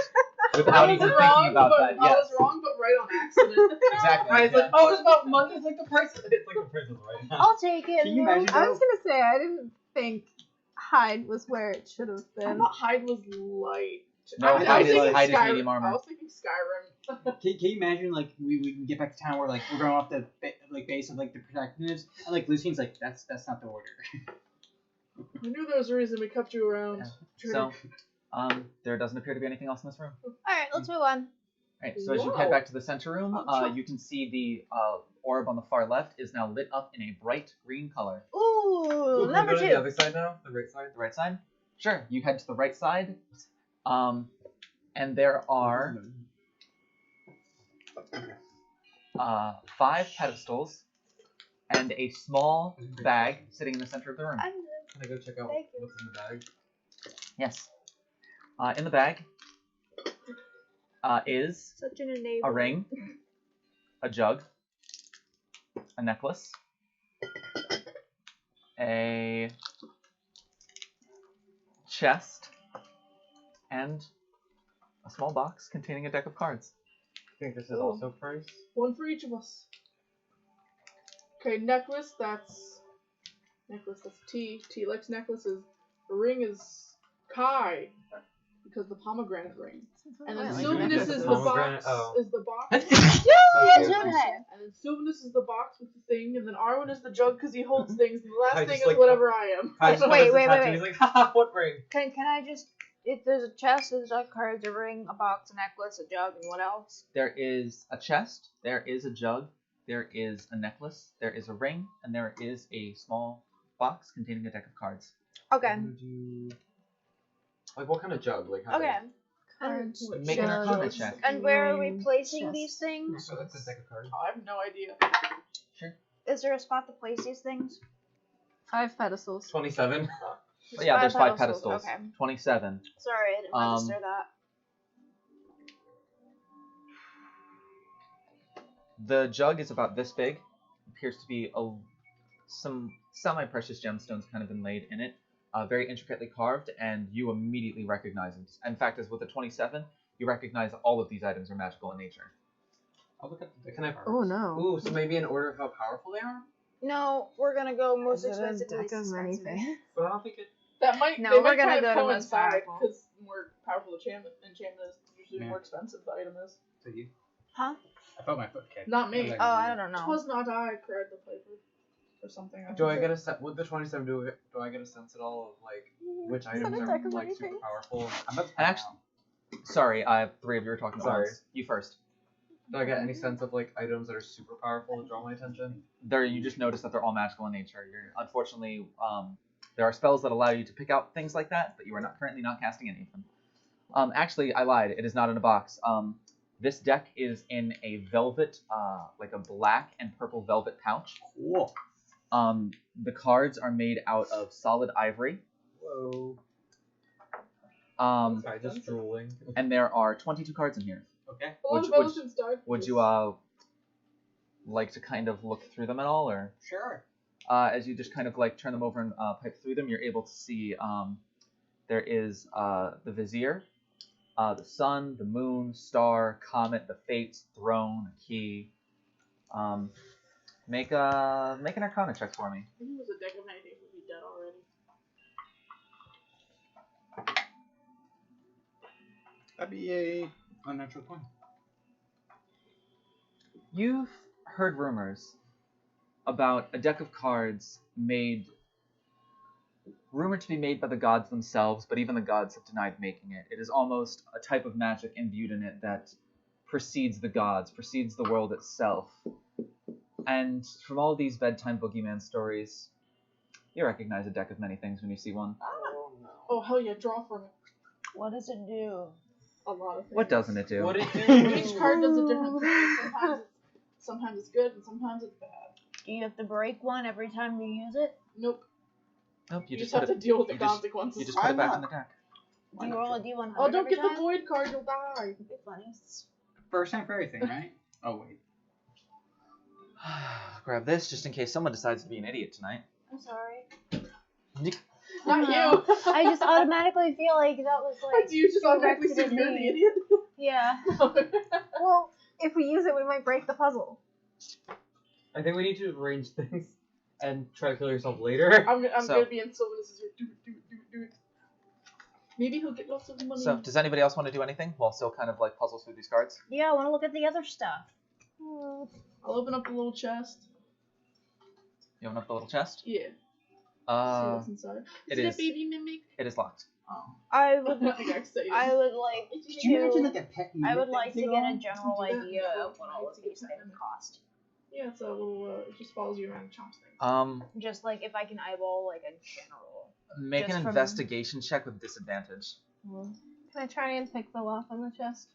S2: without
S9: I was
S2: even
S9: wrong,
S2: thinking about
S9: but
S2: that.
S9: I
S2: Yes.
S9: was wrong, but right Right on accident.
S4: Exactly.
S9: Right, it's like, oh, it's about money. It's like the price. It's like the price is right.
S7: I'll take it.
S10: Can you imagine
S6: I was gonna say I didn't think hide was where it should have
S9: I
S6: been.
S9: thought hide was light.
S2: No,
S9: I was
S2: hide is
S9: thinking
S2: hide is
S9: Skyrim.
S2: medium
S9: I
S2: armor.
S9: was thinking Skyrim.
S10: Can you imagine like we can get back to town where like we're going off the base of like the protectives and like Lucian's like that's not the order.
S9: I knew there was a reason we kept you around.
S2: So, there doesn't appear to be anything else in this room.
S7: Alright, let's move on.
S2: Alright, so as you head
S9: Whoa.
S2: back to the center room,
S9: Oh,
S2: you can see the orb on the far left is now lit up in a bright green color.
S7: Ooh,
S4: Can
S7: number
S4: we go to
S7: 2.
S4: the other side now? The right side?
S2: The right side? Sure, you head to the right side, and there are 5 pedestals and a small bag sitting in the center of the room.
S7: I'm
S4: Can I go check out
S7: Thank you.
S4: what's in the bag?
S2: Yes. In the bag is
S7: such an enabler.
S2: a ring, a jug, a necklace, a chest, and a small box containing a deck of cards.
S4: I think this is
S9: Ooh.
S4: also price.
S9: One for each of us. Okay, necklace, that's T. T likes necklaces. The ring is Kai, because the pomegranate ring. And then
S6: Like
S9: Sylvanus is the
S4: Pomegranate,
S9: box.
S4: oh.
S9: Is the box.
S7: That's
S4: Okay.
S7: okay.
S9: And then Sylvanus is the box with the thing, and then Arwen is the jug because he holds things, and the last
S4: I
S9: thing
S4: just
S9: is
S4: like-
S9: whatever I am.
S4: I just
S7: Wait,
S4: noticed the
S7: wait,
S4: tattoo.
S7: wait.
S4: He's like, haha, what ring?
S7: Can I just, if there's a chest, there's a cards, a ring, a box, a necklace, a jug, and what else?
S2: There is a chest, there is a jug, there is a necklace, there is a ring, and there is a small box containing a deck of cards.
S7: Okay.
S4: Like, what kind of jug? Like, how
S7: Okay.
S6: Cards,
S2: Make an
S6: jugs,
S2: Arcana check.
S7: And where are we
S6: ring,
S7: placing
S6: chest.
S7: these things?
S4: So that's a deck of cards.
S9: I have no idea.
S2: Sure.
S7: Is there a spot to place these things?
S6: 5 pedestals.
S4: 27.
S2: But yeah, there's 5
S7: pedestals,
S2: pedestals.
S7: okay.
S2: 27.
S7: Sorry, I didn't register that.
S2: The jug is about this big. Appears to be some semi-precious gemstones kind of inlaid in it. Very intricately carved, and you immediately recognize them. In fact, as with a 27, you recognize all of these items are magical in nature.
S4: I'll look at the Can I?
S6: Oh no.
S4: Ooh, so maybe in order of how powerful they are?
S7: No, we're gonna go most
S6: Is it a
S7: expensive to
S6: deck
S7: least
S6: of many
S7: expensive.
S6: things?
S4: But I don't think it.
S9: That might
S7: No,
S9: they
S7: we're
S9: might
S7: gonna
S9: kind
S7: go
S9: of
S7: to most
S9: coincide
S7: powerful.
S9: because more powerful enchantment is usually
S10: Yeah.
S9: more expensive the item is.
S10: So you,
S7: Huh?
S10: I felt my foot kick.
S9: Not me.
S7: Oh, I don't know.
S9: Twas not I, cried the piper, or something.
S4: Do I get a sense with the 27? Do I get a sense at all of like which
S6: Is that
S4: items
S6: a
S4: are
S6: deck of
S4: like
S6: many
S4: super
S6: things?
S4: powerful?
S10: I'm about to
S2: And actually, sorry, 3 of you are talking at
S4: Sorry.
S2: once. You first.
S4: Do I get any sense of like items that are super powerful that draw my attention?
S2: You just notice that they're all magical in nature. Unfortunately, there are spells that allow you to pick out things like that, but you are currently not casting any of them. Actually, I lied. It is not in a box. This deck is in a velvet, like a black and purple velvet pouch.
S10: Cool.
S2: The cards are made out of solid ivory.
S4: Whoa.
S2: Um,
S4: I just drooling.
S2: and there are 22 cards in here.
S10: Okay.
S9: A lot
S2: Would-
S9: of
S2: would-
S9: elephants died.
S2: Would you like to kind of look through them at all, or
S10: Sure.
S2: as you just kind of like turn them over and pipe through them, you're able to see there is the vizier, the sun, the moon, star, comet, the fates, throne, a key. Make an Arcana check for me.
S9: If it was a deck of many things, we'd be dead already.
S10: That'd be a unnatural 20.
S2: You've heard rumors about a deck of cards rumored to be made by the gods themselves, but even the gods have denied making it. It is almost a type of magic imbued in it that precedes the gods, precedes the world itself. And from all these bedtime boogeyman stories, you recognize a deck of many things when you see one.
S4: Oh no.
S9: Oh hell yeah, draw from it.
S7: What does it do?
S9: A lot of things.
S2: What doesn't it do?
S4: What it do?
S9: Each card does a different thing. Sometimes it's good and sometimes it's bad.
S7: Do you have to break one every time you use it?
S9: Nope.
S2: Nope,
S9: You just have to deal with the
S2: you just-
S9: consequences.
S2: You just put it back in the deck.
S7: Do you roll a d100
S9: Oh, don't
S7: every
S9: get the
S7: time?
S9: void card, you'll die.
S7: It'd be funny.
S10: First time for everything, right? Oh, wait.
S2: Grab this just in case someone decides to be an idiot tonight.
S7: I'm sorry.
S9: Not you.
S7: I just automatically feel like that was like
S9: You just automatically
S7: directed
S9: said
S7: at
S9: you're the
S7: me.
S9: idiot.
S7: Yeah. Well,
S6: If we use it, we might break the puzzle.
S4: I think we need to arrange things and try to kill yourself later.
S9: I'm
S2: So-
S9: gonna be in Sylvanus' ear. Do it. Maybe he'll get lots of money.
S2: So, does anybody else want to do anything while still kind of like puzzle through these cards?
S7: Yeah, I want to look at the other stuff.
S9: I'll open up the little chest.
S2: You open up the little chest?
S9: Yeah. See what's inside.
S2: it
S9: Is
S2: is.
S9: it a baby mimic?
S2: It is locked.
S9: Oh.
S7: I would
S9: I think I excited.
S7: I would like
S10: Could you imagine
S7: to
S10: like a pet
S7: I would
S10: mimic
S7: like to
S10: thing
S7: get a
S10: on?
S7: general
S9: Do that.
S7: idea of what all of
S9: To get
S7: these
S9: that
S7: things
S9: mimic.
S7: cost.
S9: Yeah, it's a little. It just follows you around and chomps things.
S7: Just like if I can eyeball like a general.
S2: Make
S7: Just
S2: an
S7: from-
S2: investigation check with disadvantage.
S6: Can I try and pick the lock on the chest?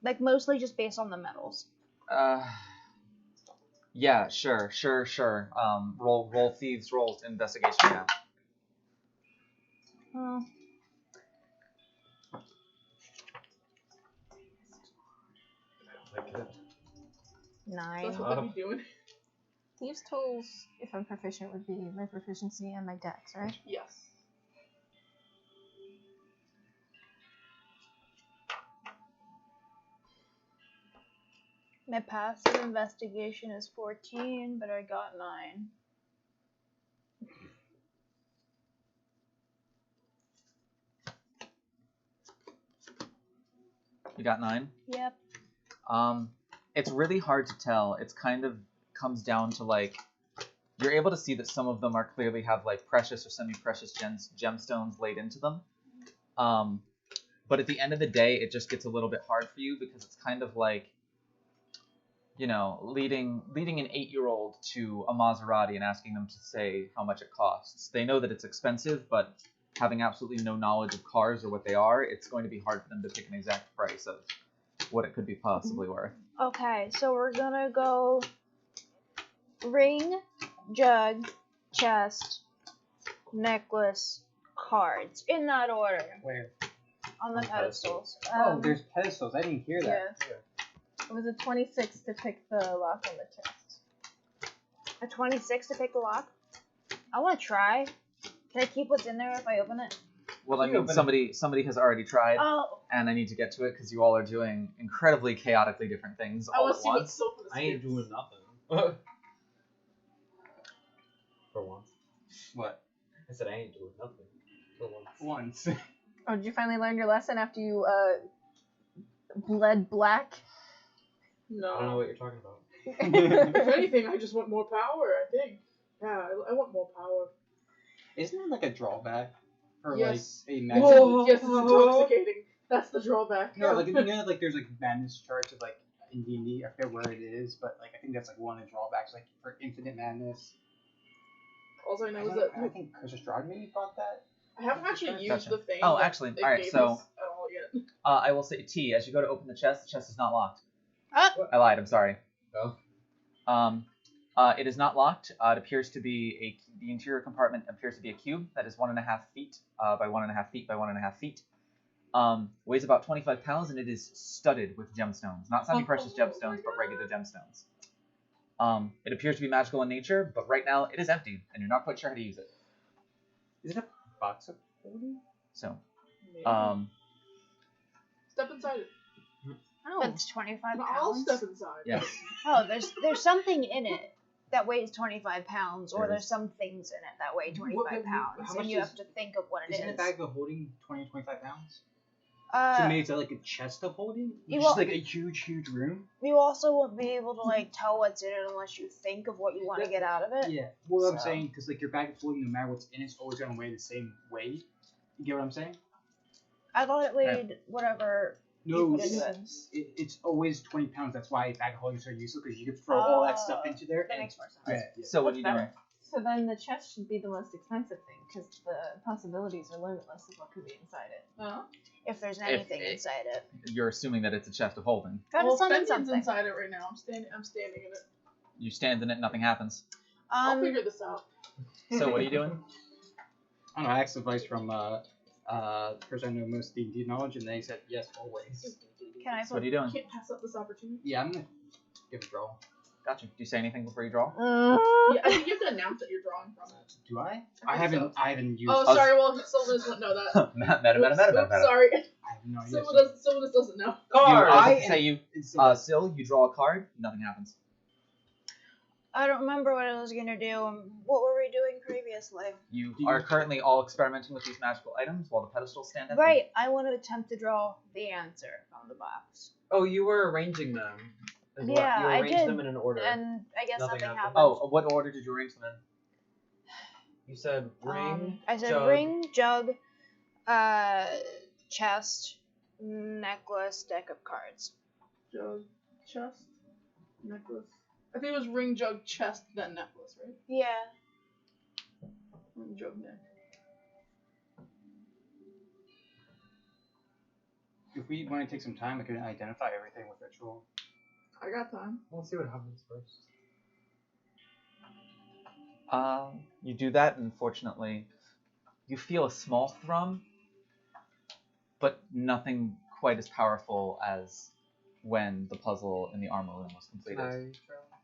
S7: Like mostly just based on the metals.
S2: Yeah, sure. Roll thieves rolls investigation now.
S7: Oh.
S4: Like it.
S7: 9.
S9: That's what I'll be doing.
S6: Thieves' tools, if I'm proficient, would be my proficiency and my dex, right?
S9: Yes.
S7: My passive investigation is 14, but I got 9.
S2: You got 9?
S7: Yep.
S2: It's really hard to tell. It's kind of comes down to like you're able to see that some of them are clearly have like precious or semi-precious gemstones laid into them. But at the end of the day, it just gets a little bit hard for you because it's kind of like, you know, leading an 8-year-old to a Maserati and asking them to say how much it costs. They know that it's expensive, but having absolutely no knowledge of cars or what they are, it's going to be hard for them to pick an exact price of what it could be possibly worth.
S7: Okay, so we're gonna go ring, jug, chest, necklace, cards. In that order.
S10: Where?
S7: On the
S4: On
S7: pedestals.
S10: Oh, there's pedestals. I didn't hear that.
S6: Yeah. It was a 26 to pick the lock on the chest.
S7: A 26 to pick the lock? I wanna try. Can I keep what's in there if I open it?
S2: Well, I mean, somebody has already tried,
S7: Oh,
S2: and I need to get to it because you all are doing incredibly chaotically different things
S9: I
S2: all
S9: want
S2: at
S9: to see what's
S2: once.
S9: so for the
S4: I ain't
S9: spirits.
S4: doing nothing. For once.
S10: What?
S4: I said I ain't doing nothing. For once.
S10: Once.
S6: Oh, did you finally learn your lesson after you bled black?
S9: No.
S4: I don't know what you're talking about.
S9: If anything, I just want more power, I think. Yeah, I want more power.
S10: Isn't there like a drawback for
S9: Yes.
S10: like a magic?
S9: Yes, it's intoxicating. That's the drawback.
S10: No, like you know, like there's like madness charts of like in D&D. I forget where it is, but like I think that's like one of the drawbacks, like for infinite madness.
S9: All I know is
S10: I
S9: that
S10: think Chris Strahd maybe bought that.
S9: I haven't actually used
S2: Gotcha.
S9: the thing.
S2: Oh,
S9: that
S2: actually,
S9: they
S2: alright,
S9: gave
S2: so-
S9: us at all yet.
S2: I will say, T, as you go to open the chest is not locked.
S7: Ah.
S2: I lied, I'm sorry.
S4: Oh.
S2: It is not locked. It appears to be the interior compartment appears to be a cube that is 1.5 feet by 1.5 feet by 1.5 feet. Weighs about 25 pounds, and it is studded with gemstones. Not semi-precious gemstones, but regular gemstones. It appears to be magical in nature, but right now it is empty, and you're not quite sure how to use it.
S10: Is it a box of holding?
S2: So,
S9: Maybe. Step inside it.
S7: oh, it's 25
S9: I'll
S7: pounds.
S9: step inside.
S2: yes.
S7: Oh, there's something in it that weighs 25 pounds, or
S2: There
S7: there's
S2: is.
S7: some things in it that weigh 25 pounds,
S10: how much
S7: and you
S10: is-
S7: have to think of what it
S10: Isn't
S7: is.
S10: a bag of holding 20 or 25 pounds? So maybe it's like a chest of holding?
S7: you
S10: Just
S7: won't-
S10: like a huge room?
S7: You also won't be able to like tell what's in it unless you think of what you want to get out of it.
S10: Yeah. Well, I'm
S7: So-
S10: saying, because like your bag of holding, no matter what's in it's always going to weigh the same weight. You get what I'm saying?
S7: I thought it weighed whatever you
S10: No,
S7: put into it.
S10: it's always 20 pounds. That's why bag of holding is so useful, because you can throw all that stuff into there.
S7: That
S10: and,
S7: makes more sense.
S10: yeah.
S2: So what are you doing?
S6: So then the chest should be the most expensive thing, because the possibilities are limitless of what could be inside it.
S9: Huh?
S7: If there's anything
S2: it-
S7: inside it.
S2: You're assuming that it's a chest of holding.
S7: Gotta
S9: Well,
S7: summon
S9: Fenton's
S7: something.
S9: inside it right now. I'm standing in it.
S2: You stand in it, nothing happens.
S9: I'll figure this out.
S2: So what are you doing?
S10: I don't know, I asked advice from the person I know most D&D knowledge, and they said yes, always.
S7: Can I
S2: So what are
S7: put?
S2: you doing?
S9: Can't pass up this opportunity.
S10: Yeah, I'm going to give a draw.
S2: Gotcha. Do you say anything before you draw?
S9: Yeah, I think you have to announce that you're drawing from it.
S10: Do I?
S9: I think so.
S10: I haven't used
S9: Oh, sorry. Well, Sylvanus wouldn't know that.
S2: Meta.
S9: Oops, sorry.
S10: I have No, yes.
S9: Someone just doesn't know.
S2: Sil, you draw a card, nothing happens.
S7: I don't remember what I was gonna do. What were we doing previously?
S2: You are currently all experimenting with these magical items while the pedestals stand empty.
S7: Right. I want to attempt to draw the answer from the box.
S4: Oh, you were arranging them. Is what-
S7: Yeah,
S4: you
S7: I
S4: arranged
S7: did.
S4: them in an order.
S7: And I guess
S4: Nothing
S7: nothing
S4: happened.
S7: happened.
S2: Oh, what order did you arrange them in?
S4: You said ring.
S7: I said
S4: jug.
S7: ring, jug, chest, necklace, deck of cards.
S9: Jug, chest, necklace. I think it was ring, jug, chest, then necklace, right?
S7: Yeah.
S9: Ring, jug, neck.
S10: If we want to take some time, I can identify everything with ritual.
S9: I got time.
S4: We'll see what happens first.
S2: You do that, and fortunately, you feel a small thrum, but nothing quite as powerful as when the puzzle in the armor room was completed.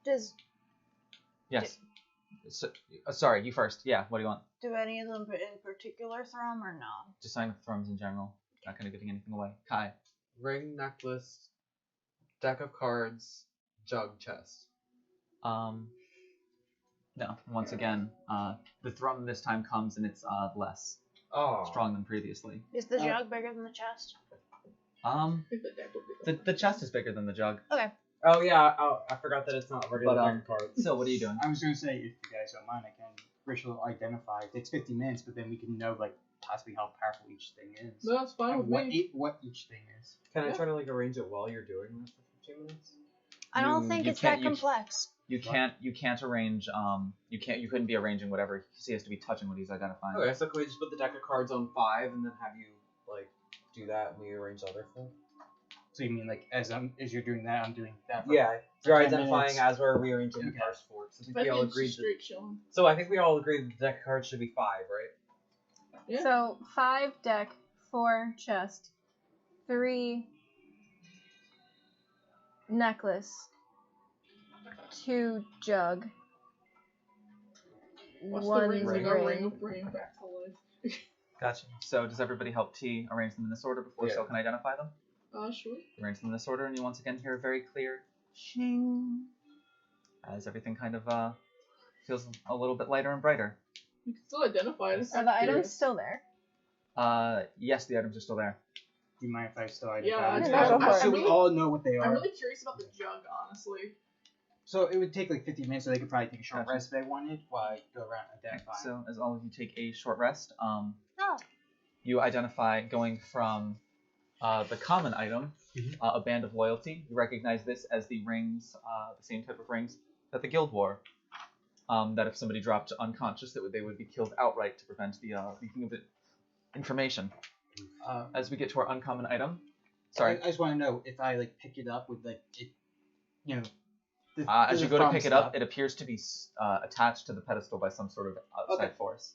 S7: Does
S2: Yes. So, sorry, you first. Yeah, what do you want?
S7: do any of them in particular thrum or no?
S2: Just sign up thrums in general. Not kind of giving anything away. Kai.
S4: Ring, necklace, deck of cards, jug, chest.
S2: No. Once again, the thrum this time comes and it's less strong than previously.
S7: Is the jug bigger than the chest?
S2: The chest is bigger than the jug.
S7: Okay.
S4: Oh yeah, I forgot that it's not regular deck of cards.
S2: So what are you doing?
S10: I was gonna say, if you guys don't mind, I can ritual identify. It takes 50 minutes, but then we can know like possibly how powerful each thing is.
S9: No, that's fine with me.
S10: What each thing is.
S4: Can I try to like arrange it while you're doing this for 15 minutes?
S7: I don't think
S2: you
S7: it's that
S2: can't- you-
S7: complex.
S2: You can't arrange you couldn't be arranging whatever he has to be touching what he's identifying.
S4: Okay, so can we just put the deck of cards on 5 and then have you like do that and we arrange the other thing?
S10: So you mean like as you're doing that, I'm doing that?
S4: Yeah, you're
S10: 10
S4: identifying
S10: minutes.
S4: as we're rearranging the
S10: Okay.
S4: cards for. So I think we all agreed.
S9: Straight chilling.
S4: So I think we all agreed that the deck of cards should be 5, right?
S9: Yeah.
S6: So 5 deck, 4 chest, 3 necklace, 2 jug,
S9: Watch the
S6: 1
S9: ring,
S6: ring.
S9: ring bring back to life.
S2: Gotcha. So does everybody help T arrange them in this order before Sil can identify them?
S9: Sure.
S2: Arrange them in this order, and you once again hear a very clear shing as everything kind of feels a little bit lighter and brighter.
S9: You can still identify it.
S6: Are the items still there?
S2: Yes, the items are still there.
S10: Do you mind if I still
S9: Yeah,
S10: identify?
S6: go for it.
S10: So we all know what they are.
S9: I'm really curious about the jug, honestly.
S10: So it would take like 50 minutes, so they could probably take a short rest if they wanted while I go around identifying.
S2: So as all of you take a short rest, you identify going from the common item, a band of loyalty. You recognize this as the rings, the same type of rings that the guild wore. That if somebody dropped unconscious, they would be killed outright to prevent the leaking of the information. As we get to our uncommon item, sorry.
S10: I just want to know if I like pick it up with like it, you know.
S2: As you go to pick it up, it appears to be attached to the pedestal by some sort of outside force.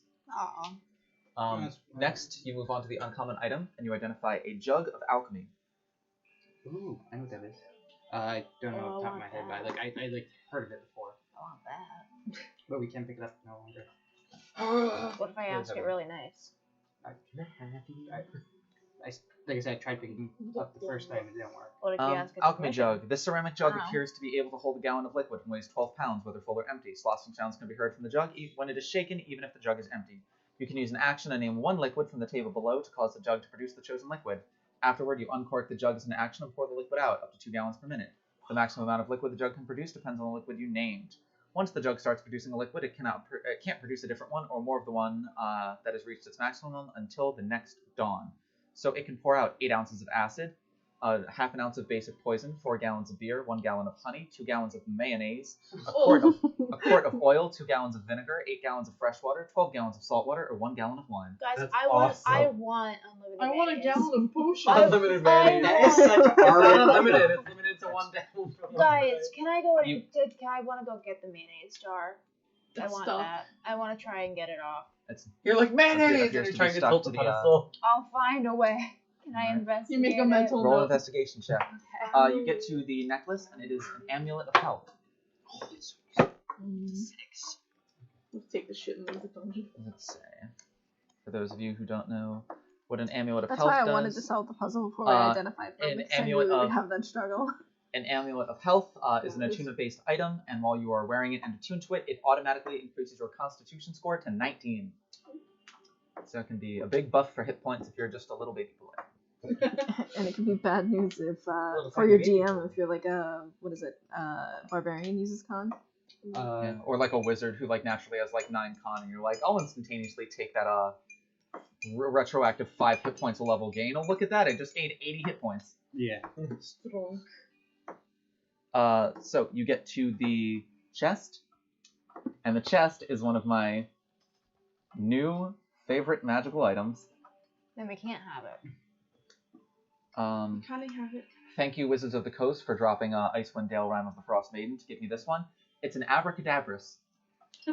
S7: Aw.
S2: Next, you move on to the uncommon item, and you identify a jug of alchemy.
S10: Ooh, I know what that is. I don't know off the top of my head, but I like heard of it before.
S7: I want that.
S10: But we can't pick it up no longer.
S7: What if I ask it really nice?
S10: Like I said, I tried picking up the first time, it didn't work.
S7: What if you ask it
S2: Alchemy
S7: permission?
S2: jug. This ceramic jug
S7: Oh.
S2: appears to be able to hold a gallon of liquid and weighs 12 pounds, whether full or empty. Sloshing sounds can be heard from the jug when it is shaken, even if the jug is empty. You can use an action to name one liquid from the table below to cause the jug to produce the chosen liquid. Afterward, you uncork the jug as an action and pour the liquid out, up to 2 gallons per minute. The maximum amount of liquid the jug can produce depends on the liquid you named. Once the jug starts producing a liquid, it can't produce a different one or more of the one that has reached its maximum until the next dawn. So it can pour out 8 ounces of acid, half an ounce of basic poison, 4 gallons of beer, 1 gallon of honey, 2 gallons of mayonnaise, a quart of oil, 2 gallons of vinegar, 8 gallons of fresh water, 12 gallons of salt water, or 1 gallon of wine.
S7: Guys,
S4: That's
S7: I want
S4: awesome.
S7: unlimited
S9: I want a
S7: mayonnaise.
S9: gallon of potion.
S4: Unlimited
S7: I
S4: mayonnaise.
S10: That is such
S4: It's
S10: art.
S4: not unlimited. It's limited to 1 gallon.
S7: Guys, can I go?
S2: You-
S7: I want to go get the mayonnaise jar. I
S9: That's
S7: want
S9: tough.
S7: that. I want to try and get it off.
S4: You're like mayonnaise,
S2: appears
S4: and
S2: to
S4: you're
S2: be
S4: trying to
S2: stuck
S4: tilt
S2: to
S4: the
S2: the,
S4: pedestal.
S7: I'll find a way. Can I
S2: Alright.
S7: investigate?
S9: You make a
S7: it?
S9: mental
S2: Roll an
S9: note.
S2: investigation check. You get to the necklace, and it is an amulet of health.
S9: Let's take the shit and leave the dungeon.
S2: Let's say, for those of you who don't know what an amulet of
S6: That's
S2: health
S6: why I
S2: does.
S6: wanted to solve the puzzle before I identified them,
S2: an
S6: because I knew
S2: amulet
S6: we would
S2: of-
S6: have that struggle.
S2: An amulet of health is an attunement-based item, and while you are wearing it and attuned to it, it automatically increases your Constitution score to 19. So it can be a big buff for hit points if you're just a little baby boy.
S6: And it can be bad news if for
S4: tiny
S6: your
S4: baby
S6: GM if you're like a barbarian uses con.
S2: Yeah. Or like a wizard who like naturally has like 9 con, and you're like, I'll instantaneously take that retroactive 5 hit points a level gain. Oh, look at that! I just gained 80 hit points.
S10: Yeah.
S9: Strong.
S2: So you get to the chest, and the chest is one of my new favorite magical items.
S7: Then we can't have it.
S9: Can I have it?
S2: Thank you, Wizards of the Coast, for dropping Icewind Dale Rime of the Frost Maiden to give me this one. It's an abracadabras.
S9: I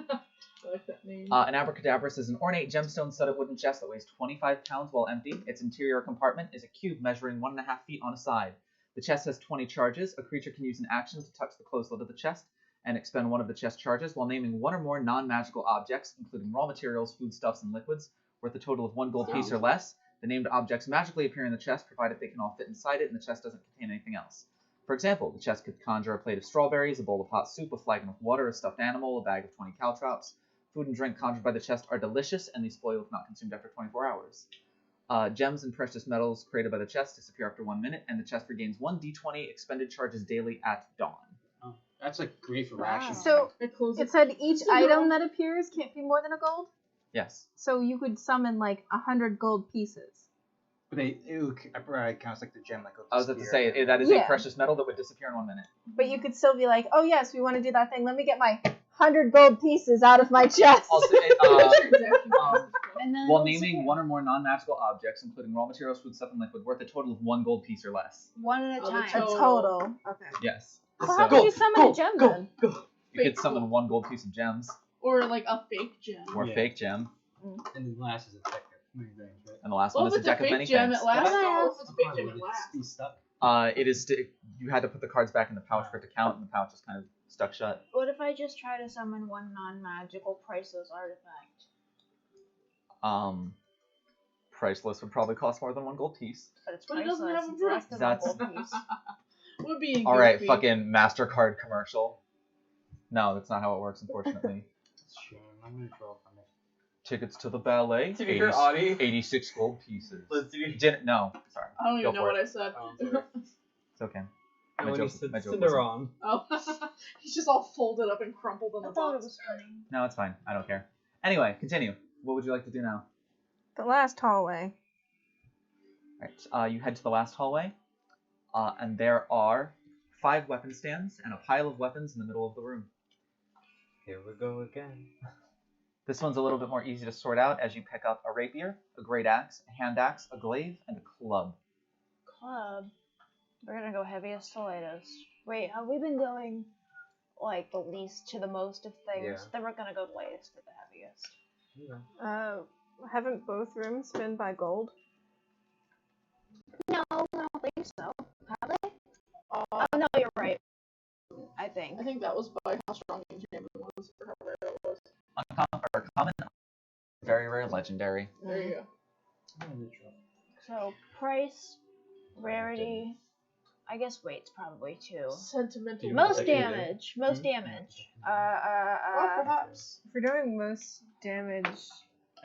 S9: like that name.
S2: An abracadabras is an ornate gemstone-studded wooden chest that weighs 25 pounds while empty. Its interior compartment is a cube measuring 1.5 feet on a side. The chest has 20 charges. A creature can use an action to touch the closed lid of the chest and expend one of the chest charges while naming one or more non-magical objects, including raw materials, foodstuffs, and liquids, worth a total of 1 gold piece or less. The named objects magically appear in the chest, provided they can all fit inside it and the chest doesn't contain anything else. For example, the chest could conjure a plate of strawberries, a bowl of hot soup, a flagon of water, a stuffed animal, a bag of 20 caltrops. Food and drink conjured by the chest are delicious, and they spoil if not consumed after 24 hours. Gems and precious metals created by the chest disappear after 1 minute, and the chest regains 1d20 expended charges daily at dawn.
S10: Oh, that's like great for
S7: Wow.
S10: rations.
S6: So
S9: I close
S6: it said each item that appears can't be more than a gold.
S2: Yes.
S6: So you could summon like 100 gold pieces.
S10: But it counts like the gem, like.
S2: I was about to say, that is a precious metal that would disappear in 1 minute.
S6: But you could still be like, oh yes, we want to do that thing. Let me get my 100 gold pieces out of my chest.
S2: Also,
S7: And then
S2: while naming one or more non-magical objects, including raw materials, food, stuff, and liquid, worth a total of 1 gold piece or less.
S7: one at a
S9: Oh,
S7: time.
S9: that's
S6: A total. Okay.
S2: Yes.
S6: So how could you summon a gem then?
S2: You
S9: Fake
S2: could summon
S9: gold.
S2: 1 gold piece of gems,
S9: Or like a fake gem.
S2: or
S10: Yeah.
S2: fake gem,
S10: And then last is a deck of many things, right?
S2: and the last
S9: Well,
S2: one
S9: if
S2: is a
S9: it's a
S2: deck of many
S9: fake gem,
S2: things.
S9: it lasts.
S7: Yes.
S9: Oh, if it's a fake gem,
S10: Would
S9: it
S10: it
S9: lasts.
S10: be stuck?
S2: It is you had to put the cards back in the pouch for it to count, and the pouch is kind of stuck shut.
S7: What if I just try to summon one non-magical priceless artifact?
S2: Priceless would probably cost more than 1 gold piece.
S7: But it's
S9: But it
S7: priceless.
S9: doesn't have a
S7: It's
S9: price.
S7: less than
S2: That's-
S7: one gold piece.
S9: Would be
S2: All right,
S9: goofy.
S2: fucking MasterCard commercial. No, that's not how it works, unfortunately.
S10: Shame. I'm gonna draw from it.
S2: Tickets to the ballet,
S4: Did you hear Audie?
S2: 86 gold pieces.
S4: Let's do
S2: No, sorry.
S9: I don't
S2: Go
S9: even know
S2: for
S9: what
S2: it.
S9: I said.
S4: Oh, I'm sorry.
S2: It's okay.
S4: And
S2: My
S4: when you
S2: joke-
S4: said
S2: my joke
S4: Cinderon.
S9: Oh, he's just all folded up and crumpled in
S7: I
S9: the
S7: thought it
S9: box.
S7: was funny.
S2: No, it's fine. I don't care. Anyway, continue. What would you like to do now?
S6: The last hallway.
S2: Right. You head to the last hallway, and there are 5 weapon stands and a pile of weapons in the middle of the room.
S4: Here we go again.
S2: This one's a little bit more easy to sort out as you pick up a rapier, a great axe, a hand axe, a glaive, and a club.
S7: Club. We're gonna go heaviest to lightest. Wait, have we been going like the least to the most of things?
S4: Yeah.
S7: Then we're gonna go lightest to the heaviest.
S4: Okay.
S6: Haven't both rooms been by gold?
S7: No, I don't think so. Have they? Oh no, you're right. I think.
S9: I think that was by how strong the chamber was, or how rare it was.
S2: Uncommon or common, very rare, legendary.
S9: There you go.
S10: I'm gonna draw.
S7: So price, rarity. I guess weight's probably 2.
S9: Sentimental.
S7: Most
S4: Like you did.
S7: damage. Most damage.
S9: Or perhaps.
S6: If we're doing most damage,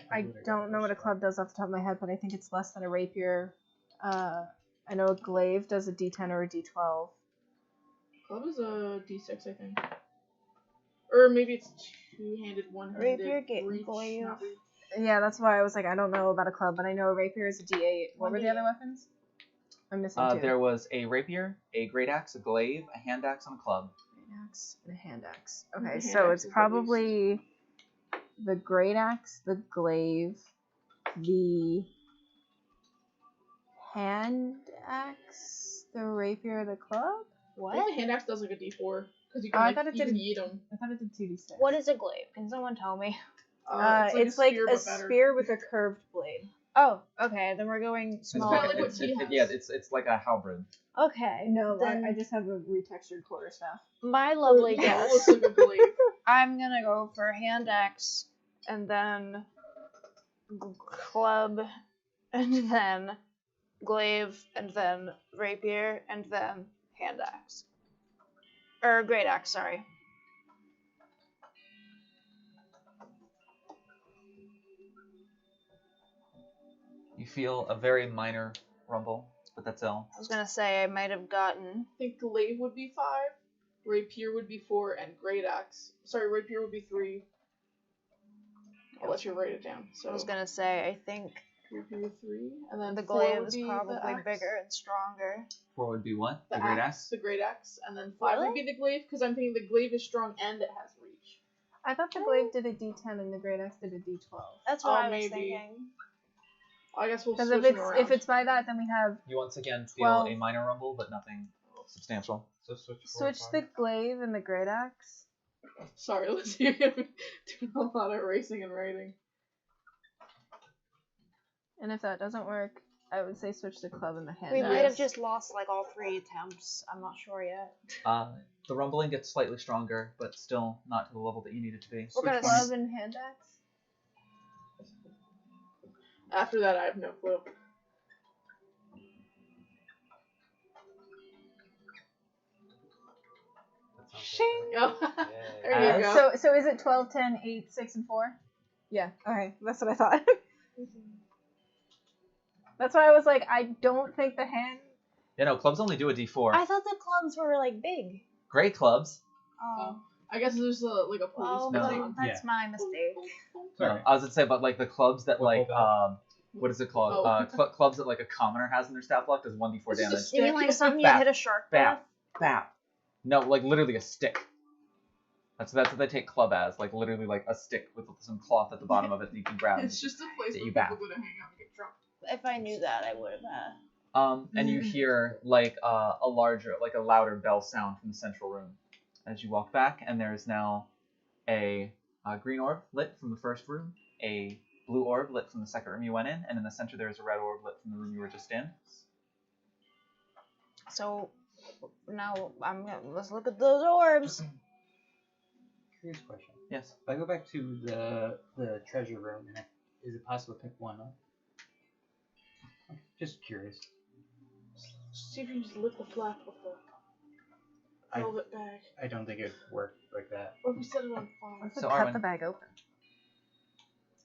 S6: I don't know what a club does off the top of my head, but I think it's less than a rapier. I know a glaive does a D10 or a D12.
S9: Club is a D6, I think. Or maybe it's two-handed, one-handed.
S7: Rapier, get
S9: reach,
S7: glaive.
S9: not reach.
S6: Yeah, that's why I was like, I don't know about a club, but I know a rapier is a D8. What were the
S9: 1d8.
S6: other weapons? I'm missing 2.
S2: There was a rapier, a great axe, a glaive, a hand axe, and a club.
S6: Great axe and a hand axe.
S9: The
S6: Okay,
S9: hand
S6: so
S9: axe
S6: it's
S9: is the
S6: probably the great axe, the glaive, the hand axe, the rapier, the club?
S9: I
S7: What?
S9: think the hand axe does like a D4. Because you
S6: Oh,
S9: can
S6: I
S9: like,
S6: thought it
S9: you
S6: did
S9: can
S6: a-
S9: eat them.
S6: I thought it did 2d6.
S7: What is a glaive? Can someone tell me?
S6: It's like
S9: spear,
S6: a
S9: but better.
S6: spear with a curved blade.
S7: Oh, okay. Then we're going
S2: It's
S7: small.
S9: kinda like what
S2: it's-
S9: T has.
S2: yeah, it's like a halberd.
S7: Okay.
S6: No,
S7: Then
S6: I just have a retextured quarterstaff.
S7: my lovely
S9: Yeah, it
S7: guess.
S9: looks like a glaive.
S7: I'm gonna go for hand axe, and then club, and then glaive, and then rapier, and then hand axe. Or great axe, sorry.
S2: You feel a very minor rumble, but that's all.
S7: I was gonna say I might have gotten.
S9: I think glaive would be 5, rapier would be 4, and great axe. Sorry, rapier would be 3. I'll let you write it down. So
S7: I was gonna say I think
S9: rapier 3, and then
S7: the
S9: 4
S7: glaive
S9: would
S7: is
S9: be
S7: probably
S9: the axe.
S7: bigger and stronger.
S2: 4 would be what?
S9: The
S2: great
S9: axe.
S2: axe?
S9: The great axe, and then 5 would be the glaive, because I'm thinking the glaive is strong and it has reach.
S6: I thought the glaive did a D10 and the great axe did a D12.
S7: That's what I was
S9: maybe.
S7: thinking.
S9: I guess we'll
S6: Because
S9: switch
S6: if
S9: them around.
S6: it's by that, then we have
S2: You once again feel
S6: 12.
S2: a minor rumble, but nothing substantial.
S4: So switch.
S6: switch the glaive and the great axe.
S9: Sorry, Lizzie, you're gonna be doing a lot of racing and writing.
S6: And if that doesn't work, I would say switch the club and the hand
S7: We
S6: axe.
S7: might have just lost like all 3 attempts. I'm not sure yet.
S2: The rumbling gets slightly stronger, but still not to the level that you need it to be.
S7: We're gonna
S6: club and hand axe.
S9: After that, I have no clue. Shing! Oh, there you go.
S6: So is it 12, 10, 8, 6, and 4? Yeah. Okay, that's what I thought. That's why I was like, I don't think the hand.
S2: Yeah, no, clubs only do a D4.
S7: I thought the clubs were like big.
S2: Great clubs.
S7: Oh,
S9: I guess there's like a police
S7: well,
S2: No.
S9: thing.
S7: that's my mistake.
S2: No, I was gonna say, but like the clubs that like
S4: Football
S2: what is it called?
S9: Oh.
S2: Clubs that like a commoner has in their stat block does 1d4
S9: It's
S2: damage.
S9: just
S7: You mean like something you
S2: Bap,
S7: hit a shark
S2: bap,
S7: with?
S2: bap. No, like literally a stick. That's what they take club as, like literally like a stick with some cloth at the bottom of it that you can grab.
S9: It's just a place
S2: That
S9: where
S2: you
S9: people
S2: bap.
S9: go to hang out and get drunk.
S7: If I knew that, I would have.
S2: And you hear like a louder bell sound from the central room as you walk back, and there is now a green orb lit from the first room, a blue orb lit from the second room you went in, and in the center there is a red orb lit from the room you were just in.
S7: So now let's look at those orbs.
S10: Curious question.
S2: Yes.
S10: If I go back to the treasure room, is it possible to pick one up? I'm just curious.
S9: See if you can just lift the flap of the velvet bag.
S10: I don't think it'd work like that.
S9: Or if we set it on fire.
S2: So
S6: cut
S2: Arwen,
S6: the bag open.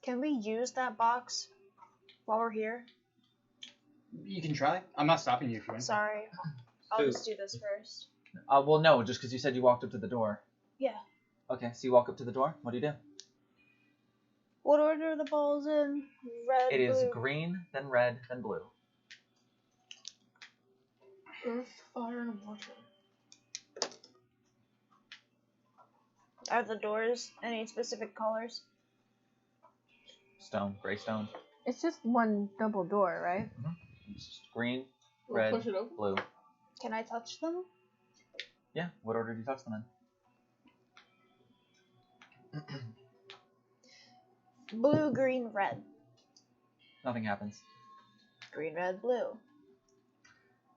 S7: Can we use that box while we're here?
S10: You can try. I'm not stopping you if you want.
S7: Sorry. I'll
S4: Who?
S7: just do this first.
S2: well, no, just because you said you walked up to the door.
S7: Yeah.
S2: Okay, so you walk up to the door. What do you do?
S7: What order are the balls in? Red,
S2: It is
S7: blue.
S2: green, then red, then blue.
S9: Earth, fire, and water.
S7: Are the doors any specific colors?
S2: Stone, gray stone.
S6: It's just one double door, right?
S2: It's just green,
S9: We'll
S2: red,
S9: push it open.
S2: blue.
S7: Can I touch them?
S2: Yeah. What order do you touch them in?
S7: Blue, green, red.
S2: Nothing happens.
S7: Green, red, blue.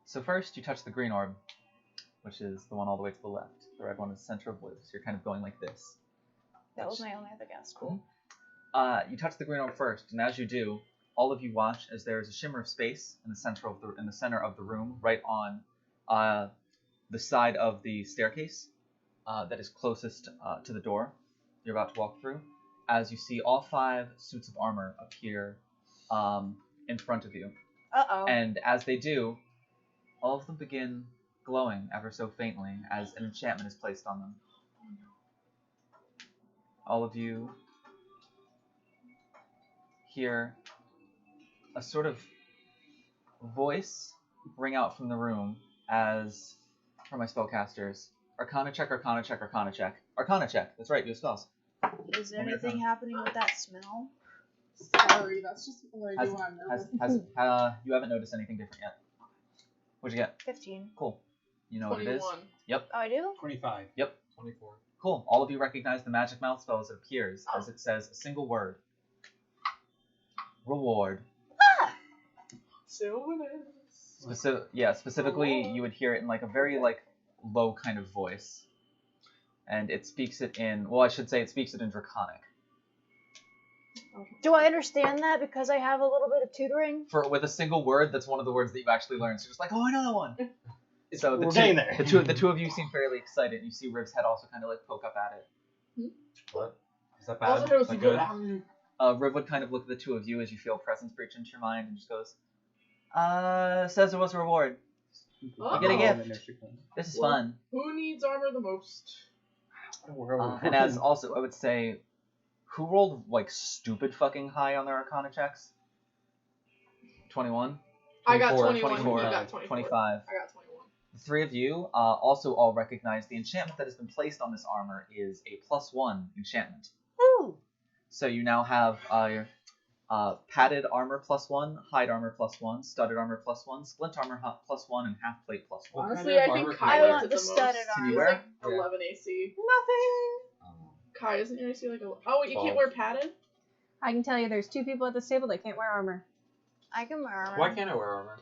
S2: So first, you touch the green orb, which is the one all the way to the left. The red one is the center of blue, so you're kind of going like this.
S7: That was my only other guess. Cool.
S2: You touch the green orb first, and as you do, all of you watch as there is a shimmer of space in the center of the room, right on the side of the staircase that is closest to the door you're about to walk through. As you see all 5 suits of armor appear in front of you.
S7: Uh-oh.
S2: And as they do, all of them begin glowing ever so faintly as an enchantment is placed on them. All of you hear a sort of voice ring out from the room as, for my spellcasters, Arcana check, Arcana check, Arcana check. Arcana check, that's right, you have spells.
S7: Is there anything happening with that smell?
S9: Sorry, that's just what I do when I'm nervous.
S2: You haven't noticed anything different yet. What'd you get?
S7: 15.
S2: Cool. You know what it is?
S9: 21.
S2: Yep.
S7: Oh, I do?
S10: 25.
S2: Yep.
S4: 24.
S2: Cool. All of you recognize the magic mouth spell as it appears, as it says a single word. Reward. Specifically, you would hear it in like a very low kind of voice. And it speaks it in, well, I should say it speaks it in Draconic.
S7: Do I understand that because I have a little bit of tutoring?
S2: With a single word, that's one of the words that you've actually learned. So you're just like, oh, I know that one. So
S10: We're getting there.
S2: The two of you seem fairly excited, and you see Riv's head also kind of like poke up at it.
S4: What? Is that
S9: Also,
S4: bad?
S9: there was
S4: Is that
S9: some
S4: good?
S2: Riv would kind of look at the two of you as you feel presence breach into your mind, and just goes, says there was a reward.
S9: Oh.
S2: You get a gift. This is fun.
S9: Who needs armor the most?
S2: And as also, I would say, who rolled like stupid fucking high on their Arcana checks? 21?
S9: I got
S2: 24,
S9: 21.
S2: 24,
S9: I got 24.
S2: 25.
S9: I got 21.
S2: The three of you also all recognize the enchantment that has been placed on this armor is a +1 enchantment.
S7: Ooh.
S2: So you now have your padded armor +1, hide armor +1, studded armor +1, splint armor +1, and half plate +1.
S9: Honestly, I think Kai
S7: I
S9: likes
S7: want
S9: it
S7: the
S9: the
S7: studded
S9: most.
S2: Can
S7: armor.
S2: you
S9: He's
S2: wear?
S9: like 11 AC.
S6: Nothing.
S9: Kai, isn't your AC like a... Oh, you can't
S4: 12.
S9: wear padded?
S6: I can tell you there's 2 people at this table that can't wear armor.
S7: I can wear armor.
S4: Why can't I wear armor?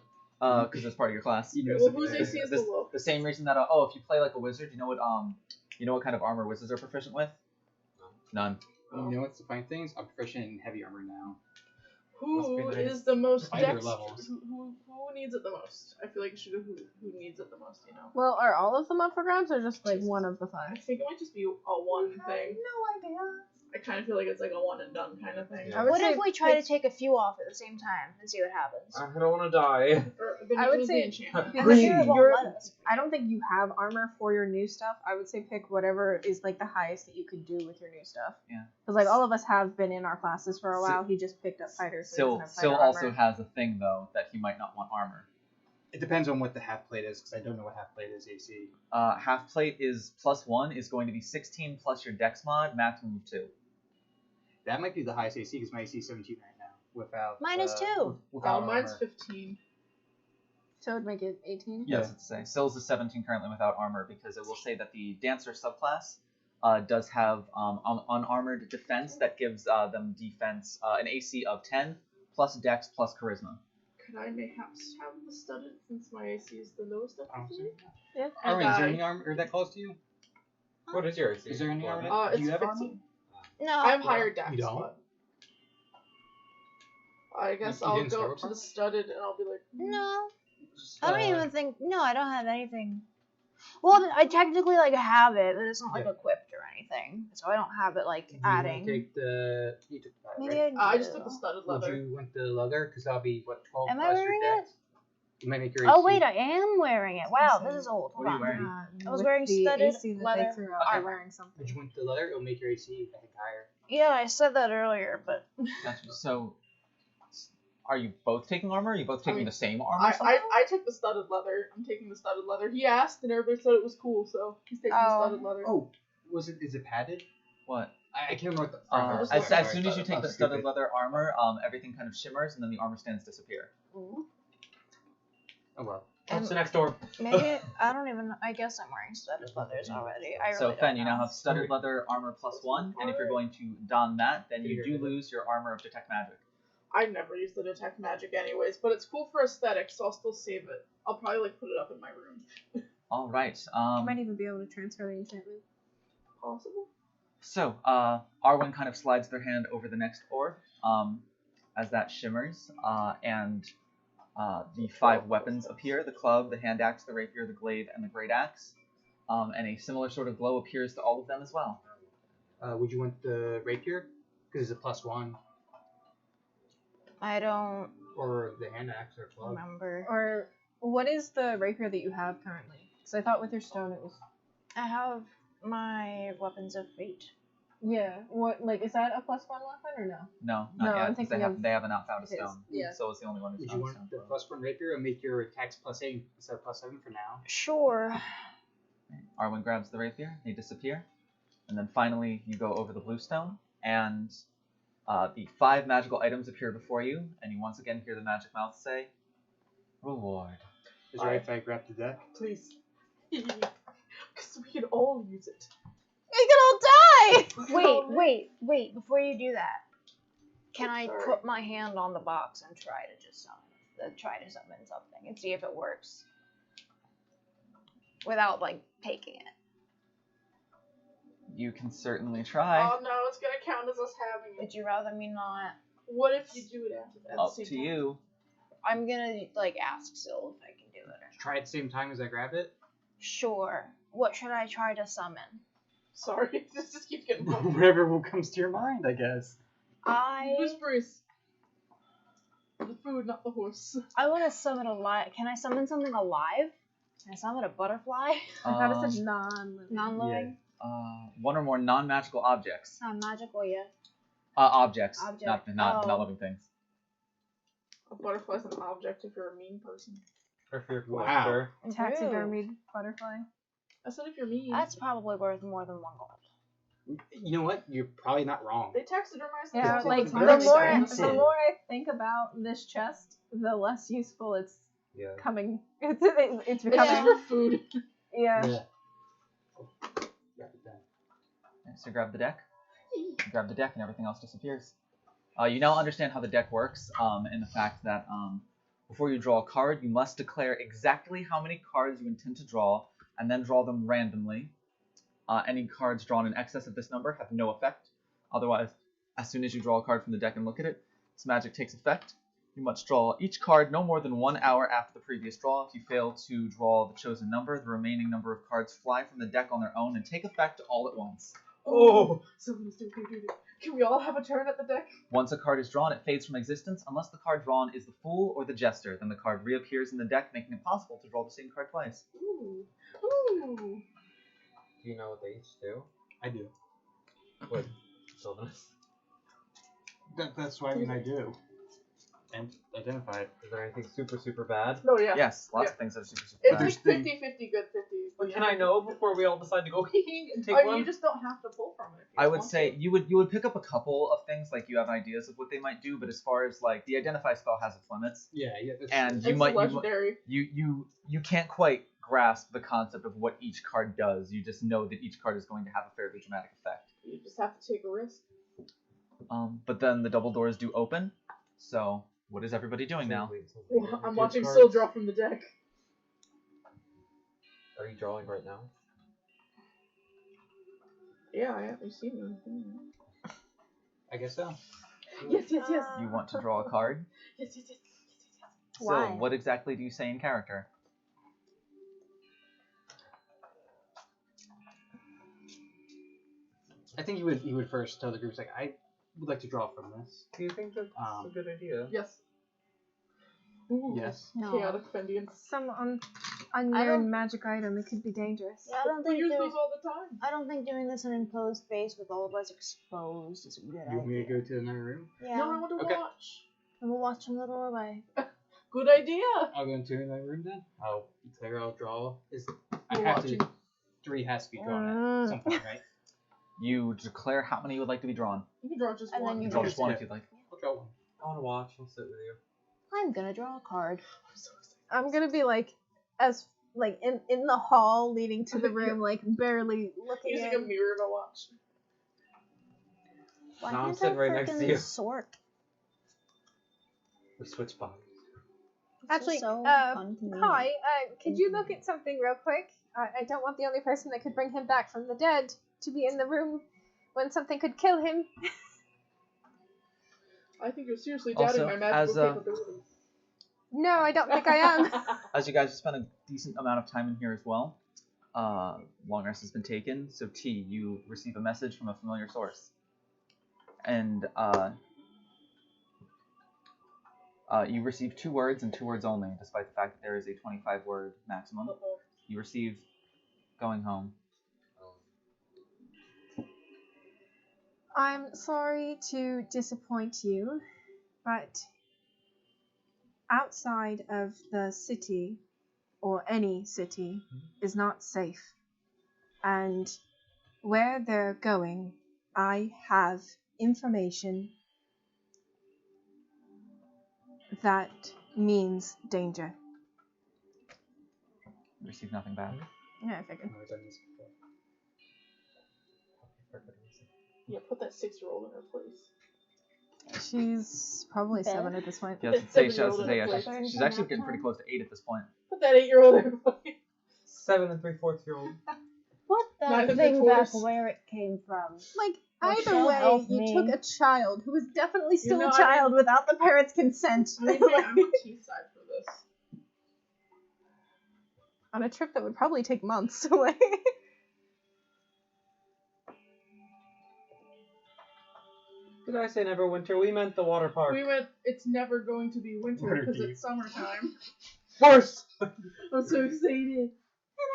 S2: Because it's part of your class.
S9: Well, whose AC is the low?
S2: The same reason that if you play like a wizard, you know what kind of armor wizards are proficient with? None.
S10: You know what's the funny thing is? I'm proficient in heavy armor now.
S9: Who
S4: Must be nice.
S9: is the most
S10: Either
S9: dex?
S10: levels.
S9: Who needs it the most? I feel like it should have who needs it the most, you know?
S6: Well, are all of them up for grabs or just like one of the
S9: I
S6: 5?
S9: think it might just be a one thing.
S6: No idea.
S9: I kind of feel like it's like a one and done kind of thing.
S4: Yeah.
S6: would
S7: What
S6: say
S7: if we try to
S6: pick-
S7: take a few off at the same time and see what happens?
S4: I don't want to die.
S9: Or, then
S6: I
S9: you
S6: would
S9: lose the
S6: say-
S9: enchantment.
S6: Because
S7: It won't
S6: you're-
S7: let us.
S6: I don't think you have armor for your new stuff. I would say pick whatever is like the highest that you could do with your new stuff.
S2: Yeah.
S6: Because like all of us have been in our classes for a while. He just picked up fighter. So he doesn't have
S2: Still
S6: fighter
S2: also
S6: armor.
S2: has a thing though that he might not want armor.
S10: It depends on what the half plate is, because I don't know what half plate is AC.
S2: Half plate is +1 is going to be 16 plus your dex mod, maximum of 2.
S10: That might be the highest AC, because my AC is 17 right now. Without.
S7: Mine is 2.
S10: Without
S9: Mine's
S10: armor.
S9: 15.
S6: So it would make it 18.
S2: Yes, it's say. Sill's is 17 currently without armor because it will say that the dancer subclass does have unarmored defense that gives them defense an AC of 10 plus dex plus charisma.
S9: Could I mayhaps have the studded since my AC is the lowest of
S10: I don't
S9: the
S10: see
S9: three?
S6: Yeah.
S10: Armin, is there
S9: And
S10: any armor that calls to you?
S4: What is your AC?
S10: Is there any armor?
S9: It's
S10: Do you have
S9: 15.
S7: No.
S9: I have higher dex,
S10: You don't?
S9: but I guess
S10: You
S9: I'll
S10: didn't start
S9: go
S10: with
S9: to the
S10: armor?
S9: studded and I'll be like,
S7: No. I don't even think. No, I don't have anything. Well, I technically like have it, but it's not like
S10: Yeah.
S7: equipped or anything, so I don't have it like
S10: Do you wanna
S7: adding.
S10: Take the. You took that,
S7: Maybe
S10: right?
S7: I
S9: I
S7: do.
S9: just took the studded
S10: Would
S9: leather.
S10: you want the leather? Because that'll be, what, 12
S7: Am I
S10: plus your
S7: wearing
S10: dex? It might make your
S7: Oh
S10: AC.
S7: wait, I am wearing it. Wow, this is old.
S2: What are you
S7: Hold on.
S2: wearing?
S7: I was
S6: With
S7: wearing
S6: the
S7: studded
S6: AC that
S7: leather
S6: they threw out. You're wearing something.
S10: Would you want the leather? It'll make your AC, I think, higher.
S7: Yeah, I said that earlier, but
S2: Gotcha. So, are you both taking armor? Or are you both taking
S9: mean,
S2: the same armor?
S9: I took the studded leather. I'm taking the studded leather. He asked and everybody said it was cool, so he's taking the
S7: Oh.
S9: studded leather.
S10: Oh, is it padded?
S2: What?
S10: I can't remember what the.
S2: As soon as you take the studded
S10: stupid.
S2: leather armor, everything kind of shimmers and then the armor stands disappear.
S10: Oh well.
S4: What's the next door?
S7: maybe I don't even. I guess I'm wearing studded leathers already. I really
S2: So
S7: don't
S2: Fen, you
S7: know.
S2: now have studded leather armor +1, and if you're going to don that, then you do lose your armor of detect magic.
S9: I never use the detect magic anyways, but it's cool for aesthetics, so I'll still save it. I'll probably like put it up in my room.
S2: All right.
S6: You might even be able to transfer the enchantment.
S9: Possible.
S2: So, Arwen kind of slides their hand over the next orb as that shimmers, and the 5 weapons appear: the club, the hand axe, the rapier, the glaive, and the great axe. And a similar sort of glow appears to all of them as well.
S10: Would you want the rapier? Because it's a +1.
S7: I don't
S10: Or the hand axe or club.
S7: remember.
S6: Or what is the rapier that you have currently? Because I thought with your stone it was.
S7: I have my weapons of fate.
S6: Yeah. What is that a +1 weapon or no?
S2: No,
S6: No,
S2: not
S6: I'm
S2: yet, 'cause
S6: thinking of
S2: they haven't not found a
S6: his,
S2: stone.
S6: yeah.
S2: So it's the only one who's
S10: Would you
S2: found a
S10: want
S2: stone.
S10: the +1 rapier and make your attacks +8 instead of +7 for now?
S7: Sure.
S2: Arwen grabs the rapier, they disappear, and then finally you go over the blue stone, and the 5 magical items appear before you, and you once again hear the magic mouth say, "Reward."
S10: Is it right if I grab the deck?
S9: Please. Because we can all use it.
S7: We could all die! Wait, before you do that, can I
S9: Sorry.
S7: put my hand on the box and try to just summon something and see if it works? Without, taking it.
S2: You can certainly try.
S9: Oh no, it's gonna count as us having it.
S7: Would you rather me not?
S9: What if you do it after that?
S2: Up to you.
S7: I'm gonna like ask Syl if I can do it.
S10: Try at the same time as I grab it.
S7: Sure. What should I try to summon?
S9: Sorry, this just keeps getting bumped.
S10: Whatever comes to your mind, I guess.
S9: Gooseberries. The food, not the horse.
S7: I want to summon a live. Can I summon something alive? Can I summon a butterfly?
S6: I thought it said non-living.
S7: Non-living?
S2: One or more non-magical objects.
S7: Not magical, yeah.
S2: Objects,
S7: Object.
S2: not living things.
S9: A butterfly's an object if you're a mean person.
S4: Or if you're a
S10: Wow.
S4: collector.
S6: Taxidermied butterfly.
S9: I said if you're mean.
S7: That's probably worth more than 1 gold.
S10: You know what? You're probably not wrong.
S9: They taxidermize
S6: Yeah,
S9: themselves
S6: like
S9: as
S6: the
S9: much
S6: more
S9: as they
S6: the
S9: can.
S6: more I think about this chest, the less useful it's
S4: Yeah.
S6: coming. It's
S9: It's
S6: becoming.
S9: just for food.
S6: Yeah.
S10: Yeah. Grab it then.
S2: So grab the deck. Grab the deck and everything else disappears. You now understand how the deck works, and the fact that before you draw a card, you must declare exactly how many cards you intend to draw, and then draw them randomly. Any cards drawn in excess of this number have no effect. Otherwise, as soon as you draw a card from the deck and look at it, its magic takes effect. You must draw each card no more than 1 hour after the previous draw. If you fail to draw the chosen number, the remaining number of cards fly from the deck on their own and take effect all at once.
S9: Oh, someone's doing it. Can we all have a turn at the deck?
S2: Once a card is drawn, it fades from existence unless the card drawn is the Fool or the Jester. Then the card reappears in the deck, making it possible to draw the same card twice.
S9: Ooh. Ooh.
S4: Do you know what they each do?
S10: I do.
S4: What? Sylvanus?
S10: That's what I mean. I do. And identified.
S4: Is there anything super, super bad?
S9: No, yeah.
S2: Yes, lots
S9: Yeah.
S2: of things that are super, super
S9: It's
S2: bad.
S9: like 50-50 good, 50.
S4: But can I know before we all decide to go hee hee and take
S9: Oh,
S4: one?
S9: you just don't have to pull from it. if you
S2: I would
S9: want
S2: say
S9: to.
S2: you would pick up a couple of things, like you have ideas of what they might do, but as far as like the identify spell has its limits,
S10: Yeah. That's
S2: and
S10: true.
S2: you might
S9: legendary.
S2: you can't quite grasp the concept of what each card does. You just know that each card is going to have a fairly dramatic effect.
S9: You just have to take a risk.
S2: But then the double doors do open. So what is everybody doing now?
S9: Well, I'm watching
S4: cards.
S9: Syl draw from the deck.
S4: Are you drawing right now?
S9: Yeah, I haven't seen anything.
S10: I guess so.
S9: Yes, yes, yes.
S2: You want to draw a card?
S9: Yes, yes, yes.
S6: Why?
S2: So what exactly do you say in character?
S10: I think you would first tell the group, like, I would like to draw from this.
S4: Do you think that's a good idea?
S9: Yes. Ooh,
S10: Yes.
S7: No.
S9: Chaotic Fendians.
S6: Some
S7: I
S6: unknown
S7: don't-
S6: magic item. It could be dangerous.
S7: Yeah, I don't
S9: We
S7: think
S9: use
S7: doing,
S9: those all the time.
S7: I don't think doing this in an enclosed space with all of us exposed is a good
S10: You want me to
S7: idea.
S10: go to another room?
S7: Yeah.
S9: No, I want to
S10: Okay.
S9: watch.
S7: And we'll watch from the doorway.
S9: Good idea.
S10: I'll go into another room then. I'll declare I'll draw. I
S9: We're
S10: have
S9: watching.
S10: to. 3 has to be drawn at some point, right?
S2: You declare how many you would like to be drawn.
S9: You can draw just
S7: And
S9: one.
S7: then
S2: You
S7: you
S2: draw
S7: can
S2: just one if you'd like.
S10: I'll draw one.
S4: I want to watch. I'll sit with you.
S7: I'm gonna draw a card.
S9: I'm so excited.
S6: I'm gonna be like in the hall leading to the room, like barely looking
S9: Using a
S6: in.
S9: mirror to watch.
S7: Why
S4: No, I'm
S7: can't
S4: sitting
S7: I
S4: right next to
S7: frickin'
S4: you.
S7: sort?
S4: We switch bodies.
S7: This
S6: Actually,
S7: is so
S6: hi.
S7: inconvenient.
S6: Could you look at something real quick? I don't want the only person that could bring him back from the dead to be in the room when something could kill him.
S9: I think you're seriously
S2: Also,
S9: doubting my magical
S2: as,
S9: capabilities.
S6: No, I don't think I am.
S2: As you guys spent a decent amount of time in here as well, long rest has been taken. So T, you receive a message from a familiar source, and you receive 2 words and 2 words only, despite the fact that there is a 25-word maximum.
S9: Uh-oh.
S2: You receive going home.
S6: I'm sorry to disappoint you, but outside of the city, or any city, is not safe. And where they're going, I have information that means danger.
S2: You receive nothing back.
S6: Yeah, I figured.
S10: I've never done this before.
S9: Yeah, put that 6-year-old in her place.
S6: She's probably 7 at this point.
S2: Yeah, I was gonna say,
S9: Seven-year-old
S2: yeah,
S9: in a
S7: place.
S2: she's actually getting pretty close to 8 at this point.
S9: Put that 8-year-old in her place.
S4: 7 3/4-year-old.
S7: put that
S9: Neither
S7: thing
S9: did
S7: back
S9: Force.
S7: where it came from.
S6: Like,
S7: Well,
S6: either
S7: she'll
S6: way,
S7: help
S6: you
S7: me.
S6: took a child who was definitely still
S9: know,
S6: a
S9: I
S6: child without the parents' consent.
S9: I mean, hey, I'm on T's side for this.
S6: On a trip that would probably take months away.
S4: Did I say Neverwinter? We meant the water park.
S9: We went, it's never going to be winter because
S10: Waterdeep.
S9: it's summertime.
S4: Force!
S9: I'm so excited.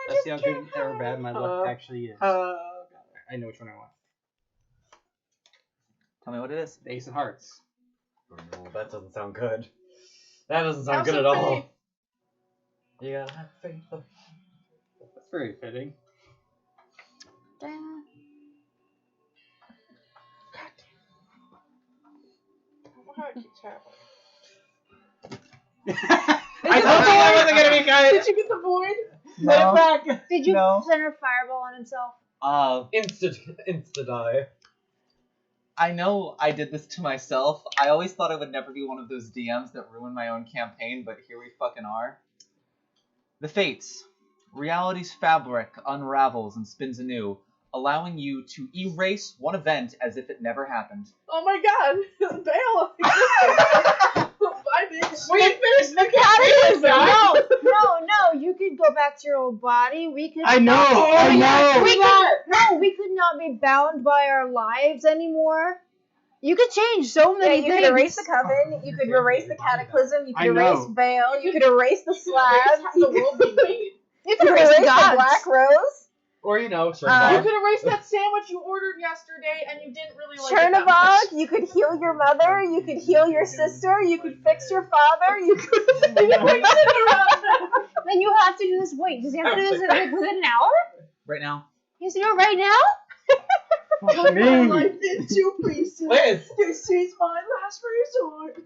S10: Let's see how good or bad my luck actually is. I know which one I want.
S2: Tell me what it is.
S10: The Ace of Hearts.
S4: Oh, no, that doesn't sound good. That doesn't sound
S9: Have
S4: good
S9: some
S4: at all.
S9: faith.
S4: You gotta have faith.
S10: That's very fitting.
S9: How it keeps happening.
S10: I told you that wasn't gonna be good.
S9: Did you get the void?
S2: No.
S10: Back.
S7: Did you
S2: No.
S7: center fireball on himself?
S4: Insta die.
S2: I know I did this to myself. I always thought I would never be one of those DMs that ruin my own campaign, but here we fucking are. The Fates. Reality's fabric unravels and spins anew, allowing you to erase one event as if it never happened.
S9: Oh my god! Bail! Bye, bitch!
S7: We finished the cataclysm! No, you could go back to your old body. We could
S10: I know.
S7: not-
S10: I know.
S7: we could not be bound by our lives anymore. You could change so
S6: Yeah,
S7: many
S6: you
S7: things.
S6: could erase the coven, you could erase the cataclysm, you
S10: I
S6: could erase
S10: know.
S6: Baal, you could erase the slab,
S9: Erase the world we made.
S6: you could
S7: erase
S6: erase the
S7: gods.
S6: Black Rose,
S4: Or, you know,
S9: You
S4: Chernobog.
S9: could erase that sandwich you ordered yesterday and you didn't really like it that
S6: Chernobog,
S9: much.
S6: you could heal your mother, you could heal your sister, you could fix your father, you could...
S7: Then you have to do this. Wait, does he have to do this like, within an hour?
S2: Right now.
S7: He has to do it right now?
S9: Cut my
S10: Me.
S9: life into pieces.
S4: Liz!
S9: This is my last resort.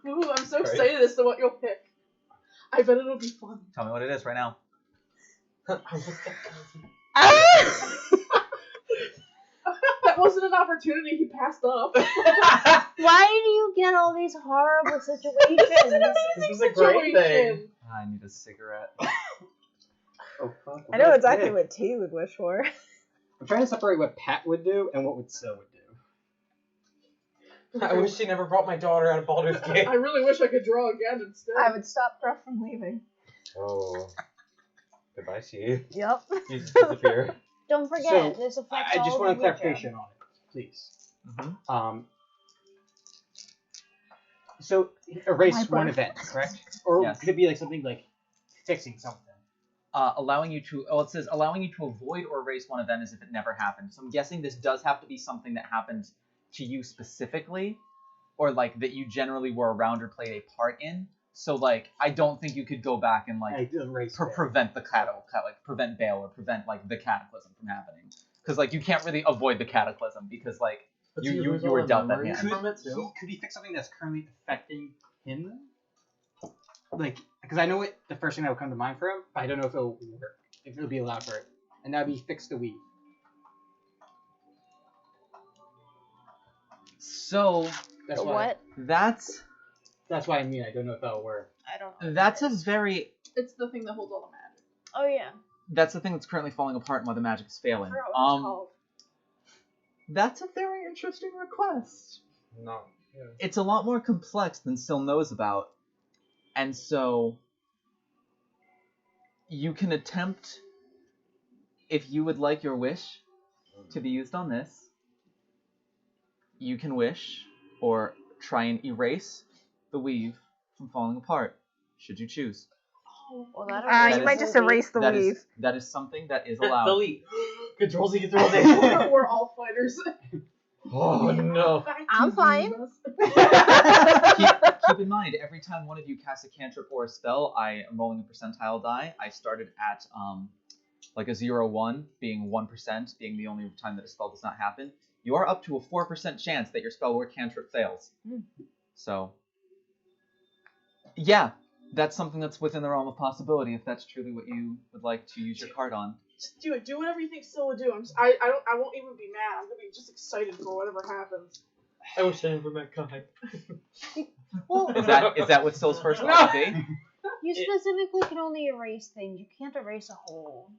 S9: Ooh, I'm so excited as to what you'll pick. I bet it'll be fun.
S2: Tell me what it is right now.
S9: That wasn't an opportunity he passed up.
S7: Why do you get all these horrible situations?
S4: This is a great thing.
S2: I need a cigarette.
S10: Oh, fuck.
S6: I know exactly what T would wish for.
S10: I'm trying to separate what Pat would do and what Sil would do.
S4: I wish she never brought my daughter out of Baldur's Gate.
S9: I really wish I could draw again instead.
S6: I would stop Gruff from leaving.
S4: Oh. Goodbye, she.
S6: Yep.
S4: You just disappear.
S7: Don't forget,
S10: So,
S7: this affects
S10: I
S7: all
S10: just
S7: of
S10: want a
S7: Witcher.
S10: clarification on it, please.
S2: Mm-hmm.
S10: So erase
S6: My
S10: one
S6: birth.
S10: event, correct? Or
S2: Yes.
S10: could it be like something like fixing something?
S2: Allowing you to, it says allowing you to avoid or erase one event as if it never happened. So I'm guessing this does have to be something that happened to you specifically, or like that you generally were around or played a part in. So like, I don't think you could go back and like
S10: I did erase that.
S2: prevent the prevent Baal or prevent like the cataclysm from happening. Because like you can't really avoid the cataclysm because like you were dealt that hand.
S10: Could he fix something that's currently affecting him? Like, because I know it, the first thing that would come to mind for him, but I don't know if it'll work, if it'll be allowed for it. And that'd be fix the weave.
S2: So
S10: That's why.
S7: What?
S2: that's
S10: That's what I mean. I don't know if that'll work.
S7: I don't know.
S2: that's a very
S9: It's the thing that holds all the magic.
S7: Oh, yeah.
S2: that's the thing that's currently falling apart and why the magic is
S6: I
S2: failing.
S6: forgot what it's called.
S2: That's a very interesting request.
S4: No. Yeah.
S2: It's a lot more complex than Sil knows about. And so you can attempt, if you would like your wish to be used on this, you can wish or try and erase the weave from falling apart, should you choose.
S7: Well, that
S2: That
S6: You might
S2: is-
S6: just erase the
S2: That
S6: weave.
S2: is that is something that is allowed.
S4: Delete. Control Z, Control Z.
S9: We're all fighters.
S4: Oh no.
S6: I'm fine.
S2: Keep in mind, every time one of you casts a cantrip or a spell, I am rolling a percentile die. I started at like a 0-1, being 1%, being the only time that a spell does not happen. You are up to a 4% chance that your spell or cantrip fails. So, yeah, that's something that's within the realm of possibility if that's truly what you would like to use your card on.
S9: Just do it. Do whatever you think Sil would do. I won't even be mad. I'm gonna be just excited for whatever happens.
S4: I wish I never met Kai.
S7: Well,
S2: Is that what Sil's first thought would be?
S7: you specifically can only erase things. You can't erase a whole.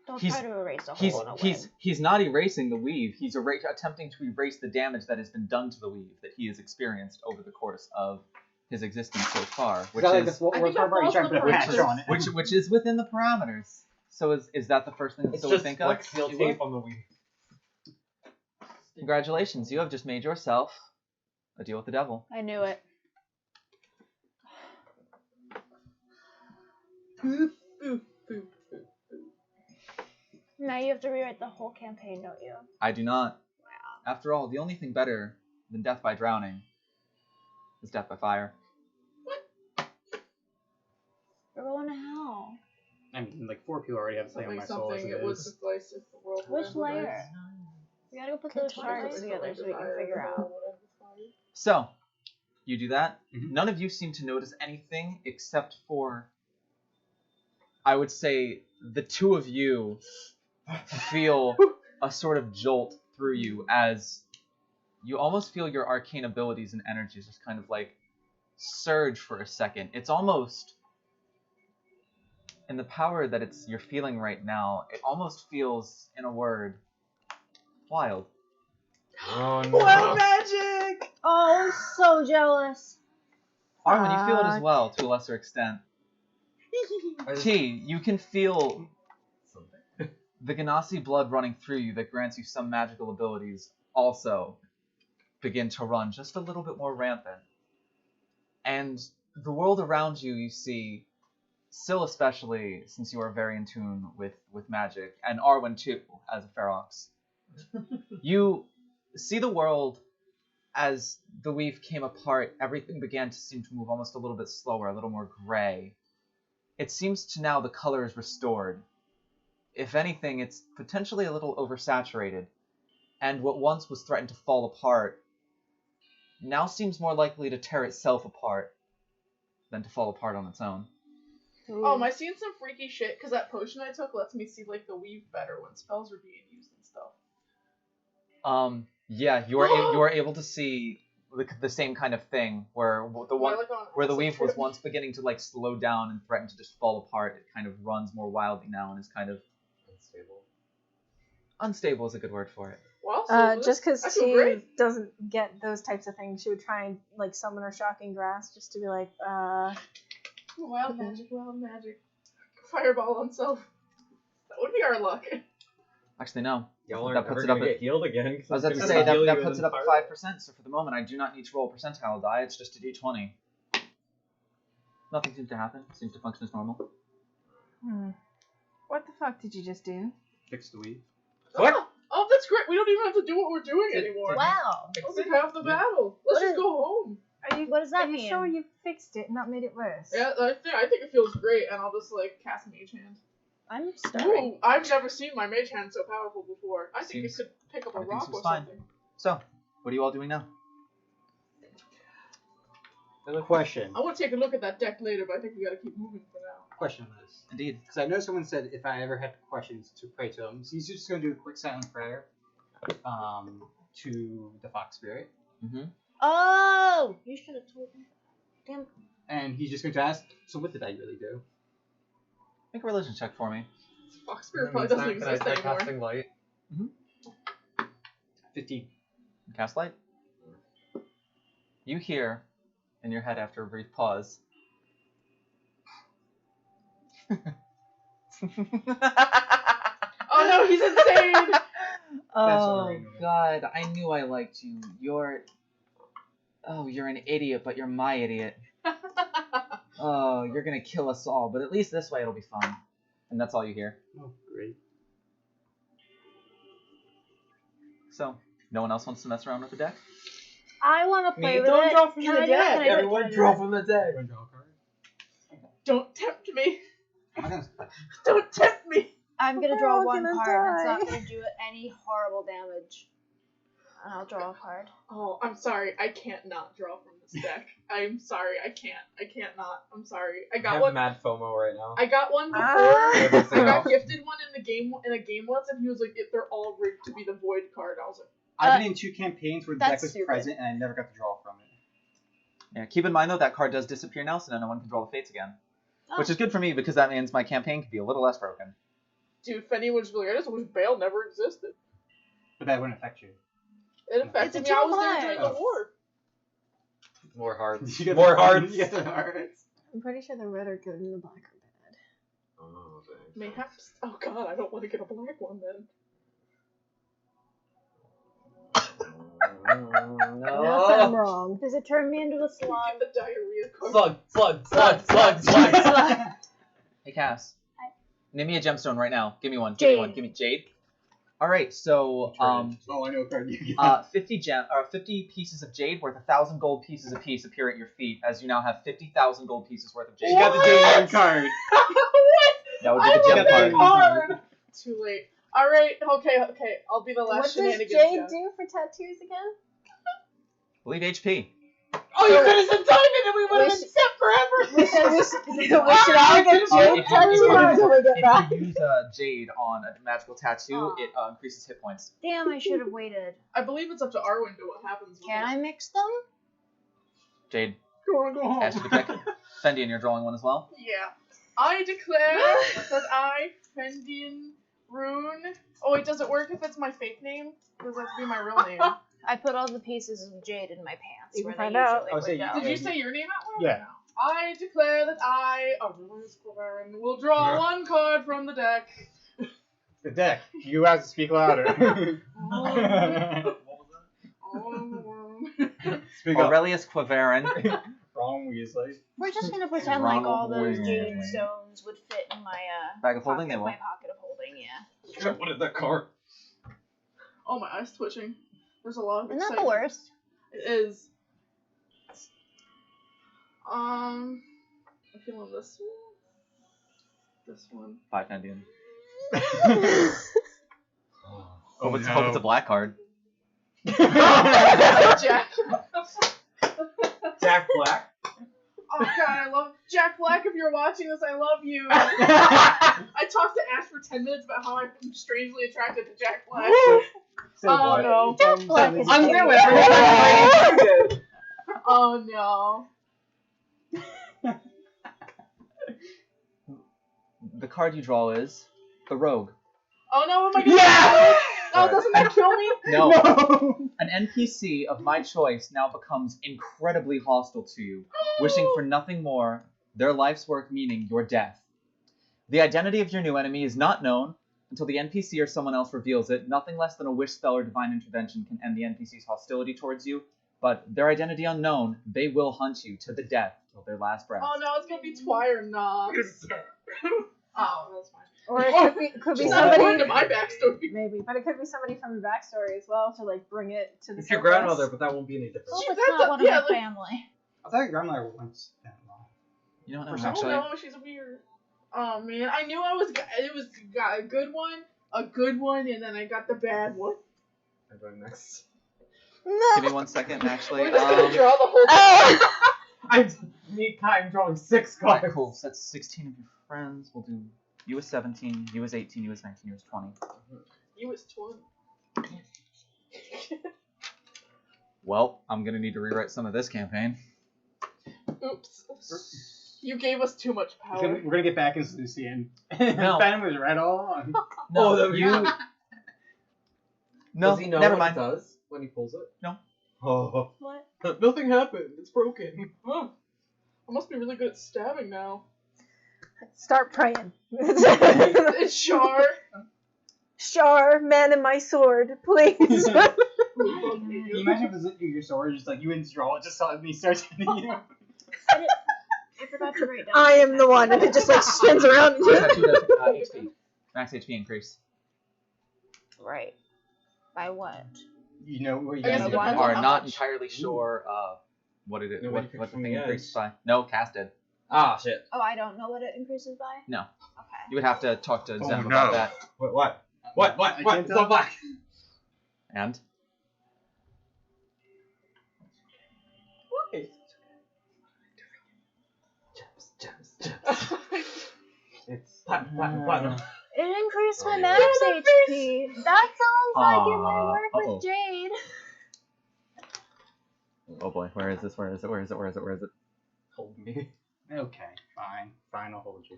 S7: Don't
S2: He's-
S7: try to erase a hole in a web.
S2: He's not erasing the weave. He's attempting to erase the damage that has been done to the weave that he has experienced over the course of his existence so far, which is
S9: I think I've lost the parameters.
S2: which is within the parameters. So is that the first thing that
S4: It's
S2: Sil would
S4: just
S2: think
S4: like
S2: of?
S4: steel tape on the weave.
S2: Congratulations, you have just made yourself a deal with the devil.
S7: I knew it. Now you have to rewrite the whole campaign, don't you?
S2: I do not. After all, the only thing better than death by drowning is death by fire.
S7: We're going to hell.
S10: I mean, like 4 people already have Slay on my soul as
S9: Something
S10: it
S9: it was
S10: is.
S9: advice if the world
S7: Which
S9: would end with
S7: layer?
S9: ice.
S7: We gotta go put those shards together so we can figure out.
S2: So, you do that.
S10: Mhm.
S2: None of you seem to notice anything except for, I would say, the two of you feel a sort of jolt through you as you almost feel your arcane abilities and energies just kind of like surge for a second. It's almost, in the power that you're feeling right now, it almost feels, in a word, wild.
S4: Oh no.
S2: Wild magic!
S7: Oh, I'm so jealous.
S2: Arwen, you feel it as well, to a lesser extent. T, you can feel the Ganassi blood running through you that grants you some magical abilities also begin to run just a little bit more rampant. And the world around you, you see, Sil especially, since you are very in tune with magic, and Arwen too, as a Ferox, you see the world as the weave came apart, everything began to seem to move almost a little bit slower, a little more gray. It seems to now the color is restored. If anything, it's potentially a little oversaturated, and what once was threatened to fall apart now seems more likely to tear itself apart than to fall apart on its own.
S9: Oh, am I seeing some freaky shit? Because that potion I took lets me see like the weave better when spells are being used and stuff.
S2: Yeah, you are able to see the same kind of thing where the one
S9: Like on
S2: where the
S9: acid
S2: weave was
S9: trip?
S2: once beginning to like slow down and threaten to just fall apart. It kind of runs more wildly now and is kind of
S4: Unstable.
S2: unstable is a good word for it.
S9: Well, so
S6: Just because
S9: I feel
S6: she
S9: great.
S6: doesn't get those types of things, she would try and like summon her shocking grasp just to be like,
S9: Wild magic, wild magic. Fireball on self. That would be our luck.
S2: Actually, no.
S4: Y'all
S2: That
S4: aren't
S2: puts
S4: ever
S2: it up
S4: gonna
S2: at-
S4: get healed again.
S2: I was about to say that puts it up at 5%. So for the moment, I do not need to roll a percentile die. It's just a d20. Nothing seems to happen. It seems to function as normal.
S6: what the fuck did you just do?
S10: Fix the weave.
S4: What?
S9: Oh, that's great. We don't even have to do what we're doing anymore.
S7: Wow.
S9: That's like half the battle. Let's just go home.
S7: What does that
S6: Are you
S7: mean?
S6: sure you fixed it and not made it worse?
S9: Yeah, I think it feels great, and I'll just like cast Mage Hand.
S7: I'm starving.
S9: Ooh, I've never seen my Mage Hand so powerful before. I think
S2: Seems-
S9: it could pick up a
S2: everything
S9: rock
S2: seems
S9: or
S2: fine.
S9: something.
S2: So, what are you all doing now?
S10: Question.
S9: I want to take a look at that deck later, but I think we gotta keep moving for now.
S10: Question on this.
S2: Indeed.
S10: Because I know someone said if I ever had questions to pray to him, so he's just going to do a quick silent prayer to the Fox Spirit.
S2: Mm-hmm.
S7: Oh! You should have told me. Damn.
S10: And he's just going to ask, so what did I really do?
S2: Make a religion check for me.
S9: Fox Spirit probably doesn't
S4: Can I
S9: exist
S4: start
S9: anymore.
S4: casting light?
S10: 15.
S2: Cast light. You hear, in your head after a brief pause.
S9: Oh no, he's insane!
S2: Oh
S10: right.
S2: God, I knew I liked you. You're an idiot, but you're my idiot. Oh, you're gonna kill us all, but at least this way it'll be fun. And that's all you hear.
S10: Oh, great.
S2: So, no one else wants to mess around with the deck?
S7: I want to play with
S4: don't
S7: it.
S4: draw from
S7: Can
S4: the
S7: I do it?
S4: deck.
S7: Can I do it?
S4: Everyone
S7: Can I do
S4: draw
S7: it?
S4: from the deck.
S10: Everyone draw a card.
S9: Don't tempt me!
S10: I'm gonna...
S9: Don't tempt me!
S7: I'm gonna
S6: We're
S7: draw
S6: all
S7: one
S6: gonna
S7: card. It's
S6: die.
S7: not gonna do any horrible damage. And I'll draw a card.
S9: Oh, I'm sorry, I can't not draw from this deck. I'm sorry, I can't not. I'm sorry. I
S4: I
S9: got
S4: have
S9: one.
S4: mad FOMO right now.
S9: I got one before.
S6: Ah.
S9: I got gifted one in a game once, and he was like, "They're all rigged to be the void card." I was like,
S10: I've been in 2 campaigns where the deck
S7: that's
S10: was
S7: stupid.
S10: present and I never got to draw from it.
S2: Yeah, keep in mind though, that card does disappear now, so no one can draw the fates again.
S7: Oh.
S2: Which is good for me, because that means my campaign could be a little less broken.
S9: Dude, Fenny was like, I just wish Bale never existed.
S10: But that wouldn't affect you.
S9: It affected me. I was there during the war.
S4: More hearts.
S10: You get
S4: More
S10: the
S4: hearts.
S10: You get the hearts.
S6: I'm pretty sure the red are good and the black are bad.
S4: Oh, thanks.
S9: Mayhaps. Oh god, I don't want to get a black one then.
S6: Unless I'm wrong.
S7: Does it turn me into a slug?
S9: Get the diarrhea card.
S4: Slug.
S2: Hey, Cass.
S7: Hi.
S2: Name me a gemstone right now. Give me one. Give me one.
S7: Jade.
S2: Give me Jade. All right. So
S10: Oh, I know a card you get.
S2: 50 pieces of jade worth 1,000 gold pieces apiece appear at your feet, as you now have 50,000 gold pieces worth of jade.
S10: You got the Jade card.
S9: What?
S2: That would be
S9: I
S2: the
S9: want
S2: gem
S9: that
S2: card.
S9: card. Too late. All right. Okay. I'll be the last
S6: What does
S9: shenanigans.
S6: Jade
S9: guy.
S6: do for tattoos again?
S2: Believe HP.
S9: Oh, you could have said time it and we would have been set forever.
S6: We should all get Jade tattoos until we get back.
S2: If you use jade on a magical tattoo, it increases hit points.
S7: Damn, I should have waited.
S9: I believe it's up to Arwen to what happens. with
S7: Can
S9: it.
S7: I mix them?
S2: Jade,
S10: You wanna go home?
S2: cast you the pick. Fendian, you're drawing one as well.
S9: Yeah. I declare that I, Fendian Rune. Oh wait, does it work if it's my fake name? Does that have to be my real name?
S7: I put all the pieces of jade in my pants.
S6: You
S7: where
S6: can
S7: they
S6: find out.
S7: usually
S10: Oh, so
S7: would
S10: you-
S7: go.
S9: Did you say your name out loud?
S10: Yeah.
S9: I declare that I, Squarerin, will draw one card from the deck.
S10: The deck. You have to speak louder. Speak up.
S2: Aurelius Quaverin.
S10: Wrong, Weasley.
S7: We're just gonna pretend like all those
S2: Ronald
S7: jade
S2: Weasley.
S7: stones would fit in my
S2: Bag of holding, they will.
S7: my pocket of holding. Yeah.
S4: I wanted that card.
S9: Oh, my eye's twitching. There's a lot of
S7: Isn't that the
S9: excitement.
S7: worst?
S9: It is. I'm feeling this one. This one.
S2: Bye, Fendian.
S10: Oh,
S2: Hope it's
S10: no.
S2: a black card.
S9: Jack.
S4: Jack Black.
S9: Oh god, I love Jack Black. If you're watching this, I love you. I talked to Ash for 10 minutes about how I'm strangely attracted to Jack Black.
S10: Say
S9: Oh,
S10: what?
S9: no.
S6: Jack Black is
S10: I'm
S6: cute.
S10: doing it.
S9: Oh no.
S2: The card you draw is the Rogue.
S9: Oh no, am I gonna
S10: Yeah!
S9: Oh, doesn't that kill me?
S2: No.
S10: No.
S2: An NPC of my choice now becomes incredibly hostile to you, wishing for nothing more, their life's work meaning your death. The identity of your new enemy is not known until the NPC or someone else reveals it. Nothing less than a wish spell or divine intervention can end the NPC's hostility towards you, but their identity unknown, they will hunt you to the death till their last breath.
S9: Oh no, it's gonna be Twy or Nox. Oh, that's fine.
S6: Or it could be
S9: It's not important to
S6: somebody.
S9: my backstory.
S6: Maybe, but it could be somebody from the backstory as well to like bring it to the
S4: It's your
S6: surface.
S4: grandmother, but that won't be any different.
S7: Hope
S9: She-
S7: it's
S9: that's
S7: not
S9: a-
S7: one
S9: yeah,
S7: of my
S9: like-
S7: family.
S10: I thought your grandmother once that long.
S2: You don't know,
S9: I don't
S2: actually.
S9: know, she's weird. Oh man, I knew it was got a good one, and then I got the bad one.
S4: I'm going next.
S2: Give me 1 second, actually.
S9: We're just gonna draw the whole
S10: I need time drawing 6
S2: Alright,
S10: cards.
S2: cool. So that's 16 of your friends. We'll do you was 17, you was 18, you was 19, you was 20.
S9: You was 20.
S2: Well, I'm gonna need to rewrite some of this campaign.
S9: Oops. You gave us too much power.
S10: We're gonna get back as Lucian.
S2: No.
S10: Ben was right all along.
S2: No,
S4: that was-
S2: you. No,
S4: Does he know
S2: never
S4: what
S2: mind.
S4: it does when he pulls it?
S2: No.
S4: Oh.
S7: What?
S4: Nothing happened. It's broken.
S9: Huh. I must be really good at stabbing now.
S6: Start praying.
S9: It's Char.
S6: Char, man in my sword, please.
S10: Can you imagine if it was your sword, just like you didn't draw it, just suddenly starts hitting you?
S7: I forgot to write down.
S6: I am the one, and it just like spins around.
S2: Tattoo does HP. Max HP increase.
S7: Right. By what?
S10: You know where you
S9: I guess
S10: gotta
S9: it
S10: go.
S9: depends
S2: Are
S9: on how
S2: not
S9: much.
S2: entirely sure what it is,
S4: Nobody
S2: what
S4: picked
S2: the
S4: from
S2: thing
S4: the
S2: increases
S4: edge.
S2: by. No, casted.
S4: Ah, shit.
S7: Oh, I don't know what it increases by?
S2: No.
S7: Okay.
S2: You would have to talk to
S10: Oh,
S2: Zem
S10: no.
S2: about that.
S4: What?
S10: I
S4: What?
S10: can't
S4: It's
S10: tell.
S4: all black.
S2: And
S4: Gems. It's platinum.
S7: It increased my
S10: Oh,
S7: max HP. That sounds like it might work
S2: uh-oh.
S7: with Jade.
S2: oh boy, where is this? Where is it? Where is it? Where is it? Where is it?
S4: Hold me.
S10: Okay, fine. Fine, I'll hold you.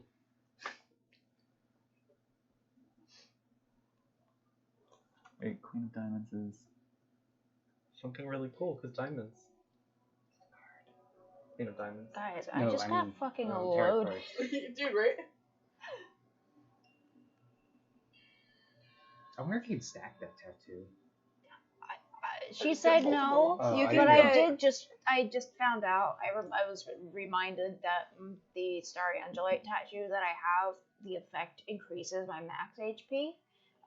S2: Wait, Queen of Diamonds is...
S4: Something really cool, because diamonds. Queen of Diamonds.
S7: Guys,
S10: No,
S7: I just
S10: I
S7: got
S10: mean,
S7: fucking
S10: tarot
S7: load.
S10: cards.
S9: Dude, right?
S10: I wonder if you can stack that tattoo.
S7: She said no,
S6: You can
S7: but
S6: get-
S7: I just found out. I was reminded that the Starry Undulate tattoo that I have, the effect increases my max HP.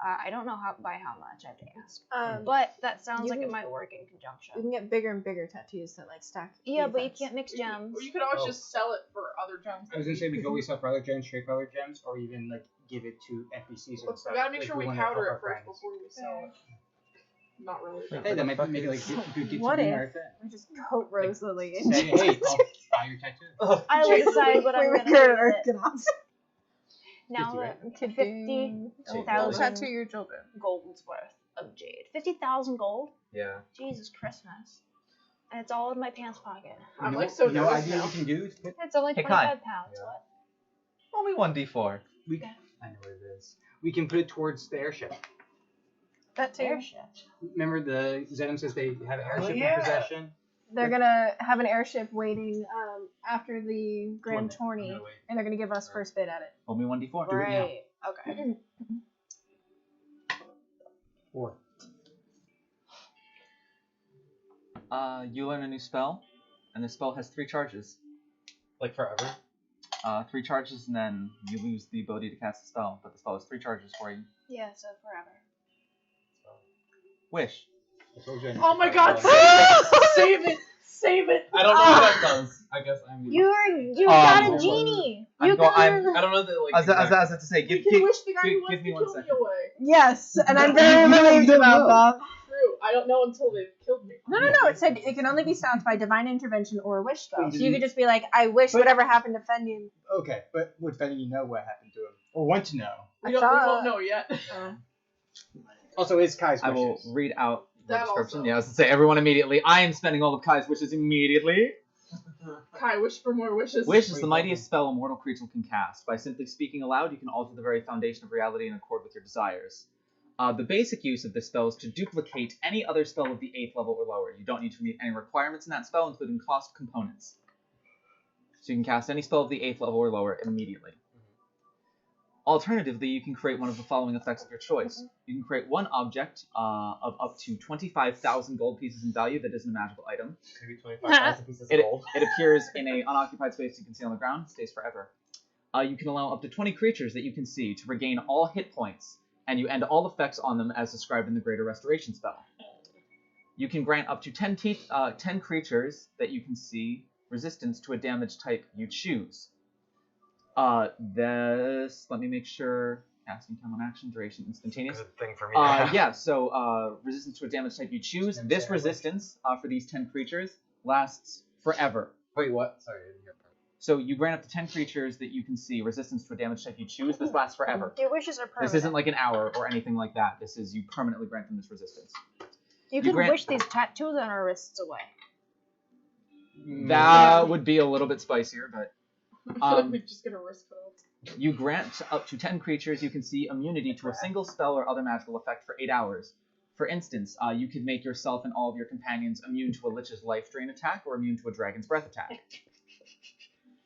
S7: I don't know by how much, I have to ask. But that sounds
S6: you
S7: like it
S6: can-
S7: might work in
S6: You
S7: conjunction.
S6: can get bigger and bigger tattoos that like stack.
S7: Yeah, but you
S6: effects.
S7: can't mix gems.
S9: Or you could always
S10: Oh.
S9: just sell it for other gems.
S10: I was gonna say we could always sell for other gems, straight color gems, or even like give it to NPCs or
S9: We
S10: stuff.
S9: gotta make
S10: like,
S9: sure we
S10: wanna
S9: powder
S10: help
S9: it
S10: our
S9: first
S10: friends.
S9: before we sell it. Not really.
S10: Hey, that might make it like good get
S6: What
S10: to be
S6: if
S10: our thing.
S6: we just coat Rose Lily
S10: Say,
S6: into
S10: hey, I'll buy your tattoo.
S7: I will decide what I'm
S6: we
S7: gonna
S6: make her
S7: do
S6: an
S7: with it.
S6: Argonaut.
S7: Now
S10: 50, right?
S7: that
S6: Could
S7: 50,000
S6: tattoo your children.
S7: gold's worth of jade. 50,000 gold?
S4: Yeah.
S7: Jesus Christmas. And it's all in my pants pocket.
S9: I'm
S10: You
S9: like
S10: know-
S9: so
S10: you know
S9: nervous
S10: idea
S9: now.
S10: we can do? Is put-
S7: It's only
S2: Hey,
S7: 25
S2: Kai.
S7: pounds.
S4: Yeah.
S7: What?
S2: Only 1d4.
S10: We I know what it is. We can put it towards the airship.
S6: That too.
S7: Airship.
S10: Remember the Zenom says they have an airship
S9: yeah.
S10: in possession?
S6: They're gonna have an airship waiting after the Grand
S10: I'm
S6: Tourney,
S10: gonna wait.
S6: and they're gonna give us first bid at it.
S2: Only 1d4.
S10: Do it now.
S7: Right. Okay.
S10: 4.
S2: You learn a new spell, and the spell has 3 charges.
S4: Like forever?
S2: 3 charges, and then you lose the ability to cast the spell, but the spell has 3 charges for you.
S7: Yeah, so forever.
S2: Wish.
S9: Oh my god, save it! Save it!
S4: I don't know what that does. I guess I'm.
S7: You got a
S2: Um,
S7: genie.
S2: I'm
S7: You
S2: go-
S7: got
S2: I'm-
S4: I don't know the like.
S2: I was
S4: exact-
S2: about to say,
S9: You
S2: give
S9: can wish the guy who
S2: give
S9: wants
S2: me
S9: to
S2: 1
S9: kill me
S2: second.
S9: away.
S6: Yes, and I'm very
S10: You
S6: relieved
S10: don't
S6: about
S10: know.
S6: that.
S9: True, I don't know until they've killed me.
S6: No, it said it can only be stopped by divine intervention or a wish spell.
S10: But
S6: So you could just be like, I wish
S10: but-
S6: whatever happened to Fendian.
S10: Okay, but would Fenny know what happened to him? Or want to know?
S9: We
S6: I
S9: don't
S6: thought-
S9: won't know yet.
S10: Also, it's Kai's
S2: I will
S10: wishes.
S2: read out the
S9: That
S2: description.
S9: also.
S2: Yeah, I was to say everyone immediately. I am spending all of Kai's wishes immediately.
S9: Kai, wish for more wishes.
S2: Wish is the mightiest spell a mortal creature can cast. By simply speaking aloud, you can alter the very foundation of reality in accord with your desires. The basic use of this spell is to duplicate any other spell of the 8th level or lower. You don't need to meet any requirements in that spell, including cost components. So you can cast any spell of the 8th level or lower immediately. Alternatively, you can create one of the following effects of your choice. You can create one object of up to 25,000 gold pieces in value that isn't a magical item.
S4: Maybe 25,000 pieces of
S2: It
S4: gold.
S2: appears in an unoccupied space you can see on the ground, stays forever. You can allow up to 20 creatures that you can see to regain all hit points, and you end all effects on them as described in the Greater Restoration spell. You can grant up to 10 creatures that you can see resistance to a damage type you choose. Let me make sure. Casting time on action, duration instantaneous.
S4: Good thing for me.
S2: Yeah, so resistance to a damage type you choose. This resistance for these 10 creatures lasts forever.
S4: Wait, what? Sorry, I didn't hear that.
S2: So you grant up to 10 creatures that you can see resistance to a damage type you choose. This lasts forever.
S7: Your wishes are permanent.
S2: This isn't like an hour or anything like that. This is you permanently grant them this resistance.
S7: You can
S2: grant-
S7: wish these tattoos on our wrists away.
S2: That would be a little bit spicier, but
S9: I feel like we're just gonna risk it all.
S2: you grant up to 10 creatures you can see immunity to a single spell or other magical effect for 8 hours. For instance, you could make yourself and all of your companions immune to a Lich's Life Drain attack or immune to a Dragon's Breath attack.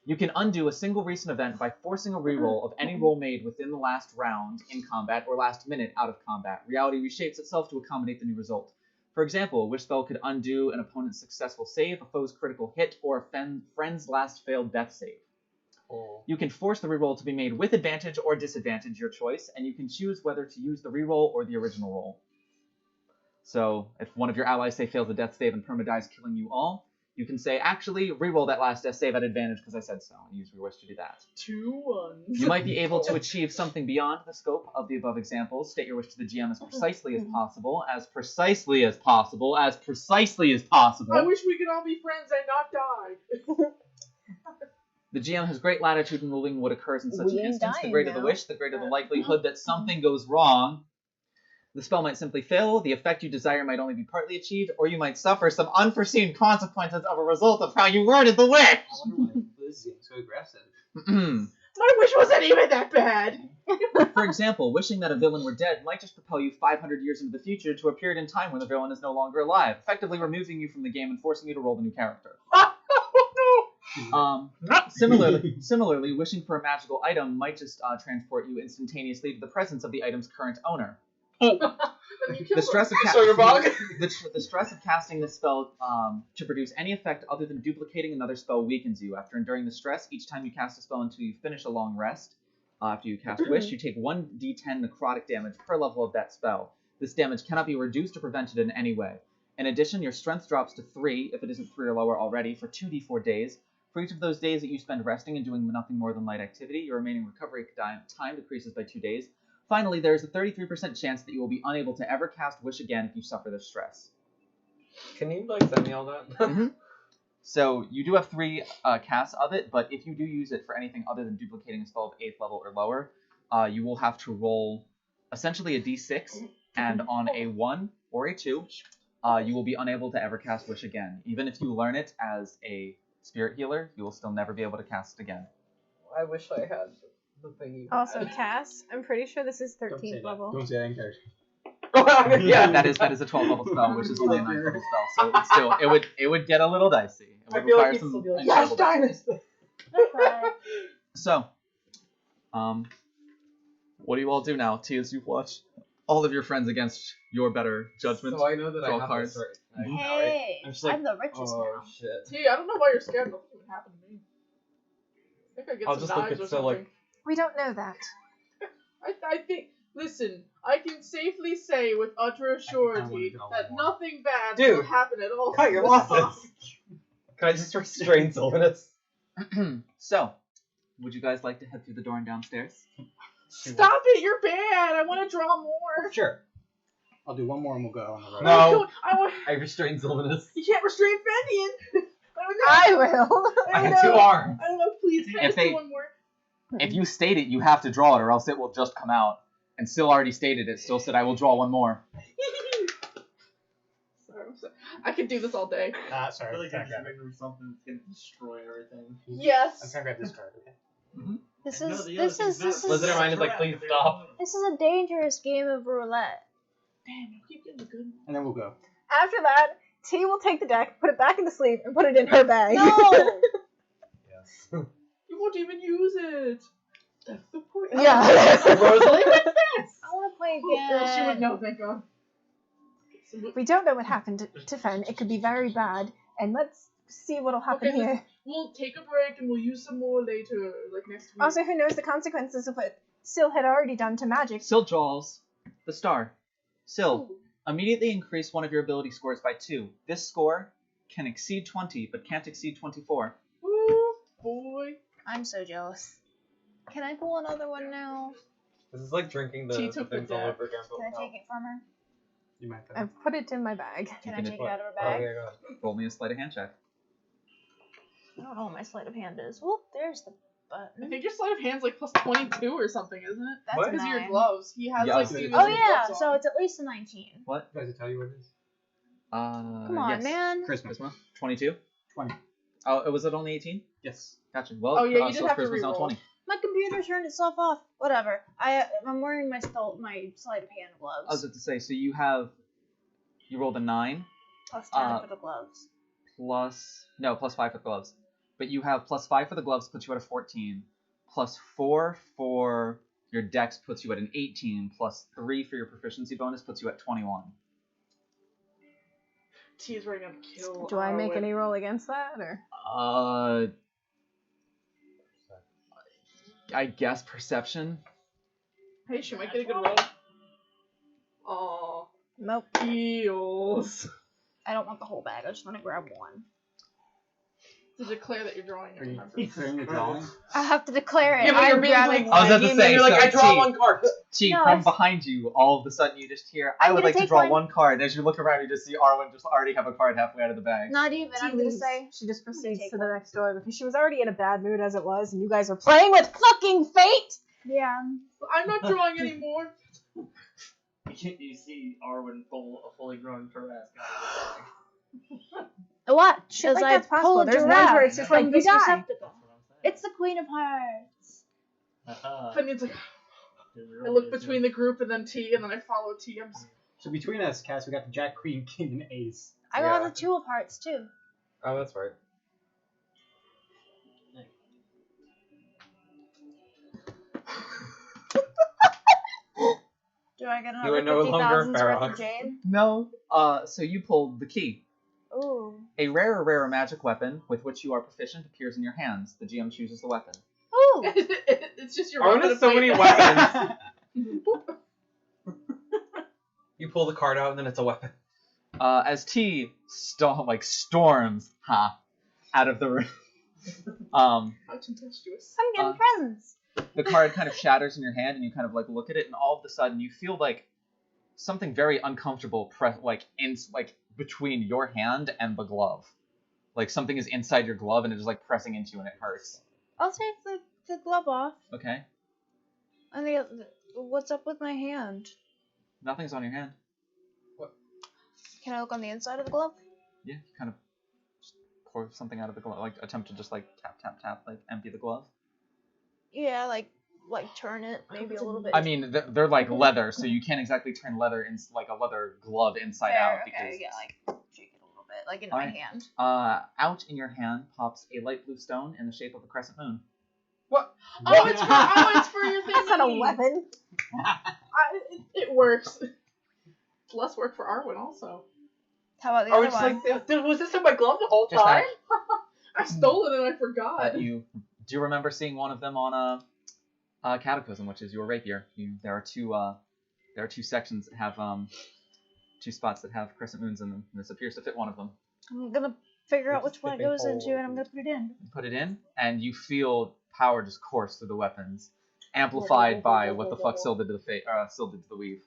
S2: You can undo a single recent event by forcing a reroll of any roll made within the last round in combat or last minute out of combat. Reality reshapes itself to accommodate the new result. For example, a wish spell could undo an opponent's successful save, a foe's critical hit, or a friend's last failed death save. You can force the reroll to be made with advantage or disadvantage, your choice, and you can choose whether to use the reroll or the original roll. So, if one of your allies, say, fails a death save and perma-dies, killing you all, you can say, actually, reroll that last death save at advantage because I said so, and use your wish to do that.
S9: 2 1s.
S2: You might be able to achieve something beyond the scope of the above examples. State your wish to the GM as precisely as possible, as precisely as possible, as precisely as possible.
S9: I wish we could all be friends and not die.
S2: The GM has great latitude in ruling what occurs in such
S7: We
S2: an
S7: ain't
S2: instance. The
S7: dying
S2: greater the
S7: now.
S2: wish, the greater the likelihood that something goes wrong. The spell might simply fail, the effect you desire might only be partly achieved, or you might suffer some unforeseen consequences of a result of how you worded the wish!
S10: I wonder why Liz is getting so aggressive.
S9: My wish wasn't even that bad.
S2: For example, wishing that a villain were dead might just propel you 500 years into the future to a period in time when the villain is no longer alive, effectively removing you from the game and forcing you to roll the new character. Similarly, wishing for a magical item might just transport you instantaneously to the presence of the item's current owner. The stress of casting this spell to produce any effect other than duplicating another spell weakens you. After enduring the stress, each time you cast a spell until you finish a long rest, after you cast Wish, you take 1d10 necrotic damage per level of that spell. This damage cannot be reduced or prevented in any way. In addition, your strength drops to 3, if it isn't 3 or lower already, for 2d4 days. For each of those days that you spend resting and doing nothing more than light activity, your remaining recovery time decreases by 2 days. Finally, there is a 33% chance that you will be unable to ever cast Wish again if you suffer this stress.
S4: Can you like send me all that?
S2: So you do have 3 casts of it, but if you do use it for anything other than duplicating a spell of 8th level or lower, you will have to roll essentially a d6, and on a 1 or a 2, you will be unable to ever cast Wish again. Even if you learn it as a spirit healer, you will still never be able to cast it again.
S4: I wish I had the thing you
S6: Also,
S4: had.
S6: Cass, I'm pretty sure this is 13th level.
S10: Don't say that in character.
S2: Yeah, that is a 12 level spell, which is only a 9th level spell. So it's still it would get a little dicey. It would
S4: I feel like
S2: require
S4: he'd
S2: some
S4: still be like,
S2: incredible
S4: yes, Diamond!
S2: So, what do you all do now? T, as you've watched all of your friends against your better judgment.
S4: So I know that
S2: draw
S4: I have
S2: cards.
S4: this right now,
S7: Hey,
S4: I'm just like,
S7: I'm the richest
S4: oh
S7: now.
S4: shit.
S9: T, I don't know why you're scared. Nothing would happen to me. I think I get
S4: I'll
S9: some
S4: just look
S9: knives
S4: at
S9: or
S4: so
S9: something.
S4: like
S6: We don't know that.
S9: I think. Listen, I can safely say with utter surety
S10: go
S9: that
S10: more.
S9: nothing bad
S4: Dude,
S9: will happen at all.
S4: cut your losses. Can I just restrain Sylvanus?
S2: So, would you guys like to head through the door and downstairs?
S9: Stop it! You're bad. I want to draw more.
S4: Sure.
S10: I'll do one more and we'll go on the road.
S4: No.
S9: I want.
S4: I restrain Sylvanus.
S9: You can't restrain Fendian.
S6: I will.
S4: I have 2 arms.
S9: I don't know. Please, can I
S2: If
S9: just do
S2: they-
S9: one more?
S2: If you state it, you have to draw it, or else it will just come out. And Syl already stated it. Still said, I will draw one more.
S9: Sorry, I'm sorry. I could do this all day.
S8: I
S10: Sorry,
S8: feel
S10: I'm
S8: like
S10: trying
S8: you're
S10: to grab it.
S8: doing something that's gonna destroy everything.
S10: I'm
S9: Yes.
S10: trying to grab this card, okay?
S7: This
S8: No,
S7: is
S8: the
S7: this
S8: other
S7: is
S8: thing's
S7: this
S8: not-
S7: is
S4: Blizzard of Mind is like, please stop.
S7: this is a dangerous game of roulette.
S9: Damn, you keep getting the good.
S10: And then we'll go.
S6: After that, T will take the deck, put it back in the sleeve, and put it in her bag.
S7: No.
S4: Yes.
S9: You won't even use it. That's the point.
S6: Yeah.
S4: Rosalie, what's this?
S7: I want to play
S9: Oh,
S7: again.
S9: girl, she would know. Thank God.
S6: We don't know what happened to Fen. It could be very bad. And let's see what'll happen
S9: Okay,
S6: here.
S9: We'll take a break and we'll use some more later, like next week.
S6: Also, who knows the consequences of what Syl had already done to magic.
S2: Syl draws the star. Syl, immediately increase one of your ability scores by 2. This score can exceed 20, but can't exceed 24.
S9: Ooh, boy.
S7: I'm so jealous. Can I pull another one now?
S4: This is like drinking
S9: She
S4: the
S9: took the
S4: things all
S9: dab.
S4: over again. but
S7: Can I
S4: no.
S7: take it from her?
S10: You might go.
S6: I've put it in my bag.
S7: Can I
S2: can
S7: take it
S2: what?
S7: out of her
S4: Oh,
S7: bag?
S4: yeah, go ahead.
S2: Roll me a sleight of hand check.
S7: I don't know what my sleight of hand is. Whoop, there's the
S9: I
S7: button.
S9: think your sleight of hand's like plus 22 or something, isn't it?
S7: That's
S4: What?
S7: a
S9: Because of your
S7: 9.
S9: gloves. He has
S2: Yeah,
S9: like
S2: so
S9: the
S2: it's-
S7: Oh
S9: invisible
S7: yeah,
S9: gloves
S7: so
S9: on.
S7: it's at least a 19.
S2: What?
S10: Does it tell you what it is?
S7: Come on,
S2: yes.
S7: man.
S10: Christmas.
S2: Charisma? 22?
S10: 20.
S2: Oh, was it only 18?
S10: Yes.
S2: Gotcha. Well,
S9: Oh, yeah, you did
S2: Syl's
S9: have to
S2: charisma's now
S9: reroll.
S2: 20.
S7: My computer turned itself off. Whatever. I'm wearing my sleight of hand gloves.
S2: I was about to say, so you rolled a 9
S7: Plus 10 for the gloves.
S2: plus 5 for the gloves. But you have plus 5 for the gloves, puts you at a 14. Plus 4 for your dex puts you at an 18. Plus 3 for your proficiency bonus puts you at 21.
S9: T is ready to kill.
S6: Do I make
S9: Arwen.
S6: any roll against that, or?
S2: I guess perception.
S9: Hey, she might get a good roll. Aw.
S6: Nope.
S9: Heals.
S7: I don't want the whole bag. I just want to grab one.
S9: To declare that you're drawing
S10: Are
S9: your
S10: you
S9: numbers.
S10: declaring your drawing?
S7: I have to declare it.
S4: Yeah, but you're
S7: I'm
S4: being
S7: grabbing
S4: like,
S2: I was
S7: one.
S2: about to
S4: and
S2: say,
S4: you're like,
S2: so
S4: I draw
S2: T-
S4: one card.
S2: T,
S7: No,
S2: from
S7: it's-
S2: behind you, all of a sudden you just hear, I
S7: I'm
S2: would
S7: gonna
S2: like to
S7: take
S2: draw
S7: one.
S2: one card. As you look around, you just see Arwen just already have a card halfway out of the bag.
S7: Not even. I'm gonna
S6: leaves.
S7: say.
S6: She just
S7: gonna
S6: proceeds
S7: take
S6: to the
S7: one.
S6: next door because she was already in a bad mood as it was, and you guys are playing with fucking fate.
S7: Yeah.
S9: I'm not drawing anymore.
S8: You see Arwen pull a fully grown Tarrasque out of
S7: What?
S6: Shit
S7: Because
S6: like
S7: I
S6: that's possible.
S7: pulled a
S6: There's ones
S7: giraffe
S6: where it's just
S7: from
S6: like,
S7: this
S6: you die.
S7: receptacle.
S8: the bag.
S7: It's the Queen of Hearts.
S8: Haha.
S9: Fendian's like, I look between the group and then T, and then I follow T. I'm just...
S10: So between us, Cass, we got the Jack, Queen, King, and Ace.
S7: I got the 2 of hearts too.
S4: Oh, that's right.
S7: Do I get
S4: You are
S7: another
S4: no longer
S7: 50,000's worth of
S4: Ferox.
S7: jade?
S2: No. So you pulled the key.
S7: Ooh.
S2: A rare magic weapon with which you are proficient appears in your hands. The GM chooses the weapon.
S7: Ooh.
S9: It's just your
S4: Arwen
S9: weapon
S4: has
S9: of
S4: so many
S9: fight.
S4: weapons. You pull the card out and then it's a weapon.
S2: As T storms out of the room.
S9: How tempestuous.
S7: I'm getting presents.
S2: The card kind of shatters in your hand, and you kind of like look at it, and all of a sudden you feel like something very uncomfortable between your hand and the glove. Like something is inside your glove, and it is like pressing into you, and it hurts.
S7: I'll take the glove off.
S2: Okay.
S7: And what's up with my hand?
S2: Nothing's on your hand.
S7: Can I look on the inside of the glove?
S2: Yeah, you kind of just pour something out of the glove, like attempt to just like tap, like empty the glove.
S7: Yeah, like turn it maybe a little bit.
S2: I mean, they're like leather, so you can't exactly turn leather in like a leather glove inside out because.
S7: Okay, yeah, like shake it a little bit, like in my
S2: Alright.
S7: hand.
S2: Out in your hand pops a light blue stone in the shape of a crescent moon.
S9: What? Oh, it's for your thing.
S6: That's not a weapon.
S9: It works. It's less work for Arwen also.
S7: How about the
S4: Oh,
S7: other
S4: it's
S7: one?
S4: like, was this in my glove the whole
S2: Just
S4: time?
S9: I stole it and I forgot.
S2: You do you remember seeing one of them on a cataclysm, which is your rapier? There are two sections that have 2 spots that have crescent moons in them, and this appears to fit one of them.
S7: I'm gonna figure out
S4: It's
S7: which one it
S4: skipping
S7: goes into,
S4: forward.
S7: and I'm gonna put it in.
S2: You put it in, and you feel power just course through the weapons, amplified by what the fuck Syl did to the weave.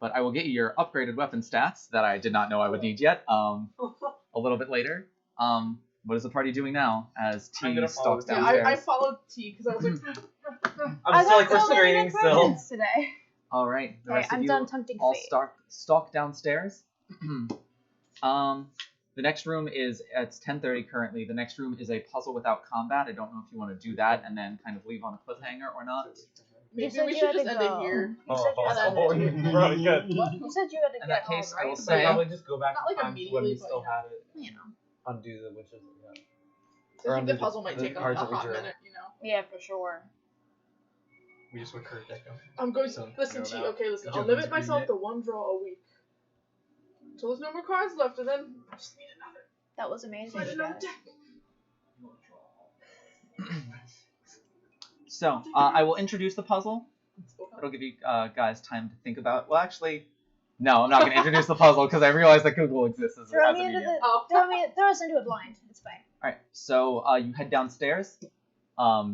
S2: But I will get you your upgraded weapon stats that I did not know I would need yet. A little bit later. What is the party doing now as
S4: I'm
S2: T
S4: gonna follow
S2: stalks
S4: T.
S2: downstairs?
S9: I followed T because I was like,
S4: I'm still like
S7: got so many
S4: considering
S7: good
S4: still.
S7: presents today.
S2: All right, the
S7: Okay,
S2: rest of
S7: I'm
S2: you
S7: done tempting
S2: all
S7: fate.
S2: stalk downstairs. The next room is it's 10:30 currently. The next room is a puzzle without combat. I don't know if you want to do that and then kind of leave on a cliffhanger or not.
S9: maybe
S7: said
S9: we
S7: you
S9: should
S7: had
S9: just
S7: to
S9: end
S7: go.
S9: it here.
S7: You said you had to
S4: Oh, really good.
S7: You said you had to
S2: In
S7: get
S2: that
S7: home,
S2: case, I
S7: right?
S2: will
S4: So
S2: say
S4: probably just go back
S9: Not like
S4: to times when we
S9: immediately,
S4: still
S9: but
S4: had it.
S7: You know.
S4: Undo the wishes. Yeah.
S9: I think the
S4: undo
S9: puzzle might
S4: the
S9: take a
S4: cards that we
S9: hot
S4: drew.
S9: minute, you know.
S7: Yeah, for sure.
S10: We just went current deck.
S9: I'm going to
S10: So,
S9: listen
S10: no
S9: to you.
S10: doubt.
S9: Okay, listen.
S10: Did
S9: I'll
S10: you
S9: limit
S10: agree
S9: myself
S10: yet?
S9: to 1 draw a week. So there's no more cards left, and then I just need another.
S7: That was amazing,
S9: Find
S7: you
S9: another
S7: guys.
S9: deck.
S2: So I will introduce the puzzle. It'll give you guys time to think about. Well, actually, no, I'm not going to introduce the puzzle because I realize that Google exists as
S7: Throw
S2: a
S7: me into
S2: medium.
S7: the throw us into a blind. It's fine.
S2: All right, so you head downstairs.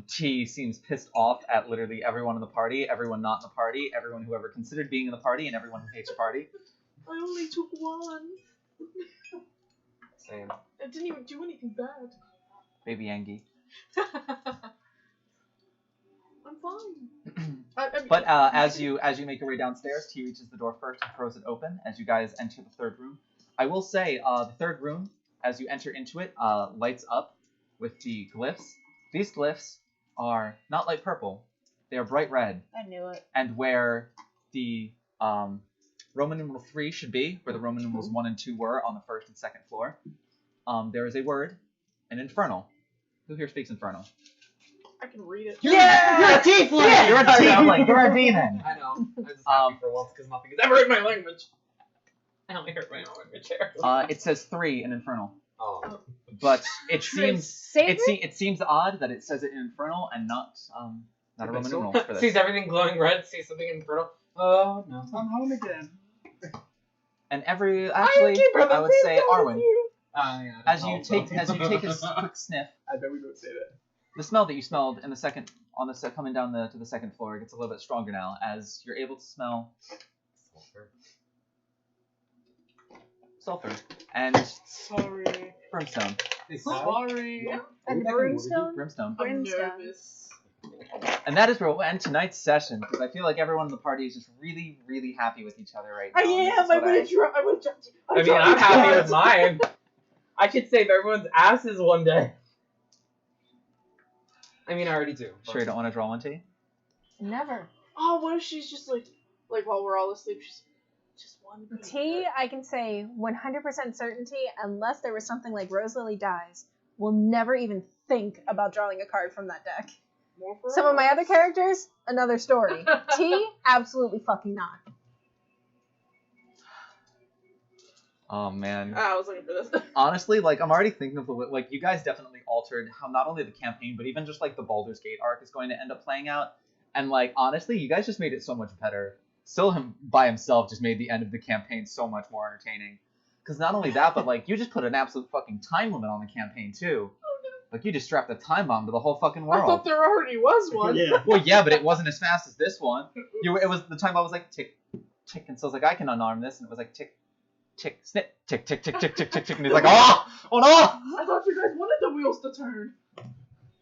S2: T seems pissed off at literally everyone in the party, everyone not in the party, everyone who ever considered being in the party, and everyone who hates the party.
S9: I only took 1.
S4: Same.
S9: I didn't even do anything bad.
S2: Baby Angie.
S9: I'm fine. I mean,
S2: But as you make your way downstairs, T reaches the door first and throws it open as you guys enter the 3rd room. I will say the 3rd room, as you enter into it, lights up with the glyphs. These glyphs are not light purple; they are bright red.
S7: I knew it.
S2: And where the Roman numeral 3 should be, where the Roman numerals 1 and 2 were on the 1st and 2nd floor, there is a word, an infernal. Who here speaks infernal?
S9: I can read it.
S2: You're a tiefling! Yeah, you're a tiefling! You're a demon!
S4: I know. I'm just happy for once because nothing is ever in my language. I only heard my own language here.
S2: It says 3 in infernal.
S4: Oh.
S2: But it seems
S7: Sacred?
S2: it seems odd that it says it in infernal and not a Roman numeral for this.
S4: Sees everything glowing red, sees something infernal. Oh no.
S10: I'm home again.
S2: And actually, I would say Arwen.
S10: Yeah,
S2: As you take a quick sniff,
S10: I bet we don't say that.
S2: the smell that you smelled in the second coming down to the 2nd floor gets a little bit stronger now as you're able to smell sulfur and
S9: Sorry.
S2: brimstone.
S9: Sorry.
S7: And brimstone?
S2: Brimstone.
S9: I'm
S7: Brimstone.
S9: nervous.
S2: And that is where we'll end tonight's session because I feel like everyone in the party is just really, really happy with each other right now.
S9: I
S2: and this
S9: am.
S2: is
S9: I
S2: what
S9: would have dropped. I would have dropped.
S4: I mean, I'm happy with mine. I should save everyone's asses one day. I mean, I already do.
S2: Sure, you don't want to draw one, T?
S7: Never.
S9: Oh, what if she's just like while we're all asleep, she's just one.
S6: T, I can say 100% certainty, unless there was something like Rose Lily dies, will never even think about drawing a card from that deck. Some of my other characters, another story. T, absolutely fucking not.
S2: Oh man.
S9: I was looking for this.
S2: Honestly, like I'm already thinking of the way, like you guys definitely altered how not only the campaign, but even just like the Baldur's Gate arc is going to end up playing out. And like honestly, you guys just made it so much better. Still, him by himself just made the end of the campaign so much more entertaining. Because not only that, but like you just put an absolute fucking time limit on the campaign too. Like you just strapped a time bomb to the whole fucking world.
S9: I thought there already was one.
S8: Yeah.
S2: Well, yeah, but it wasn't as fast as this one. It was the time bomb was like tick, tick, and so I was like, I can unarm this, and it was like tick, tick, snip, tick, tick, tick, tick, tick, tick, tick, and he's like, oh no!
S9: I thought you guys wanted the wheels to turn.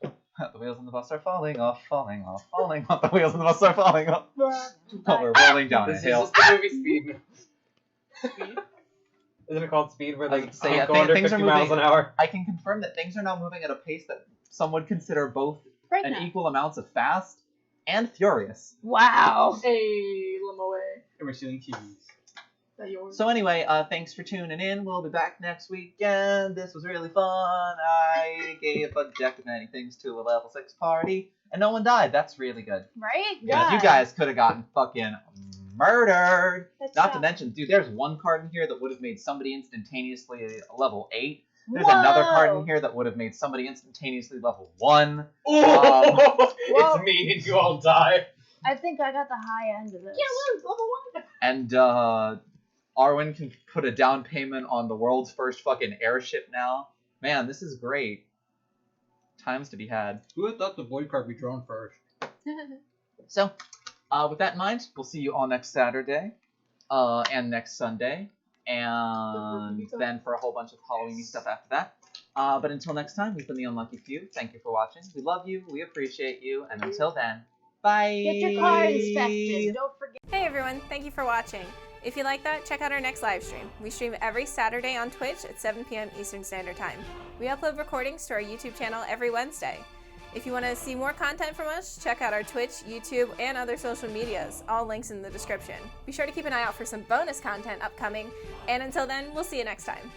S2: The wheels on the bus are falling off, falling off, falling off. The wheels on the bus are falling off. Oh, we're rolling down a
S4: This is
S2: hill.
S4: just the movie Speed. Speed? Isn't it called Speed where they
S2: Like, so yeah,
S4: go under
S2: things
S4: 50
S2: are
S4: miles
S2: moving.
S4: an hour?
S2: I can confirm that things are now moving at a pace that some would consider both
S6: Right
S2: an
S6: now.
S2: equal amounts of fast and furious.
S6: Wow.
S9: Hey, Limoe.
S5: And we're stealing keys.
S9: That yours?
S2: So anyway, thanks for tuning in. We'll be back next weekend. This was really fun. I gave a deck of many things to a level 6 party, and no one died. That's really good.
S7: Right?
S2: Because you guys could have gotten fucking murdered.
S7: That's
S2: Not to
S7: sad.
S2: mention, dude, there's one card in here that would have made somebody instantaneously a level 8. There's another card in here that would have made somebody instantaneously level 1.
S4: Oh,
S7: Whoa.
S4: it's me and you all die.
S7: I think I got the high end of this.
S2: And Arwen can put a down payment on the world's first fucking airship now. Man, this is great. Times to be had.
S5: Who had thought the void card would be drawn first?
S2: So, with that in mind, we'll see you all next Saturday, and next Sunday, and then for a whole bunch of Halloween stuff after that. But until next time, we've been the Unlucky Few. Thank you for watching. We love you. We appreciate you. And until then, bye.
S7: Get your car inspected. Don't forget.
S6: Hey everyone, thank you for watching. If you like that, check out our next live stream. We stream every Saturday on Twitch at 7 p.m. Eastern Standard Time. We upload recordings to our YouTube channel every Wednesday. If you want to see more content from us, check out our Twitch, YouTube, and other social medias. All links in the description. Be sure to keep an eye out for some bonus content upcoming. And until then, we'll see you next time.